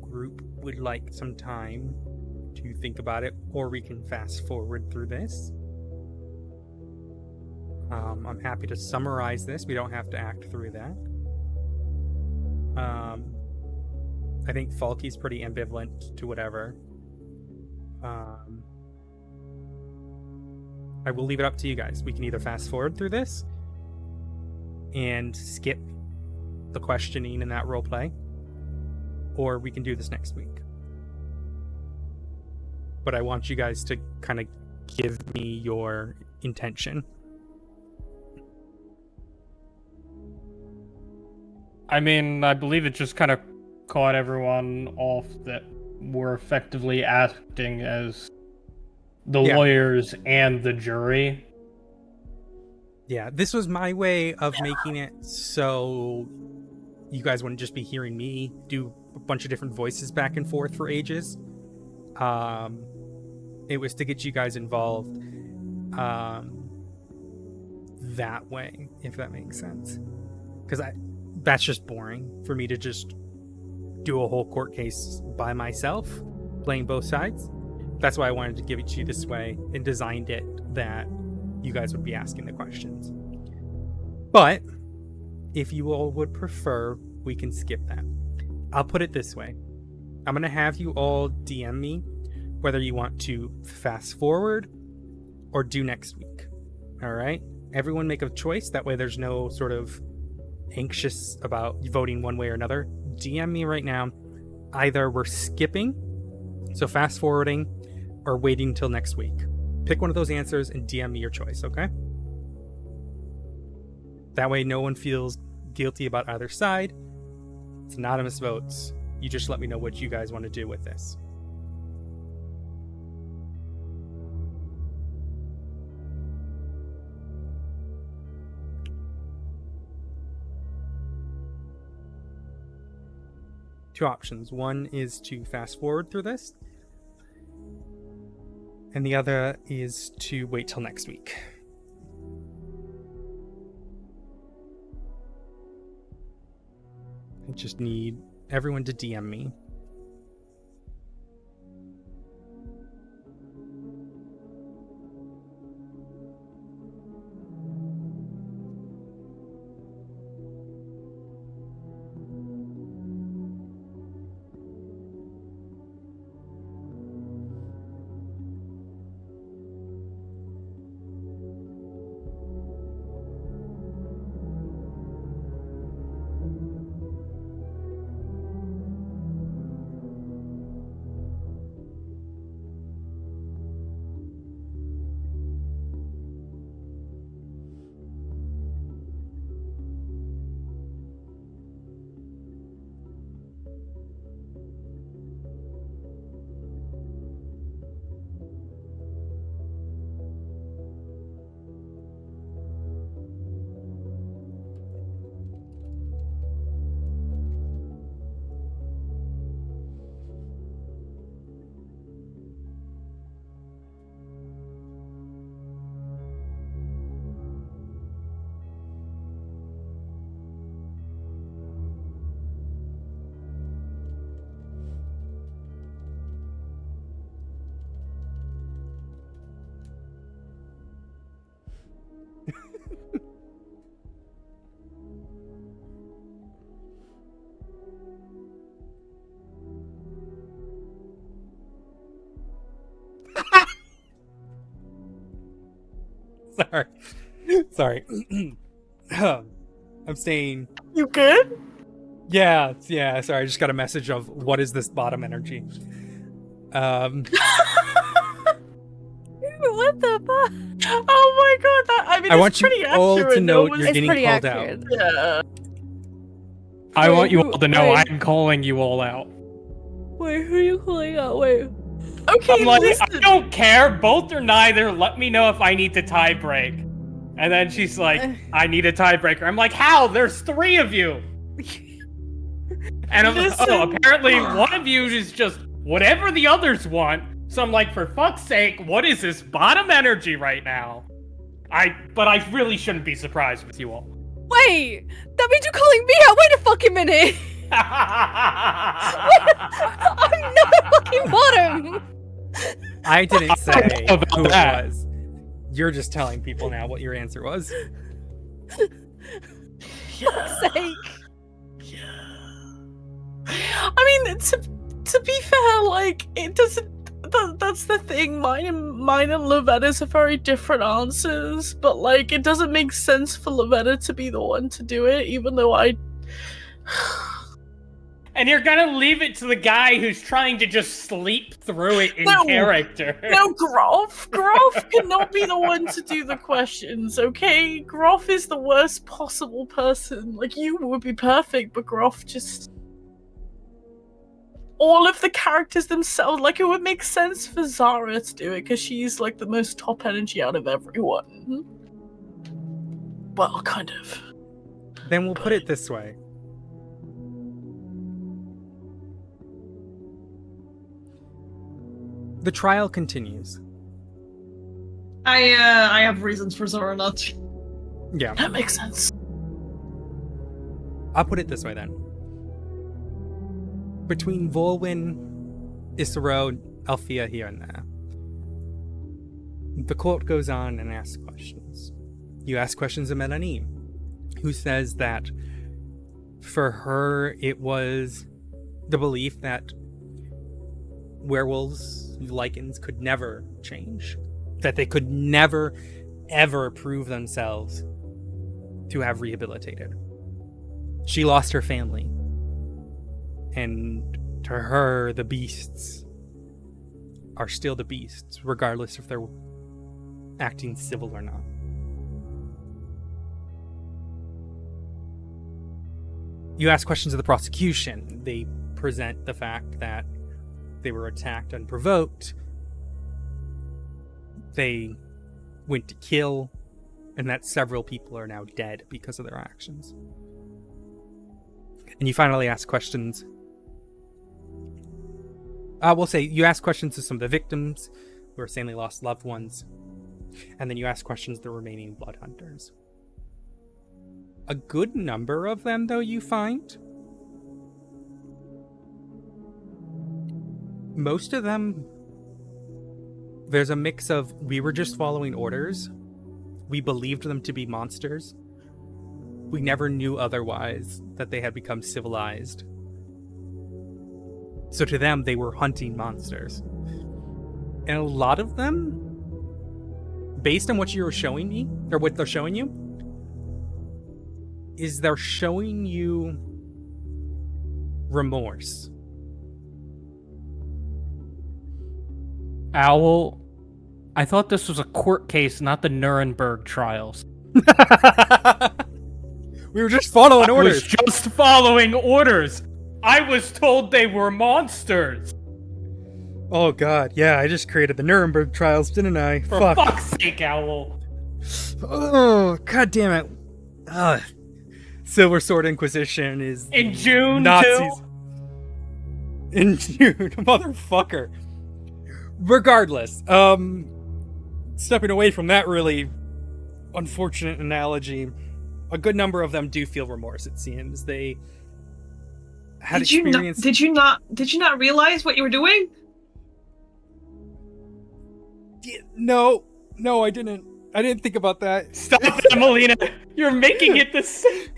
group would like some time to think about it, or we can fast forward through this. I'm happy to summarize this. We don't have to act through that. I think Falky's pretty ambivalent to whatever. I will leave it up to you guys. We can either fast forward through this and skip the questioning in that roleplay, or we can do this next week. But I want you guys to kind of give me your intention.
I believe it just kind of caught everyone off that we're effectively acting as the lawyers and the jury.
Yeah, this was my way of making it so you guys wouldn't just be hearing me do a bunch of different voices back and forth for ages. It was to get you guys involved that way, if that makes sense. Because that's just boring for me to just do a whole court case by myself, playing both sides. That's why I wanted to give it to you this way and designed it that you guys would be asking the questions. But if you all would prefer, we can skip that. I'll put it this way. I'm going to have you all DM me whether you want to fast forward or do next week. All right? Everyone make a choice. That way there's no sort of anxious about voting one way or another. DM me right now. Either we're skipping, so fast forwarding,
or waiting till next week. Pick one of those answers and DM me your choice, okay? That way no one feels guilty about either side. It's anonymous votes. You just let me know what you guys want to do with this. Two options. One is to fast forward through this, and the other is to wait till next week. I just need everyone to DM me. Sorry. I'm saying.
You good?
Yeah. Sorry, I just got a message of what is this bottom energy?
What the fuck?
Oh my god!
I want
it's pretty
you all
accurate.
to know
No
you're
one's-
getting
pretty
called
accurate.
out.
Yeah.
I
Wait,
want you
who-
all to know
wait.
I'm calling you all out.
Wait, who are you calling out? Wait.
Okay,
I'm like,
listen.
I don't care, both or neither, let me know if I need to tie break. And then she's like, I need a tiebreaker. I'm like, how? There's 3 of you. And I'm like, oh,
Listen.
apparently one of you is just whatever the others want. So I'm like, for fuck's sake, what is this bottom energy right now? But I really shouldn't be surprised with you all.
Wait! That means you're calling me out! Wait a fucking minute! I'm not a fucking bottom!
I didn't say
About
who it
that.
was. You're just telling people now what your answer was.
Yeah.
Sake.
I mean, to be fair, like it doesn't. That's the thing. Mine and Lovetta's are very different answers, but like it doesn't make sense for Lovetta to be the one to do it, even though I.
And you're gonna leave it to the guy who's trying to just sleep through it in
No.
character.
No, Groff cannot be the one to do the questions, okay? Groff is the worst possible person. Like, you would be perfect, but Groff just... All of the characters themselves, like, it would make sense for Zara to do it, because she's, like, the most top energy out of everyone. Well, kind of.
Then we'll put it this way. The trial continues.
I have reasons for Zora not to.
Yeah,
That makes sense.
I'll put it this way then. Between Volwyn, Isaro, Althea here and there, the court goes on and asks questions. You ask questions of Melanie, who says that for her it was the belief that werewolves, lycans, could never change. That they could never, ever prove themselves to have rehabilitated. She lost her family. And to her, the beasts are still the beasts, regardless if they're acting civil or not. You ask questions of the prosecution. They present the fact that they were attacked unprovoked, they went to kill, and that several people are now dead because of their actions. And you finally ask questions. We'll say you ask questions to some of the victims who are saying they lost loved ones, and then you ask questions to the remaining blood hunters. A good number of them, though, you find, most of them, there's a mix of, we were just following orders, we believed them to be monsters, we never knew otherwise that they had become civilized. So to them, they were hunting monsters. And a lot of them, based on what you were showing me, or what they're showing you, is they're showing you remorse.
Owl, I thought this was a court case, not the Nuremberg trials.
We were just following orders.
I was just following orders. I was told they were monsters.
Oh god, yeah, I just created the Nuremberg trials, didn't I?
For fuck's sake, Owl.
Oh, god damn it. Ugh. Silver Sword Inquisition is
in June,
Nazis.
Too?
In June, motherfucker. Regardless, stepping away from that really unfortunate analogy, a good number of them do feel remorse. It seems they had experience.
Did you not realize what you were doing?
No, I didn't. I didn't think about that.
Stop it, Melina. You're making it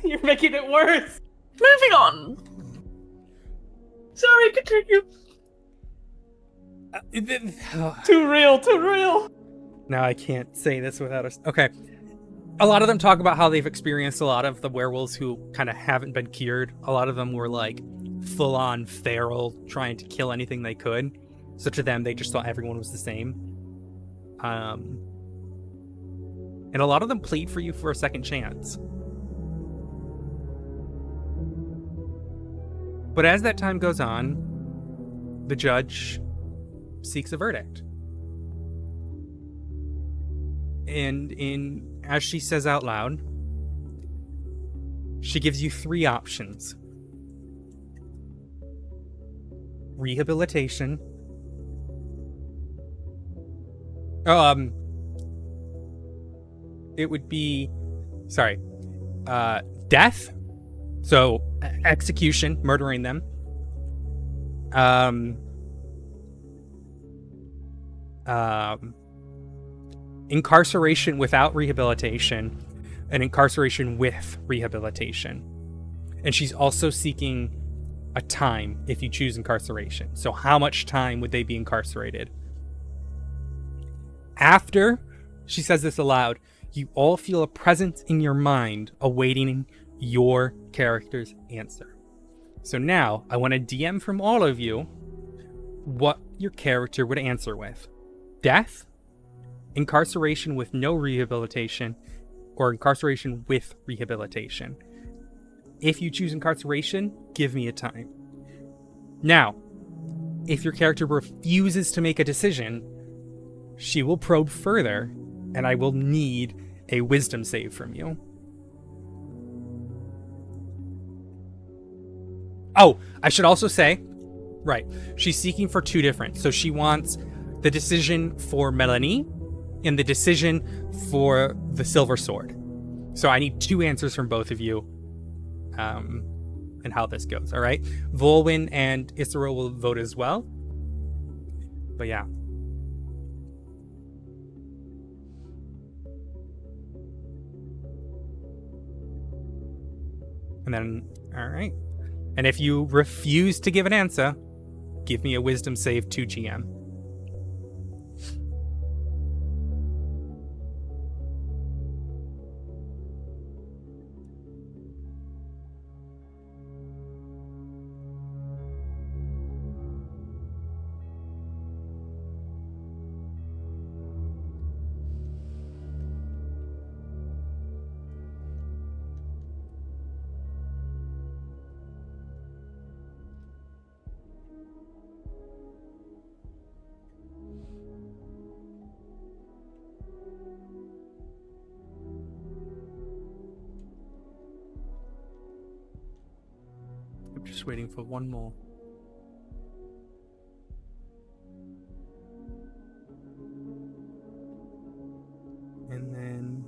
You're making it worse.
Moving on.
Sorry, continue.
Too real.
No, I can't say this without us. Okay. A lot of them talk about how they've experienced a lot of the werewolves who kind of haven't been cured. A lot of them were like full-on feral, trying to kill anything they could. So to them, they just thought everyone was the same. And a lot of them plead for you for a second chance. But as that time goes on, the judge seeks a verdict. And as she says out loud, she gives you 3 options. Rehabilitation. It would be, death. So, execution, murdering them. Incarceration without rehabilitation, and incarceration with rehabilitation. And she's also seeking a time if you choose incarceration. So how much time would they be incarcerated? After she says this aloud, you all feel a presence in your mind awaiting your character's answer. So now, I want to DM from all of you what your character would answer with. Death, incarceration with no rehabilitation, or incarceration with rehabilitation. If you choose incarceration, give me a time. Now, if your character refuses to make a decision, she will probe further, and I will need a wisdom save from you. Oh, I should also say, right, she's seeking for 2 different. So she wants the decision for Melanie and the decision for the Silver Sword. So I need 2 answers from both of you, and how this goes, all right? Volwyn and Isra will vote as well. But yeah. And then, all right. And if you refuse to give an answer, give me a wisdom save 2 GM. just waiting for one more. And then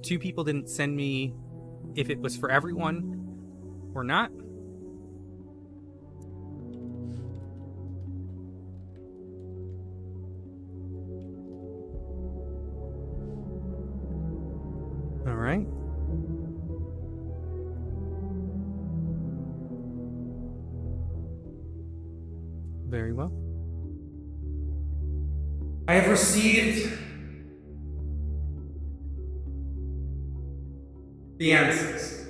2 people didn't send me if it was for everyone or not. All right. Very well. I have received the answers.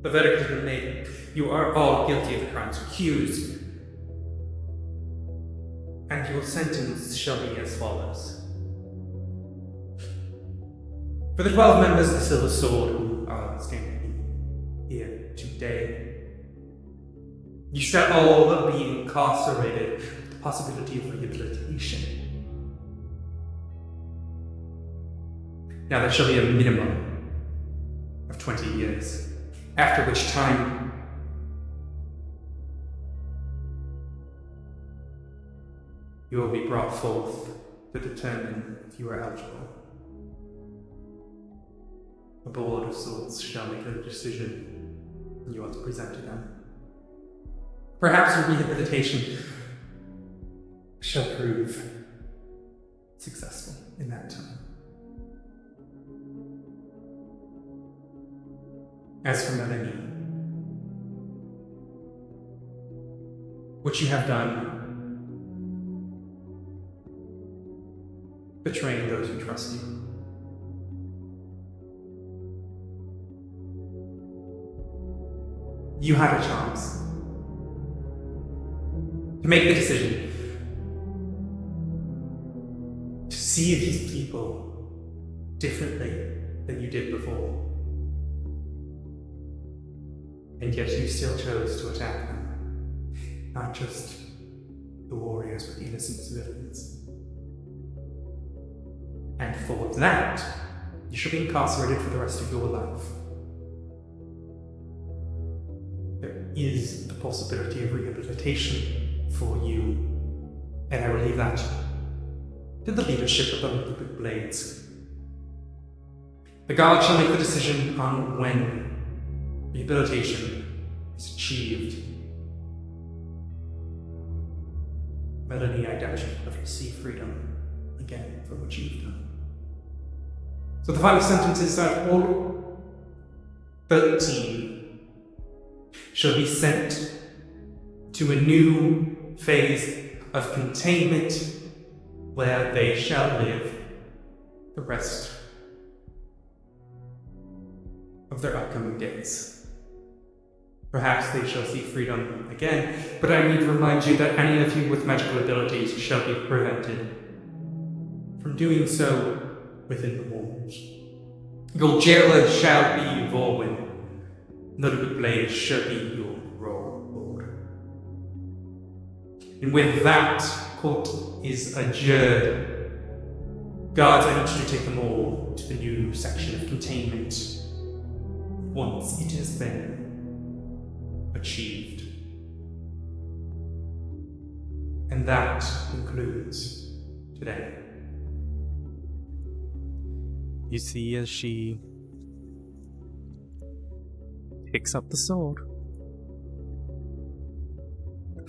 The verdict has been made. You are all guilty of the crimes accused. And your sentence shall be as follows. For the 12 members of the Silver Sword who are standing here today, you shall all be incarcerated with the possibility of rehabilitation. Now there shall be a minimum of 20 years, after which time you will be brought forth to determine if you are eligible. A board of swords shall make a decision, and you are to present to them. Perhaps your rehabilitation shall prove successful in that time. As for Melanie, what you have done, betraying those who trust you, you had a chance to make the decision to see these people differently than you did before. And yet you still chose to attack them. Not just the warriors, but the innocent civilians. And for that, you shall be incarcerated for the rest of your life. There is the possibility of rehabilitation for you, and I will leave that to the leadership of the Lupic Blades. The guard shall make the decision on when rehabilitation is achieved. Melanie, I doubt you'll ever see freedom again for what you've done. So the final sentence is that all 13 shall be sent to a new phase of containment where they shall live the rest of their upcoming days. Perhaps they shall see freedom again, but I need to remind you that any of you with magical abilities shall be prevented from doing so within the walls. Your jailer shall be Vorwin. The Lupic Blade shall be your royal lord. And with that, court is adjourned. Guards, I need you to take them all to the new section of containment once it has been achieved. And that concludes today.
You see as she picks up the sword,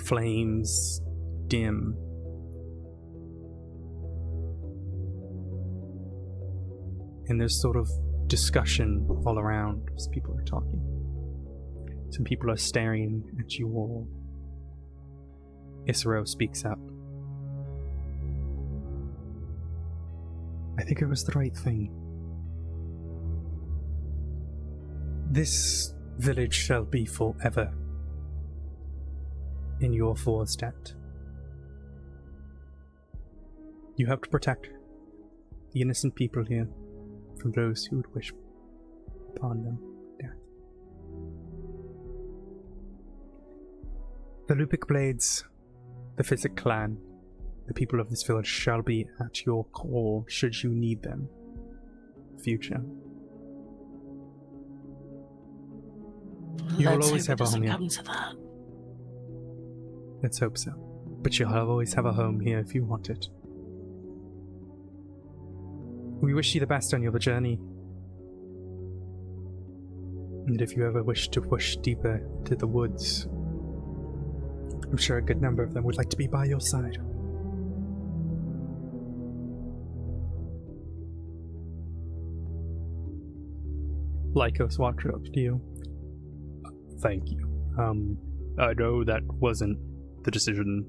flames dim, and there's sort of discussion all around as people are talking. Some people are staring at you all. Isro speaks up. I think it was the right thing. This village shall be forever in your forestat. You have to protect the innocent people here from those who would wish upon them death. The Lupic Blades, the Physic clan, the people of this village shall be at your call should you need them. Future. You'll
Let's
always
hope
have
it
a home
doesn't
here.
come to that.
Let's hope so. But you'll always have a home here if you want it. We wish you the best on your journey. And if you ever wish to push deeper to the woods, I'm sure a good number of them would like to be by your side. Lycos walked up to you. Thank you. I know that wasn't the decision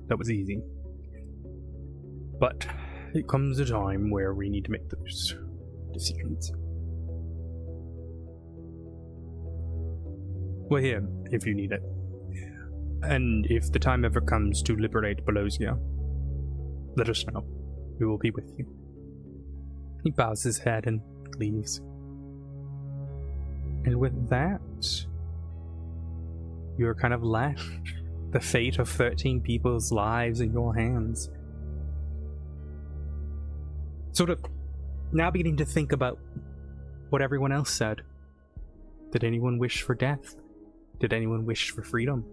that was easy. But it comes a time where we need to make those decisions. We're here if you need it. And if the time ever comes to liberate Bologna, let us know. We will be with you. He bows his head and leaves. And with that, you're kind of left. The fate of 13 people's lives in your hands. Sort of now beginning to think about what everyone else said. Did anyone wish for death? Did anyone wish for freedom?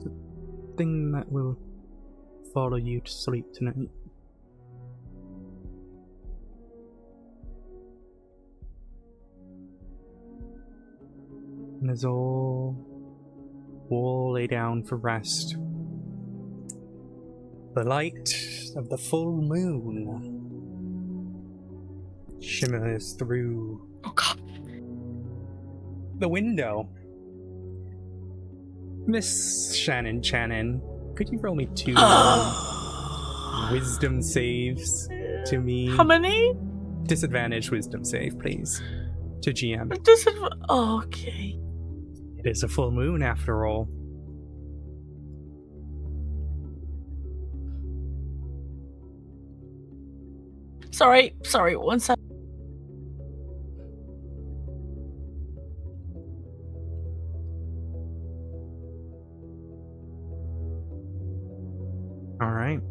The thing that will follow you to sleep tonight. And as all lay down for rest, the light of the full moon shimmers through the window. Miss Shannon, could you roll me 2 wisdom saves to me?
How many?
Disadvantage wisdom save, please. To GM.
Okay.
It is a full moon after all.
Sorry, 1 sec.
Alright.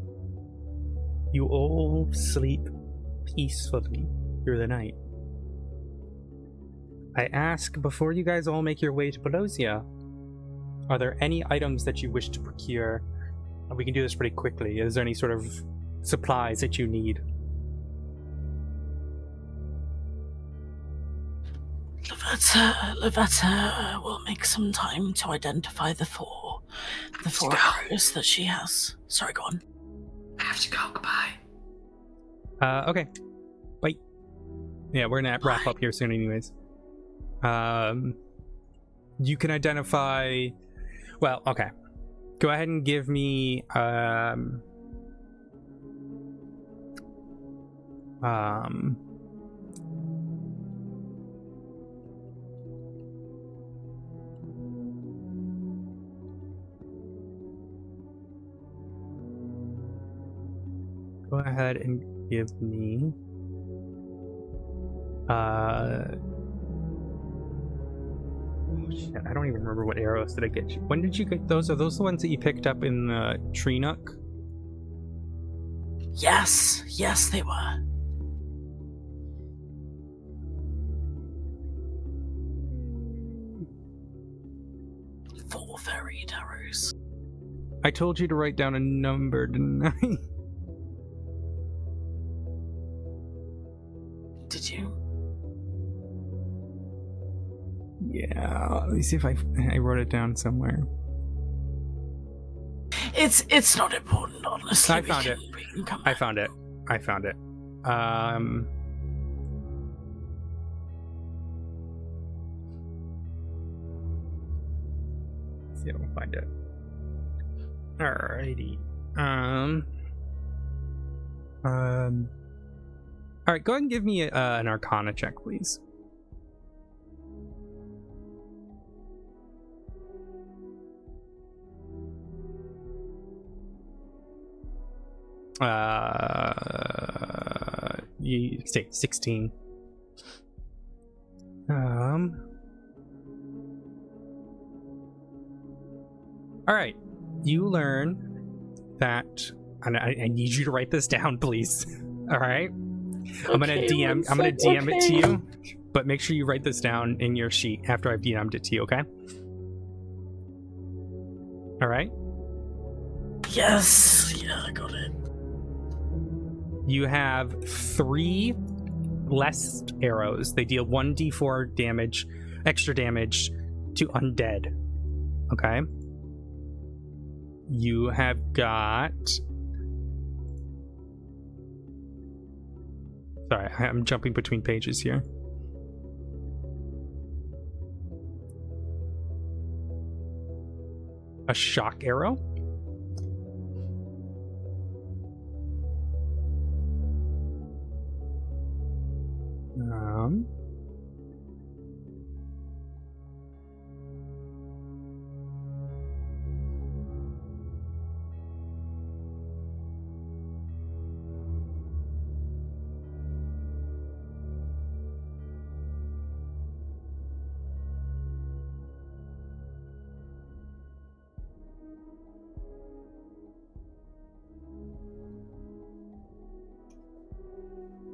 You all sleep peacefully through the night. I ask, before you guys all make your way to Pelosia, are there any items that you wish to procure? We can do this pretty quickly. Is there any sort of supplies that you need?
Lavetta will make some time to identify the four arrows that she has. Sorry, go on.
I have to go. Goodbye.
Okay. Bye. Yeah, we're gonna wrap up here soon anyways. You can identify... Well, okay. Go ahead and give me, go ahead and give me, shit, I don't even remember what arrows did I get you. When did you get those? Are those the ones that you picked up in the tree nook?
Yes, they were. Four varied arrows.
I told you to write down a number, didn't I?
Did you?
Yeah, let me see if I wrote it down somewhere.
It's not important, honestly.
I found it. I found it. See if I can find it. Alrighty. Alright, go ahead and give me an Arcana check, please. You say 16. Alright. You learn that, and I need you to write this down, please. Alright? I'm gonna
Okay,
DM. I'm gonna
one
DM
sec,
it to
okay.
you, but make sure you write this down in your sheet after I've DM'd it to you. Okay. All right.
Yes. Yeah, I got it.
You have 3 less arrows. They deal 1d4 damage, extra damage to undead. Okay. You have got. Sorry, I'm jumping between pages here. A shock arrow.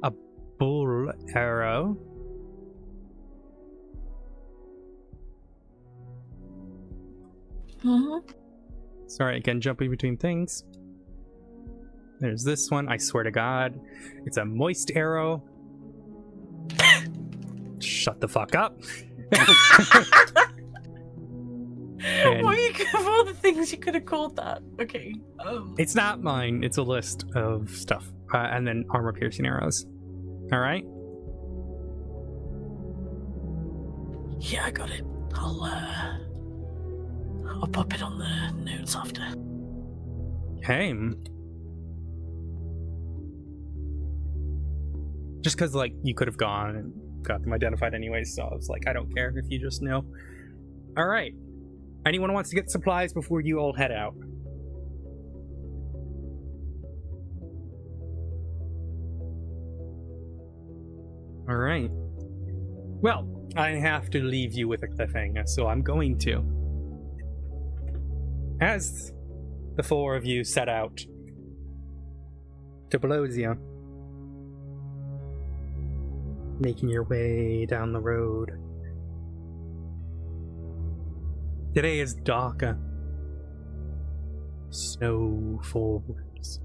A bull arrow. Sorry, again, jumping between things. There's this one. I swear to God, it's a moist arrow. Shut the fuck up. And
What you of all the things you could have called that? Okay.
it's not mine. It's a list of stuff, and then armor piercing arrows. All right.
Yeah, I got it. I'll pop it on the notes after.
Hey. Just because, like, you could have gone and got them identified anyway, so I was like, I don't care if you just know. All right. Anyone wants to get supplies before you all head out? All right. Well, I have to leave you with a cliffhanger, so I'm going to. As the 4 of you set out to Belosia, making your way down the road. Today is darker. Snow falls.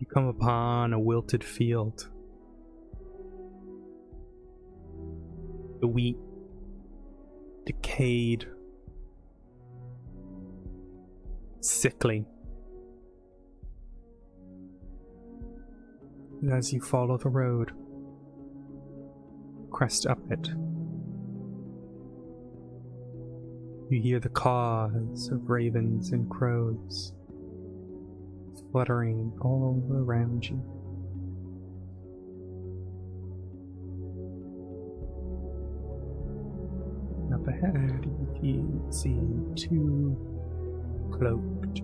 You come upon a wilted field. The wheat decayed, sickly. And as you follow the road, crest up it, you hear the caws of ravens and crows fluttering all around you. Up ahead, you see 2 cloaked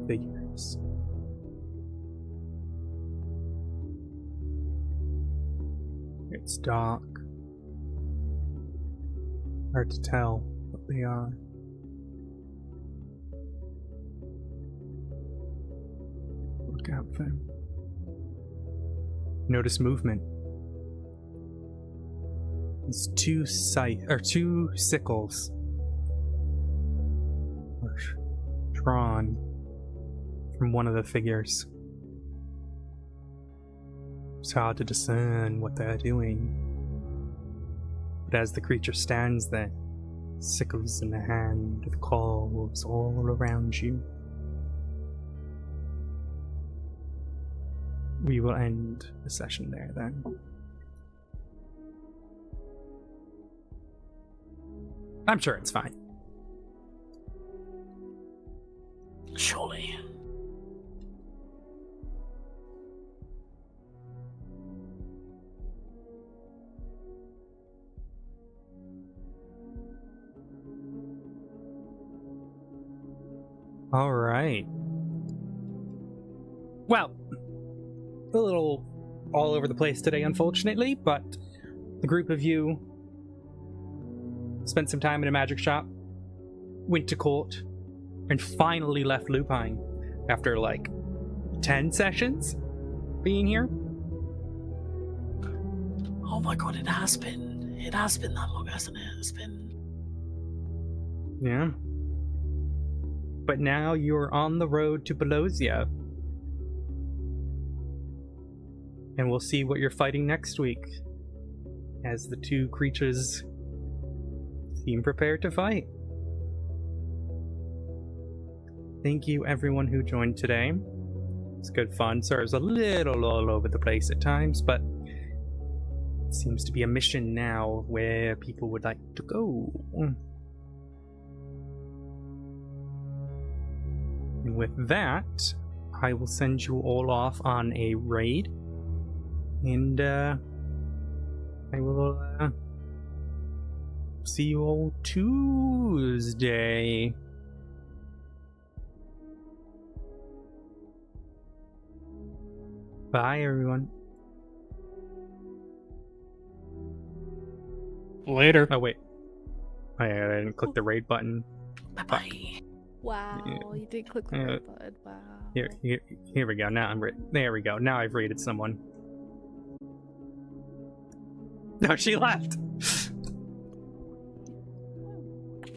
figures. It's dark. Hard to tell what they are. Look out for them. Notice movement. These 2 sickles are drawn from one of the figures. It's hard to discern what they're doing. But as the creature stands there, sickles in the hand, with claws all around you, we will end the session there then. I'm sure it's fine.
Surely.
All right. Well, a little all over the place today, unfortunately, but the group of you spent some time in a magic shop, went to court, and finally left Lupine after like 10 sessions being here.
Oh my god, it has been that long, hasn't it? It's been...
Yeah. But now you're on the road to Belosia. And we'll see what you're fighting next week, as the two creatures seem prepared to fight. Thank you everyone who joined today. It's good fun. Sorry, it was a little all over the place at times, but it seems to be a mission now where people would like to go. And with that, I will send you all off on a raid. And I will see you all Tuesday. Bye, everyone.
Later.
Oh, wait. I didn't click the raid button.
Bye-bye.
Wow, you did click the red button. Wow.
Here we go. Now I'm there we go. Now I've raided someone. No, she left.